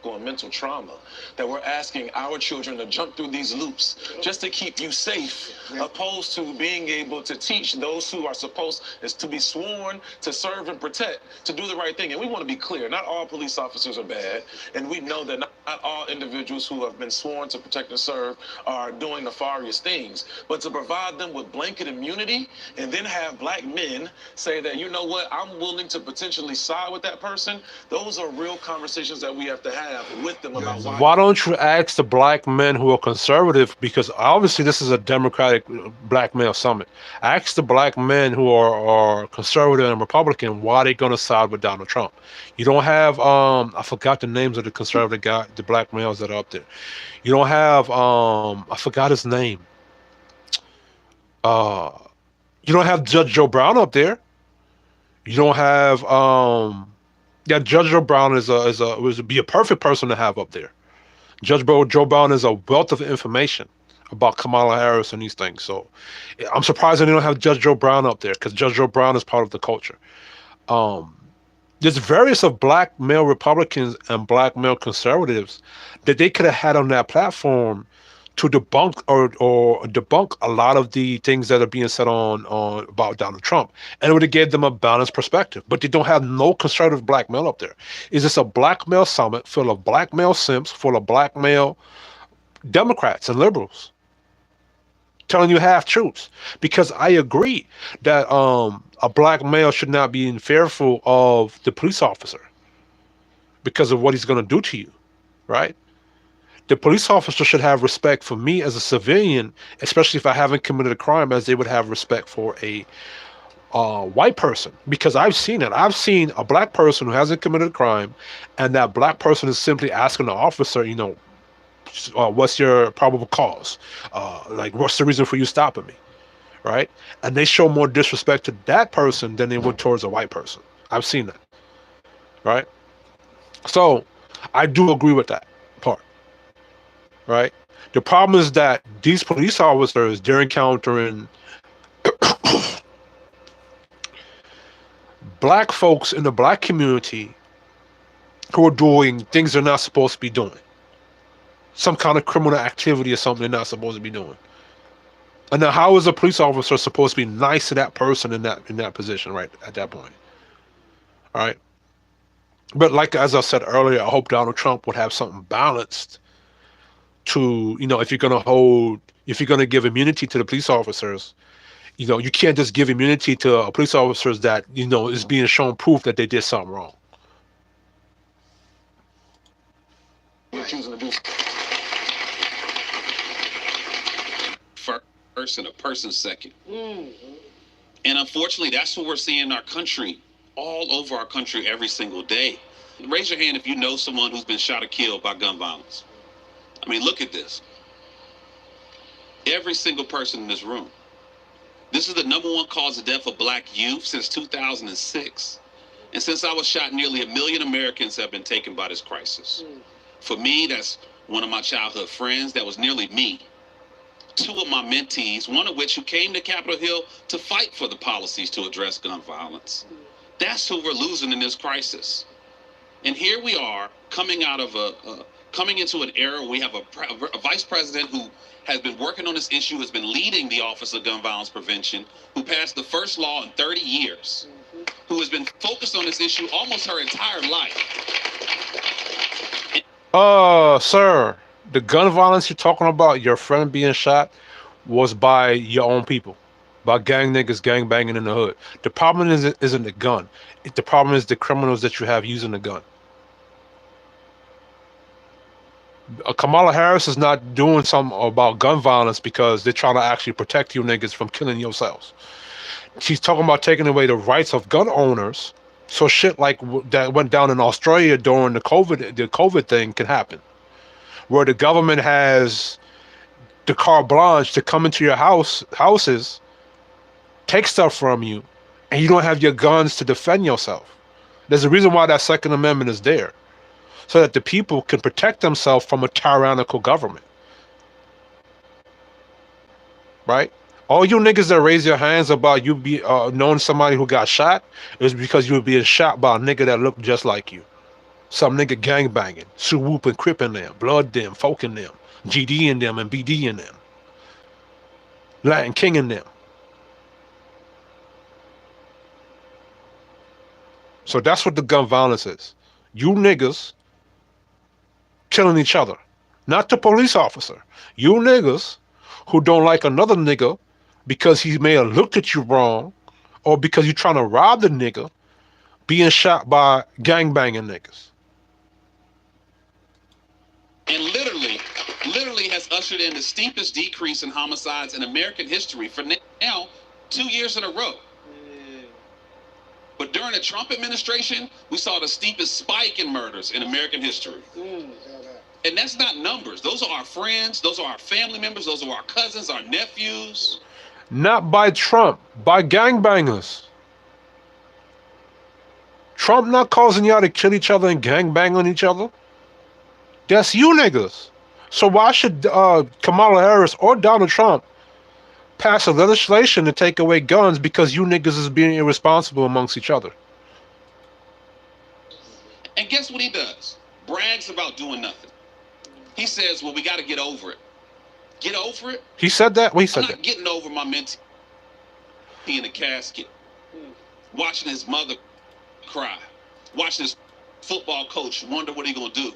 and mental trauma, that we're asking our children to jump through these loops just to keep you safe, opposed to being able to teach those who are supposed is to be sworn to serve and protect, to do the right thing. And we want to be clear, not all police officers are bad, and we know that not all individuals who have been sworn to protect and serve are doing nefarious things, but to provide them with blanket immunity and then have black men say that, you know what, I'm willing to potentially side with that person, those are real conversations that we have to have with them about Why don't you ask the black men who are conservative? Because obviously this is a Democratic black male summit. Ask the black men who are conservative and Republican why they're going to side with Donald Trump. You don't have I forgot the names of the conservative guy, the black males that are up there. You don't have I forgot his name. Uh, you don't have Judge Joe Brown up there. You don't have yeah, Judge Joe Brown would be a perfect person to have up there. Joe Brown is a wealth of information about Kamala Harris and these things. So I'm surprised they don't have Judge Joe Brown up there, because Judge Joe Brown is part of the culture. There's various of black male Republicans and black male conservatives that they could have had on that platform to debunk or debunk a lot of the things that are being said on about Donald Trump, and it would have gave them a balanced perspective. But they don't have no conservative black male up there. It's just a black male summit full of black male simps, full of black male Democrats and liberals telling you half truths. Because I agree that a black male should not be fearful of the police officer because of what he's going to do to you, right? The police officer should have respect for me as a civilian, especially if I haven't committed a crime, as they would have respect for a white person. Because I've seen it. I've seen a black person who hasn't committed a crime, and that black person is simply asking the officer, you know, what's your probable cause? Like, what's the reason for you stopping me? Right? And they show more disrespect to that person than they would towards a white person. I've seen that. Right? So I do agree with that part. Right? The problem is that these police officers, they're encountering black folks in the black community who are doing things they're not supposed to be doing. Some kind of criminal activity or something they're not supposed to be doing. And now how is a police officer supposed to be nice to that person in that position right at that point? All right. But like, as I said earlier, I hope Donald Trump would have something balanced to, you know, if you're going to give immunity to the police officers, you know, you can't just give immunity to police officers that, you know, is being shown proof that they did something wrong. You're choosing to do first and a person second. And unfortunately, that's what we're seeing in our country, all over our country every single day. Raise your hand if you know someone who's been shot or killed by gun violence. I mean, look at this. Every single person in this room. This is the #1 cause of death of black youth since 2006. And since I was shot, nearly 1 million Americans have been taken by this crisis. For me, that's one of my childhood friends. That was nearly me. 2 of my mentees, one of which who came to Capitol Hill to fight for the policies to address gun violence. That's who we're losing in this crisis. And here we are coming out of coming into an era where we have a vice president who has been working on this issue, has been leading the Office of Gun Violence Prevention, who passed the first law in 30 years, who has been focused on this issue almost her entire life. Sir, the gun violence you're talking about, your friend being shot, was by your own people, by gang niggas gang banging in the hood. The problem isn't the gun. The problem is the criminals that you have using the gun. Kamala Harris is not doing something about gun violence because they're trying to actually protect you niggas from killing yourselves. She's talking about taking away the rights of gun owners, so shit like that went down in Australia during the COVID thing can happen, where the government has the carte blanche to come into your houses, take stuff from you, and you don't have your guns to defend yourself. There's a reason why that Second Amendment is there, so that the people can protect themselves from a tyrannical government. Right? All you niggas that raise your hands about you knowing somebody who got shot is because you were being shot by a nigga that looked just like you. Some nigga gangbanging, Sue Whoop and Crip in them, Blood them, Folk in them, GD in them, and BD in them, Latin King in them. So that's what the gun violence is. You niggas killing each other. Not the police officer. You niggas who don't like another nigga because he may have looked at you wrong or because you're trying to rob the nigga being shot by gangbanging niggas. And literally has ushered in the steepest decrease in homicides in American history for now 2 years in a row. But during the Trump administration, we saw the steepest spike in murders in American history. And that's not numbers. Those are our friends. Those are our family members. Those are our cousins, our nephews. Not by Trump, by gangbangers. Trump not causing y'all to kill each other and gangbang on each other. That's you niggas. So why should Kamala Harris or Donald Trump pass a legislation to take away guns because you niggas is being irresponsible amongst each other? And guess what he does? Brags about doing nothing. He says, well, we got to get over it. Get over it? He said that? Well, he said I'm not getting over my mentee in the casket. Watching his mother cry. Watching his football coach wonder what he going to do.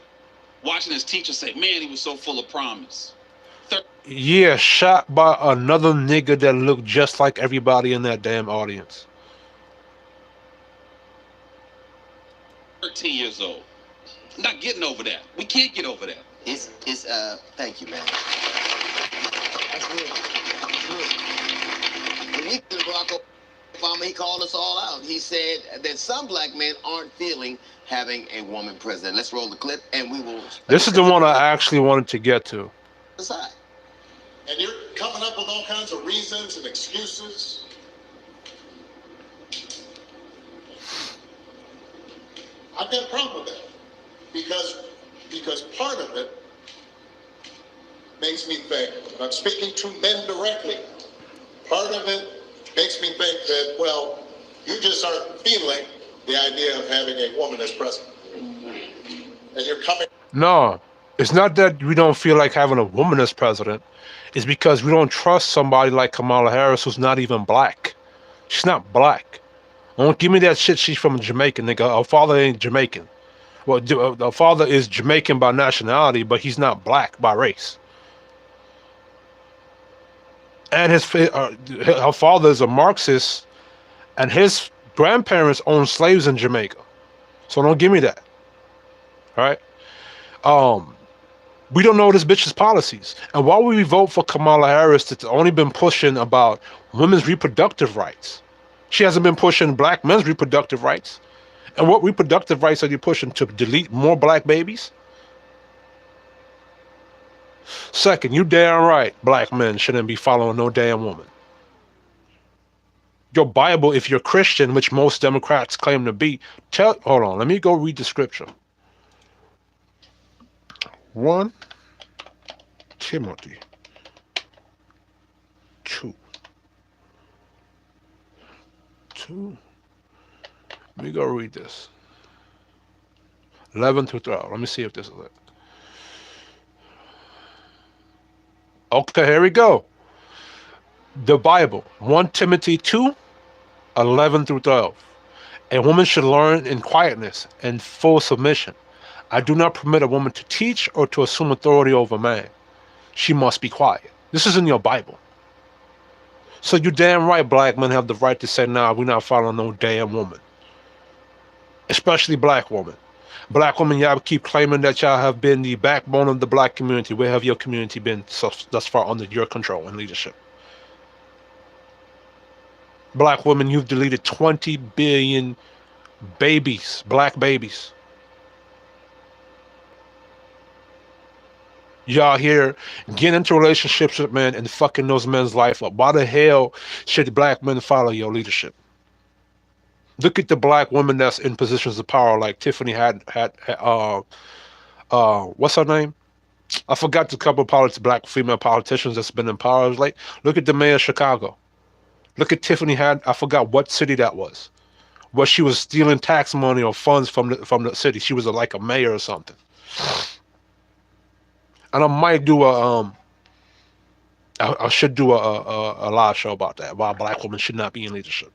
Watching his teacher say, man, he was so full of promise. Yeah, shot by another nigga that looked just like everybody in that damn audience. 13 years old. I'm not getting over that. We can't get over that. It's thank you, man. That's good. When we did Barack Obama, he called us all out. He said that some black men aren't feeling having a woman president. Let's roll the clip and we will. This is the one I actually wanted to get to. Decide. And you're coming up with all kinds of reasons and excuses. I've got a problem with that. Because part of it makes me think, and I'm speaking to men directly, part of it makes me think that, well, you just aren't feeling the idea of having a woman as president. And you're coming. No, it's not that we don't feel like having a woman as president. It's because we don't trust somebody like Kamala Harris who's not even black. She's not black. Don't give me that shit. She's from Jamaica, nigga. Her father ain't Jamaican. Well, her father is Jamaican by nationality, but he's not black by race. And her father is a Marxist, and his grandparents owned slaves in Jamaica. So don't give me that. All right? We don't know this bitch's policies. And why would we vote for Kamala Harris that's only been pushing about women's reproductive rights? She hasn't been pushing black men's reproductive rights. And what reproductive rights are you pushing? To delete more black babies? Second, you damn right black men shouldn't be following no damn woman. Your Bible, if you're Christian, which most Democrats claim to be, hold on, let me go read the scripture. 1 Timothy 2. Let me go read this. 11 to 12. Let me see if this is it. Okay, here we go. The Bible, 1 Timothy 2, 11 through 12. A woman should learn in quietness and full submission. I do not permit a woman to teach or to assume authority over a man. She must be quiet. This is in your Bible. So you damn right black men have the right to say, nah, we're not following no damn woman. Especially black women. Black women, y'all keep claiming that y'all have been the backbone of the black community. Where have your community been thus far under your control and leadership? Black women, you've deleted 20 billion babies, black babies. Y'all here getting into relationships with men and fucking those men's life up. Why the hell should black men follow your leadership? Look at the black women that's in positions of power, like Tiffany had what's her name? I forgot the couple of black female politicians that's been in power. Look at the mayor of Chicago. Look at Tiffany I forgot what city that was. where she was stealing tax money or funds from the city. She was like a mayor or something. And I might do I should do a live show about that. Why black women should not be in leadership.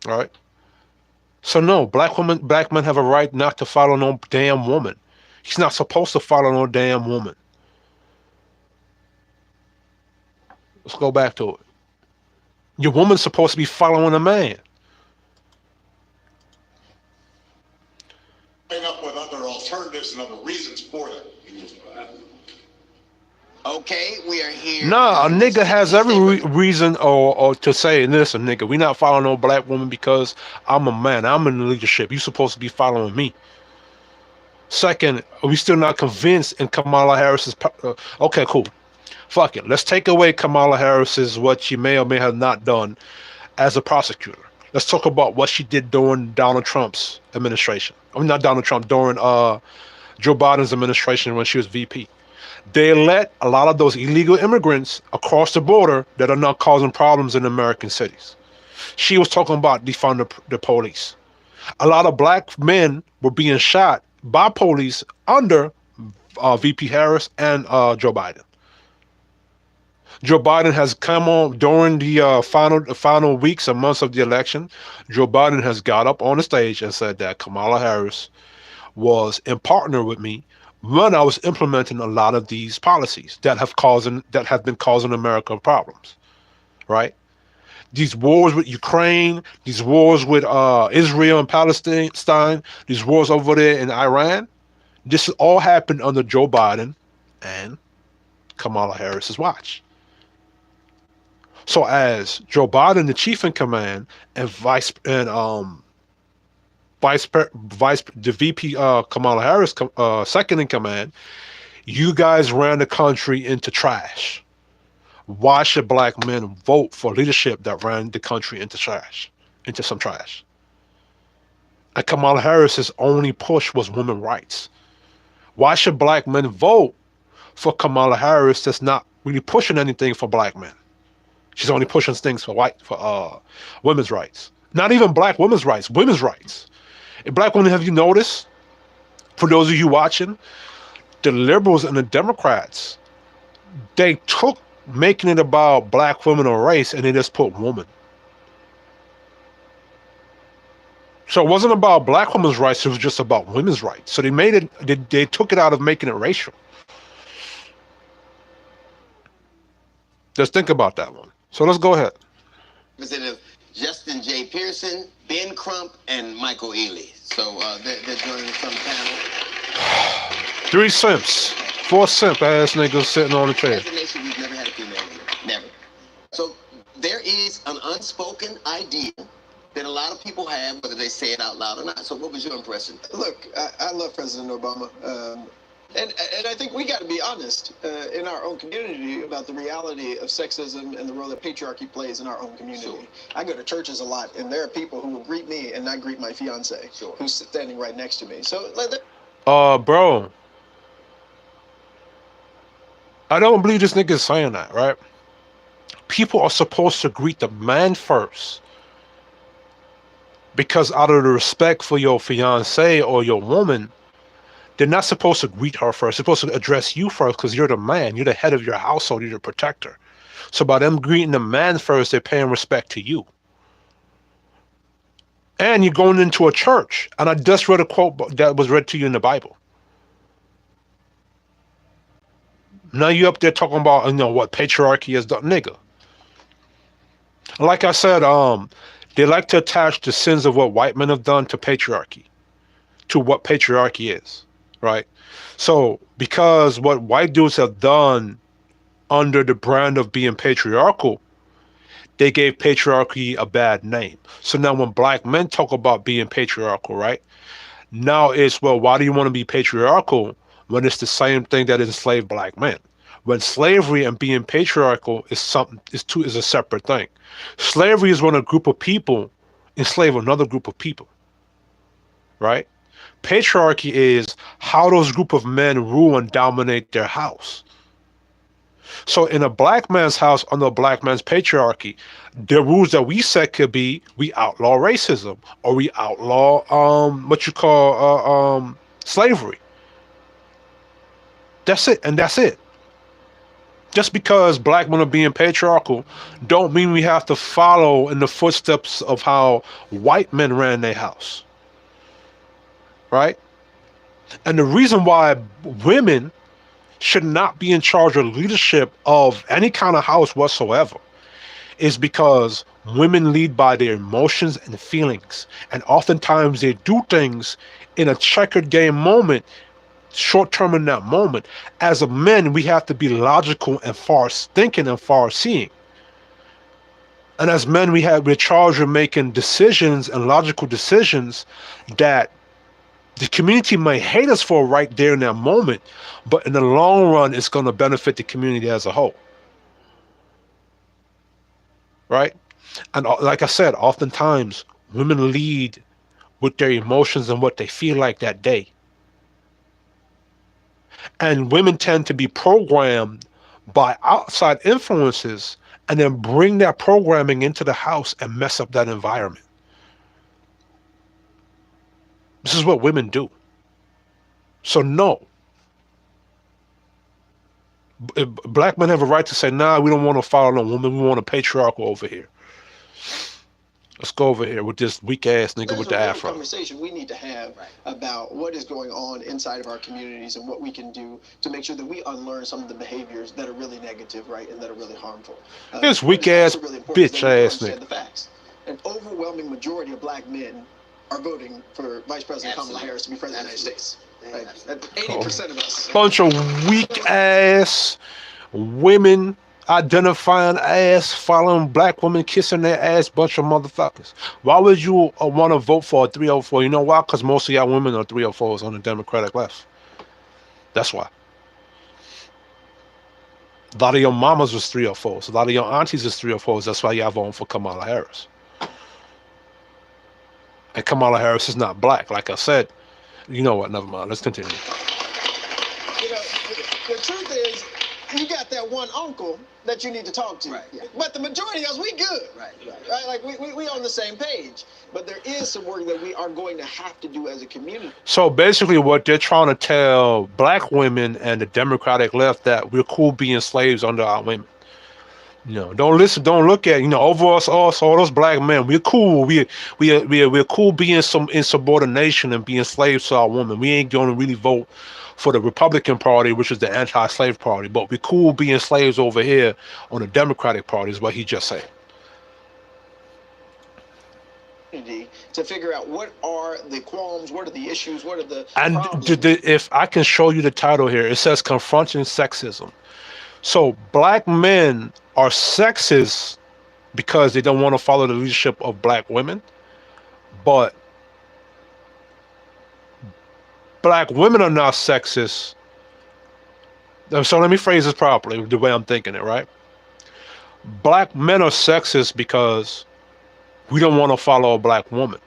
All right. So no, black men have a right not to follow no damn woman. He's not supposed to follow no damn woman. Let's go back to it. Your woman's supposed to be following a man. Up with other alternatives and other reasons for that. Okay, we are here. Nah, a nigga has every reason or to say, listen, nigga, we not following no black woman because I'm a man. I'm in leadership. You supposed to be following me. Second, we still not convinced in Kamala Harris's... okay, cool. Fuck it. Let's take away Kamala Harris's what she may or may have not done as a prosecutor. Let's talk about what she did during Donald Trump's administration. I mean, not Donald Trump, during Joe Biden's administration when she was VP. They let a lot of those illegal immigrants across the border that are not causing problems in American cities. She was talking about defund the police. A lot of black men were being shot by police under VP Harris and Joe Biden. Joe Biden has come on during the final weeks and months of the election. Joe Biden has got up on the stage and said that Kamala Harris was in partner with me when I was implementing a lot of these policies that have been causing America problems, right? These wars with Ukraine, these wars with Israel and Palestine, these wars over there in Iran, this all happened under Joe Biden and Kamala Harris's watch. So as Joe Biden, the chief in command, and the VP Kamala Harris, second in command, you guys ran the country into trash. Why should black men vote for leadership that ran the country into trash, into some trash? And Kamala Harris's only push was women's rights. Why should black men vote for Kamala Harris that's not really pushing anything for black men? She's only pushing things for women's rights. Not even black women's rights, women's rights. And black women, have you noticed, for those of you watching, the liberals and the Democrats, they took making it about black women or race and they just put woman. So it wasn't about black women's rights, it was just about women's rights. So they made it, they took it out of making it racial. Just think about that one. So let's go ahead. Representative Justin J. Pearson, Ben Crump, and Michael Ely. So they're joining us on the panel. 3 simps. 4 simp ass niggas sitting on the chair. As a nation, we've never had a female leader. Never. So there is an unspoken idea that a lot of people have, whether they say it out loud or not. So what was your impression? Look, I love President Obama. And I think we got to be honest in our own community about the reality of sexism and the role that patriarchy plays in our own community. Sure. I go to churches a lot, and there are people who will greet me and not greet my fiance, sure, who's standing right next to me. So, bro, I don't believe this nigga is saying that, right? People are supposed to greet the man first, because out of the respect for your fiance or your woman, they're not supposed to greet her first. They're supposed to address you first because you're the man. You're the head of your household. You're the protector. So by them greeting the man first, they're paying respect to you. And you're going into a church. And I just read a quote that was read to you in the Bible. Now you up there talking about, what patriarchy is done. Nigga. Like I said, they like to attach the sins of what white men have done to patriarchy. To what patriarchy is. Right? So, because what white dudes have done under the brand of being patriarchal, they gave patriarchy a bad name. So now when black men talk about being patriarchal, right? Now it's, well, why do you want to be patriarchal when it's the same thing that enslaved black men? When slavery and being patriarchal is a separate thing. Slavery is when a group of people enslave another group of people. Right? Patriarchy is how those group of men rule and dominate their house. So in a black man's house under a black man's patriarchy, the rules that we set could be we outlaw racism or we outlaw what you call slavery. That's it, and that's it. Just because black men are being patriarchal don't mean we have to follow in the footsteps of how white men ran their house. Right? And the reason why women should not be in charge of leadership of any kind of house whatsoever is because women lead by their emotions and feelings. And oftentimes they do things in a checkered game moment, short term in that moment. As a men, we have to be logical and far thinking and far seeing. And as men, we're charged with making decisions and logical decisions that the community might hate us for right there in that moment, but in the long run, it's going to benefit the community as a whole. Right? And like I said, oftentimes women lead with their emotions and what they feel like that day. And women tend to be programmed by outside influences and then bring that programming into the house and mess up that environment. This is what women do. So no. Black men have a right to say, nah, we don't want to follow no woman. We want a patriarchal over here. Let's go over here with this weak ass nigga with the afro. Conversation we need to have about what is going on inside of our communities and what we can do to make sure that we unlearn some of the behaviors that are really negative, right, and that are really harmful. This weak ass bitch ass nigga. The facts. An overwhelming majority of black men are voting for Vice President Kamala Harris to be president of the United States. Right? 80% of us. Bunch of weak ass women identifying ass, following black women, kissing their ass, bunch of motherfuckers. Why would you want to vote for a 304? You know why? Because most of y'all women are 304s on the Democratic left. That's why. A lot of your mamas was 304s. A lot of your aunties is 304s. That's why y'all voting for Kamala Harris. And Kamala Harris is not black. Like I said, you know what? Never mind. Let's continue. You know, the truth is, you got that one uncle that you need to talk to. Right, yeah. But the majority of us, we good. Right? Like, we on the same page. But there is some work that we are going to have to do as a community. So basically what they're trying to tell black women and the Democratic left that we're cool being slaves under our women. You know, don't look at, you know, over us all those black men. We're cool. We're cool being some insubordination and being slaves to our women. We ain't going to really vote for the Republican Party, which is the anti-slave party, but we're cool being slaves over here on the Democratic Party, is what he just said. To figure out what are the qualms, what are the issues, what are the and if I can show you the title here, it says Confronting Sexism. So black men are sexist because they don't want to follow the leadership of black women, but black women are not sexist. So let me phrase this properly, the way I'm thinking it, right? Black men are sexist because we don't want to follow a black woman,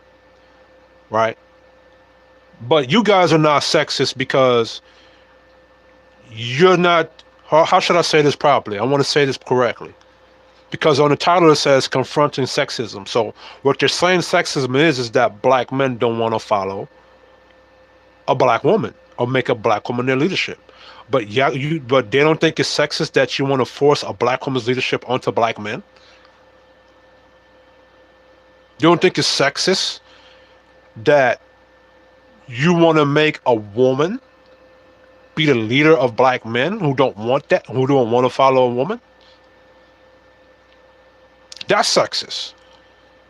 right? But you guys are not sexist because you're not, how should I say this properly? I want to say this correctly. Because on the title it says Confronting Sexism. So what they're saying sexism is that black men don't want to follow a black woman or make a black woman their leadership. But yeah, but they don't think it's sexist that you want to force a black woman's leadership onto black men. You don't think it's sexist that you want to make a woman be the leader of black men who don't want that, who don't want to follow a woman? That's sexist.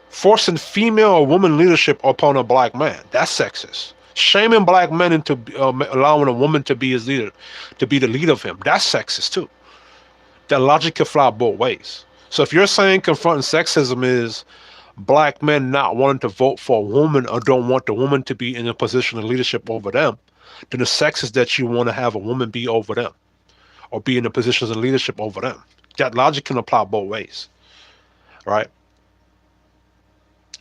Forcing female or woman leadership upon a black man, that's sexist. Shaming black men into allowing a woman to be his leader, to be the leader of him, that's sexist too. That logic can fly both ways. So if you're saying confronting sexism is black men not wanting to vote for a woman or don't want the woman to be in a position of leadership over them, then the sexist that you want to have a woman be over them or be in the positions of leadership over them. That logic can apply both ways, right?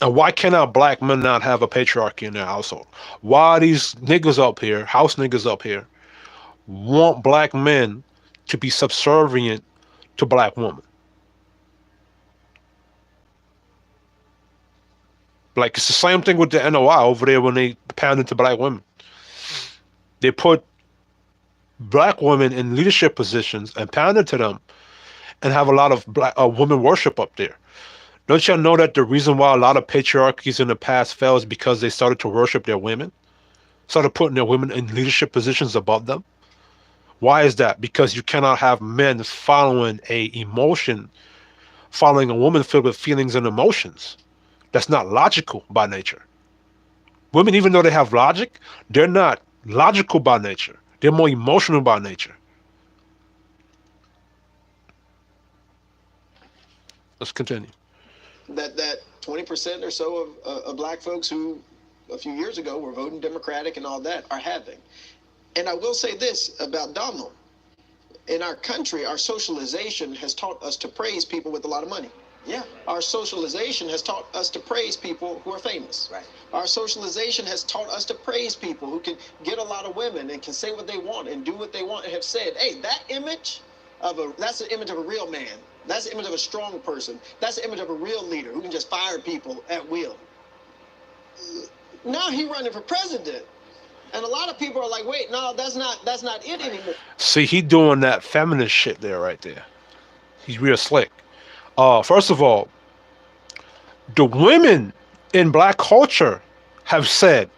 And why cannot black men not have a patriarchy in their household? Why these niggas up here, house niggas up here, want black men to be subservient to black women. Like, it's the same thing with the NOI over there when they pound into black women. They put black women in leadership positions and pound into them and have a lot of black women worship up there. Don't y'all know that the reason why a lot of patriarchies in the past fell is because they started to worship their women? Started putting their women in leadership positions above them? Why is that? Because you cannot have men following following a woman filled with feelings and emotions. That's not logical by nature. Women, even though they have logic, they're not logical by nature. They're more emotional by nature. Let's continue. That 20% or so of black folks who a few years ago were voting Democratic and all that are having. And I will say this about Donald. In our country, our socialization has taught us to praise people with a lot of money. Yeah. Our socialization has taught us to praise people who are famous. Right. Our socialization has taught us to praise people who can get a lot of women and can say what they want and do what they want and have said, hey, that's the image of a real man. That's the image of a strong person. That's the image of a real leader who can just fire people at will. Now he's running for president. And a lot of people are like, wait, no, that's not it anymore. See, he doing that feminist shit there right there. He's real slick. First of all, the women in black culture have said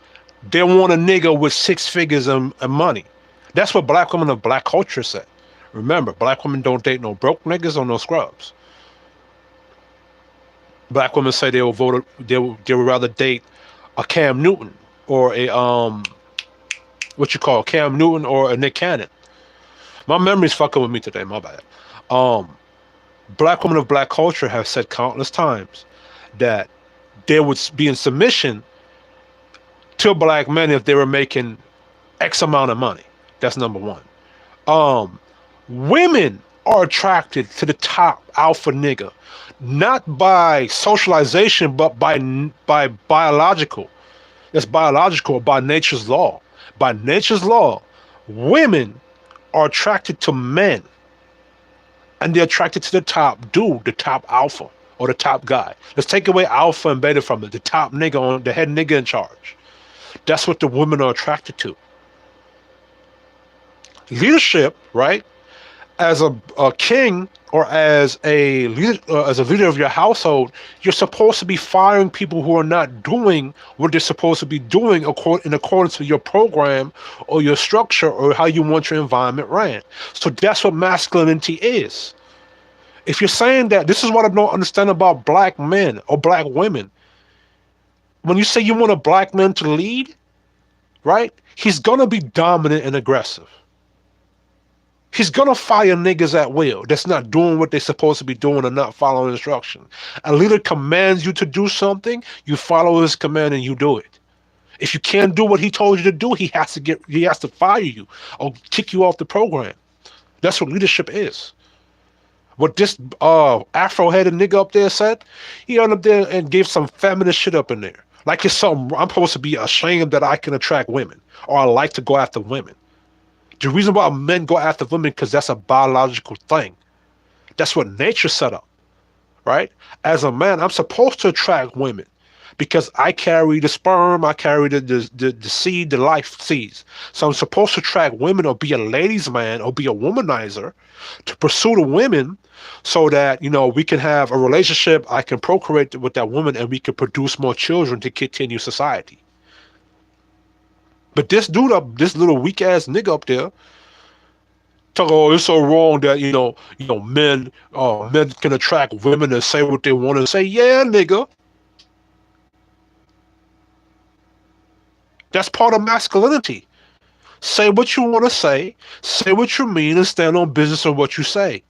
they want a nigga with 6 figures and money. That's what black women of black culture said. Remember, black women don't date no broke niggas or no scrubs. Black women say they would rather date a Cam Newton or a Cam Newton or a Nick Cannon. My memory's fucking with me today, my bad. Black women of black culture have said countless times that they would be in submission to black men if they were making X amount of money. That's number one. Women are attracted to the top alpha nigga, not by socialization, but by biological. It's biological, by nature's law. By nature's law, women are attracted to men, and they're attracted to the top dude, the top alpha, or the top guy. Let's take away alpha and beta from it. The top nigga, the head nigga in charge. That's what the women are attracted to. Leadership, right? As a king or as a leader of your household, you're supposed to be firing people who are not doing what they're supposed to be doing in accordance with your program or your structure or how you want your environment ran. So that's what masculinity is. If you're saying that, this is what I don't understand about black men or black women. When you say you want a black man to lead, right? He's gonna be dominant and aggressive. He's gonna fire niggas at will that's not doing what they're supposed to be doing and not following instruction. A leader commands you to do something, you follow his command and you do it. If you can't do what he told you to do, he has to fire you or kick you off the program. That's what leadership is. What this Afro-headed nigga up there said, he went up there and gave some feminist shit up in there. Like it's something I'm supposed to be ashamed that I can attract women or I like to go after women. The reason why men go after women because that's a biological thing. That's what nature set up, right? As a man, I'm supposed to attract women because I carry the sperm, I carry the seed, the life seeds. So I'm supposed to attract women or be a ladies' man or be a womanizer to pursue the women so that, we can have a relationship, I can procreate with that woman and we can produce more children to continue society. But this little weak ass nigga up there, talk, oh, it's so wrong that men can attract women and say what they want to say. Yeah, nigga, that's part of masculinity. Say what you want to say what you mean, and stand on business on what you say.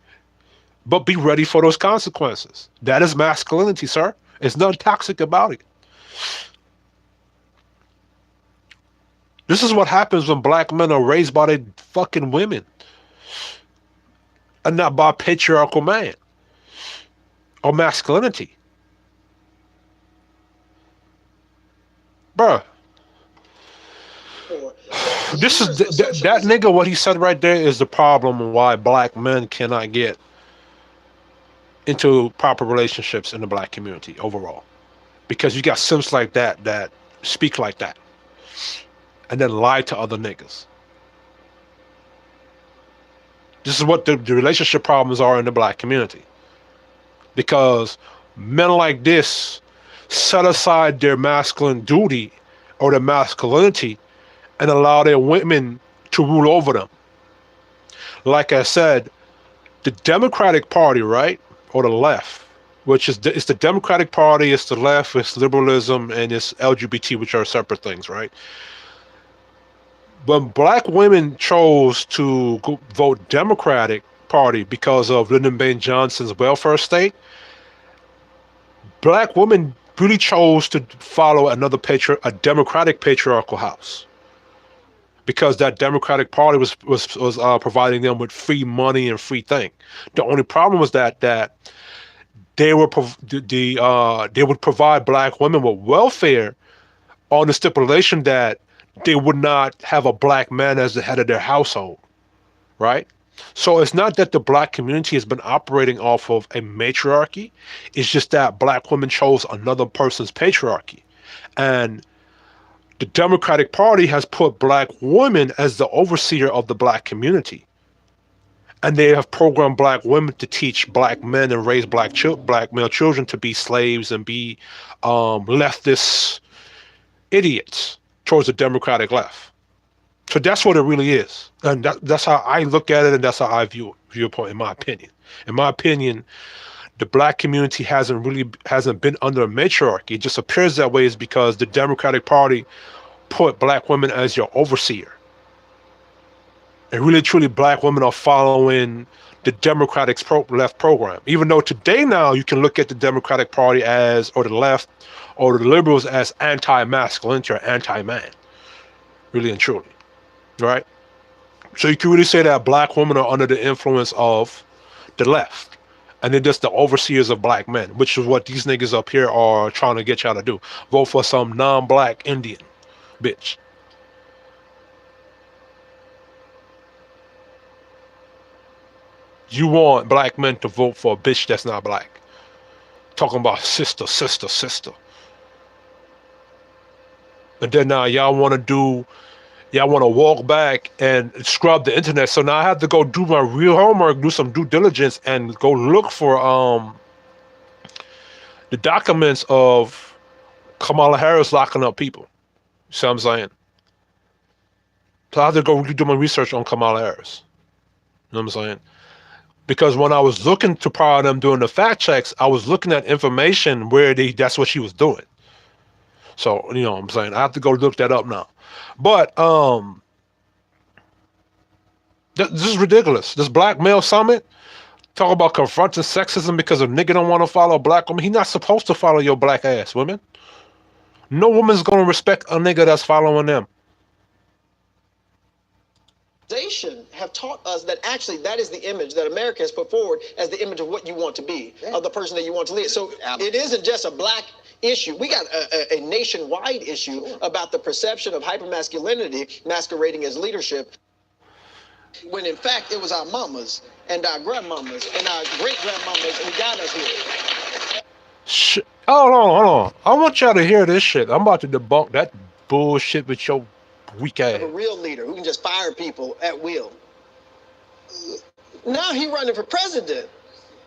But be ready for those consequences. That is masculinity, sir. There's nothing toxic about it. This is what happens when black men are raised by their fucking women and not by a patriarchal man or masculinity. Bruh. This is that nigga. What he said right there is the problem why black men cannot get into proper relationships in the black community overall, because you got simps like that that speak like that and then lie to other niggas. This is what the relationship problems are in the black community, because men like this set aside their masculine duty or their masculinity and allow their women to rule over them. Like I said, the Democratic Party, right, or the left, which is it's the Democratic Party, it's the left, it's liberalism, and it's LGBT, which are separate things, right? When black women chose to vote Democratic Party because of Lyndon Baines Johnson's welfare state, black women really chose to follow a Democratic patriarchal house, because that Democratic Party was providing them with free money and free thing. The only problem was that they would provide black women with welfare on the stipulation that they would not have a black man as the head of their household, right? So it's not that the black community has been operating off of a matriarchy. It's just that black women chose another person's patriarchy. And the Democratic Party has put black women as the overseer of the black community. And they have programmed black women to teach black men and raise black male children to be slaves and be leftist idiots towards the Democratic left. So that's what it really is. And that's how I look at it, and that's how I view it, in my opinion. In my opinion, the black community hasn't been under a matriarchy. It just appears that way is because the Democratic Party put black women as your overseer. And really truly black women are following the Democratic left program. Even though today now you can look at the Democratic Party as, or the left, or the liberals as anti-masculinity or anti-man. Really and truly. Right? So you can really say that black women are under the influence of the left. And they're just the overseers of black men, which is what these niggas up here are trying to get y'all to do. Vote for some non-black Indian bitch. You want black men to vote for a bitch that's not black. Talking about sister. And then now y'all want to walk back and scrub the internet. So now I have to go do my real homework, do some due diligence, and go look for the documents of Kamala Harris locking up people. You see what I'm saying? So I have to go really do my research on Kamala Harris. You know what I'm saying? Because when I was looking to prior to them doing the fact checks, I was looking at information where that's what she was doing. So, you know what I'm saying? I have to go look that up now. But this is ridiculous. This Black Male Summit, talk about confronting sexism because a nigga don't want to follow a black woman. He's not supposed to follow your black ass, women. No woman's going to respect a nigga that's following them. Have taught us that actually that is the image that America has put forward as the image of what you want to be, of the person that you want to lead. So it isn't just a black issue. We got a nationwide issue about the perception of hypermasculinity masquerading as leadership, when in fact it was our mamas and our grandmamas and our great-grandmamas who got us here. Hold on. I want y'all to hear this shit. I'm about to debunk that bullshit with your weak ass. A real leader who can just fire people at will. Now he running for president.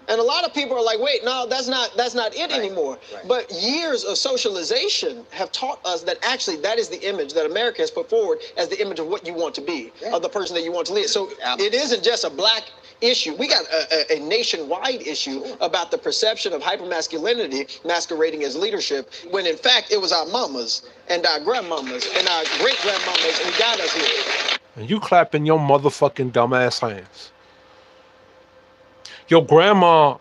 And a lot of people are like, wait, no, that's not it anymore. Right. But years of socialization have taught us that actually that is the image that America has put forward as the image of what you want to be, of the person that you want to lead. So it isn't just a black issue. We got a nationwide issue about the perception of hypermasculinity masquerading as leadership, when in fact it was our mamas and our grandmamas and our great-grandmamas who got us here. And you clapping your motherfucking dumbass hands. Your grandma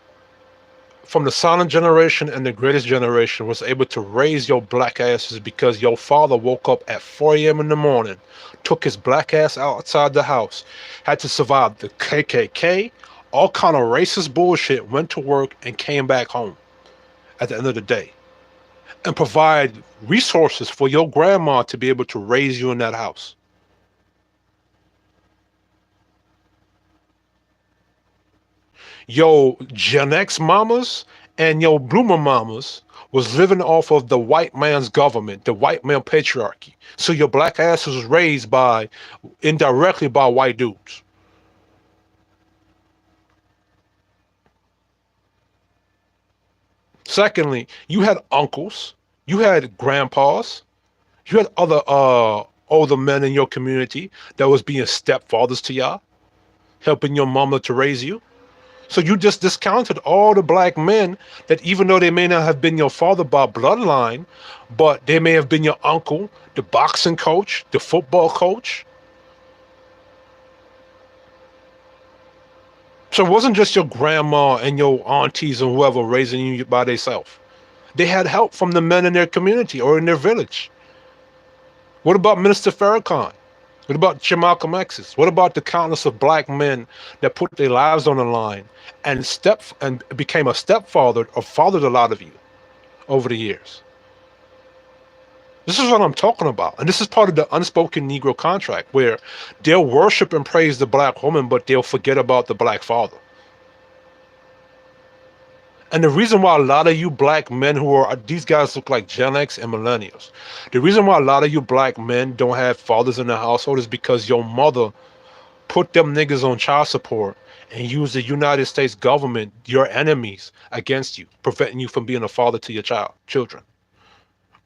from the silent generation and the greatest generation was able to raise your black asses because your father woke up at 4 a.m. in the morning, took his black ass outside the house, had to survive the KKK, all kind of racist bullshit, went to work and came back home at the end of the day and provide resources for your grandma to be able to raise you in that house. Your Gen X mamas and your bloomer mamas was living off of the white man's government, the white man patriarchy. So your black ass was raised by, indirectly by white dudes. Secondly, you had uncles, you had grandpas, you had other older men in your community that was being stepfathers to y'all, helping your mama to raise you. So you just discounted all the black men that, even though they may not have been your father by bloodline, but they may have been your uncle, the boxing coach, the football coach. So it wasn't just your grandma and your aunties and whoever raising you by themselves. They had help from the men in their community or in their village. What about Minister Farrakhan? What about Jim Malcolm X's? What about the countless of black men that put their lives on the line and became a stepfather or fathered a lot of you over the years? This is what I'm talking about. And this is part of the unspoken Negro contract, where they'll worship and praise the black woman, but they'll forget about the black father. And the reason why a lot of you black men these guys look like Gen X and millennials. The reason why a lot of you black men don't have fathers in the household is because your mother put them niggas on child support and used the United States government, your enemies, against you, preventing you from being a father to your children,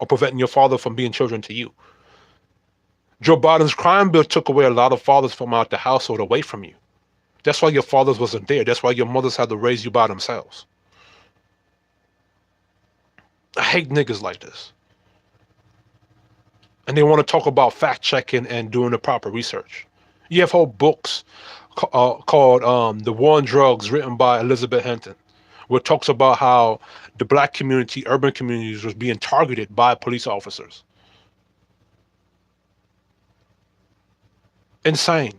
or preventing your father from being children to you. Joe Biden's crime bill took away a lot of fathers from out the household away from you. That's why your fathers wasn't there. That's why your mothers had to raise you by themselves. I hate niggas like this. And they want to talk about fact checking and doing the proper research. You have whole books called The War on Drugs, written by Elizabeth Hinton, where it talks about how the black community, urban communities, was being targeted by police officers. Insane.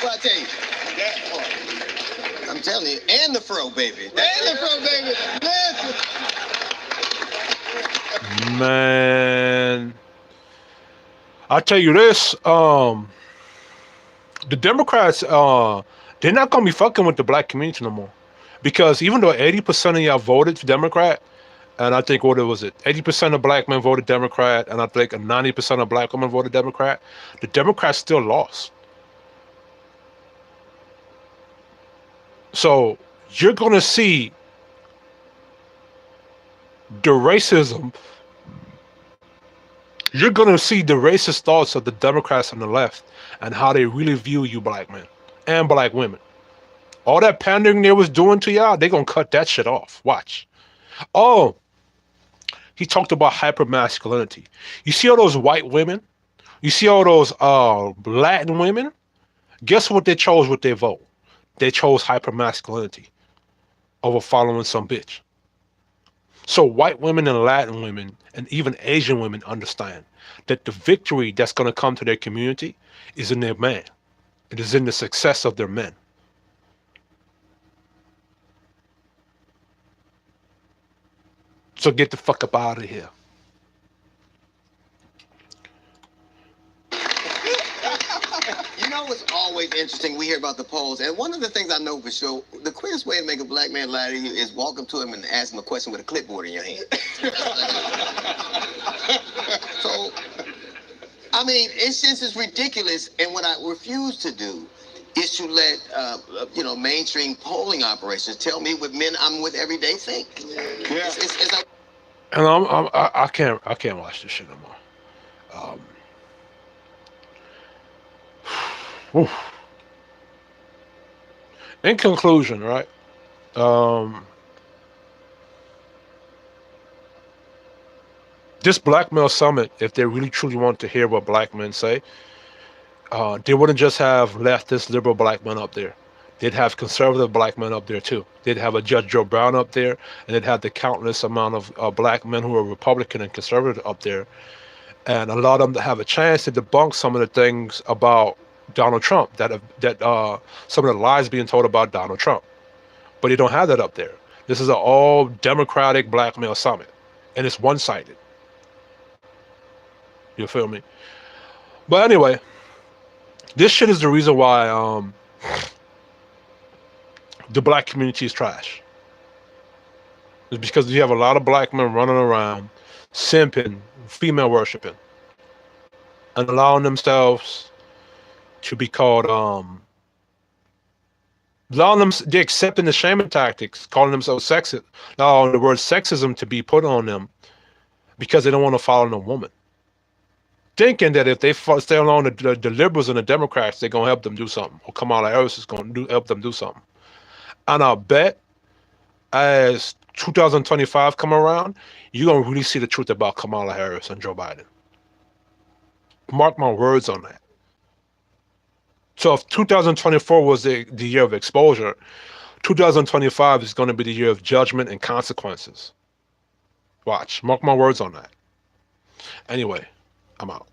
Well, I tell you, I'm telling you, and the fro, baby. And the fro, baby. Man, I'll tell you this, the Democrats, they're not gonna be fucking with the black community no more. Because even though 80% of y'all voted for Democrat, and I think, what was it, 80% of black men voted Democrat, and I think 90% of black women voted Democrat, the Democrats still lost. So you're gonna see the racism, you're gonna see the racist thoughts of the Democrats on the left and how they really view you black men and black women. All that pandering they was doing to y'all, they gonna cut that shit off. Watch. Oh, he talked about hypermasculinity. You see all those white women? You see all those Latin women? Guess what they chose with their vote? They chose hypermasculinity over following some bitch. So white women and Latin women and even Asian women understand that the victory that's going to come to their community is in their man. It is in the success of their men. So get the fuck up out of here. You know what's always interesting? We hear about the polls, and one of the things I know for sure, the quickest way to make a black man lie to you is walk up to him and ask him a question with a clipboard in your hand. So, I mean, it's ridiculous, and what I refuse to do is to let mainstream polling operations tell me what men I'm with every day think. Yeah. And I can't watch this shit no more. In conclusion, right? This Black Male Summit, if they really truly want to hear what black men say, they wouldn't just have leftist liberal black men up there. They'd have conservative black men up there too. They'd have a Judge Joe Brown up there, and they'd have the countless amount of black men who are Republican and conservative up there, and a lot of them that have a chance to debunk some of the things about Donald Trump, that some of the lies being told about Donald Trump. But they don't have that up there. This is an all Democratic Black Male Summit, and it's one-sided. You feel me? But anyway, this shit is the reason why the black community is trash. It's because you have a lot of black men running around, simping, female worshiping, and allowing themselves to be called allowing them, they're accepting the shaming tactics, calling themselves sexist, allowing the word sexism to be put on them because they don't want to follow no woman. Thinking that if they stay along the liberals and the Democrats, they're gonna help them do something, or Kamala Harris is gonna help them do something. And I'll bet as 2025 come around, you're gonna really see the truth about Kamala Harris and Joe Biden. Mark my words on that. So if 2024 was the year of exposure, 2025 is going to be the year of judgment and consequences. Watch. Mark my words on that. Anyway, I'm out.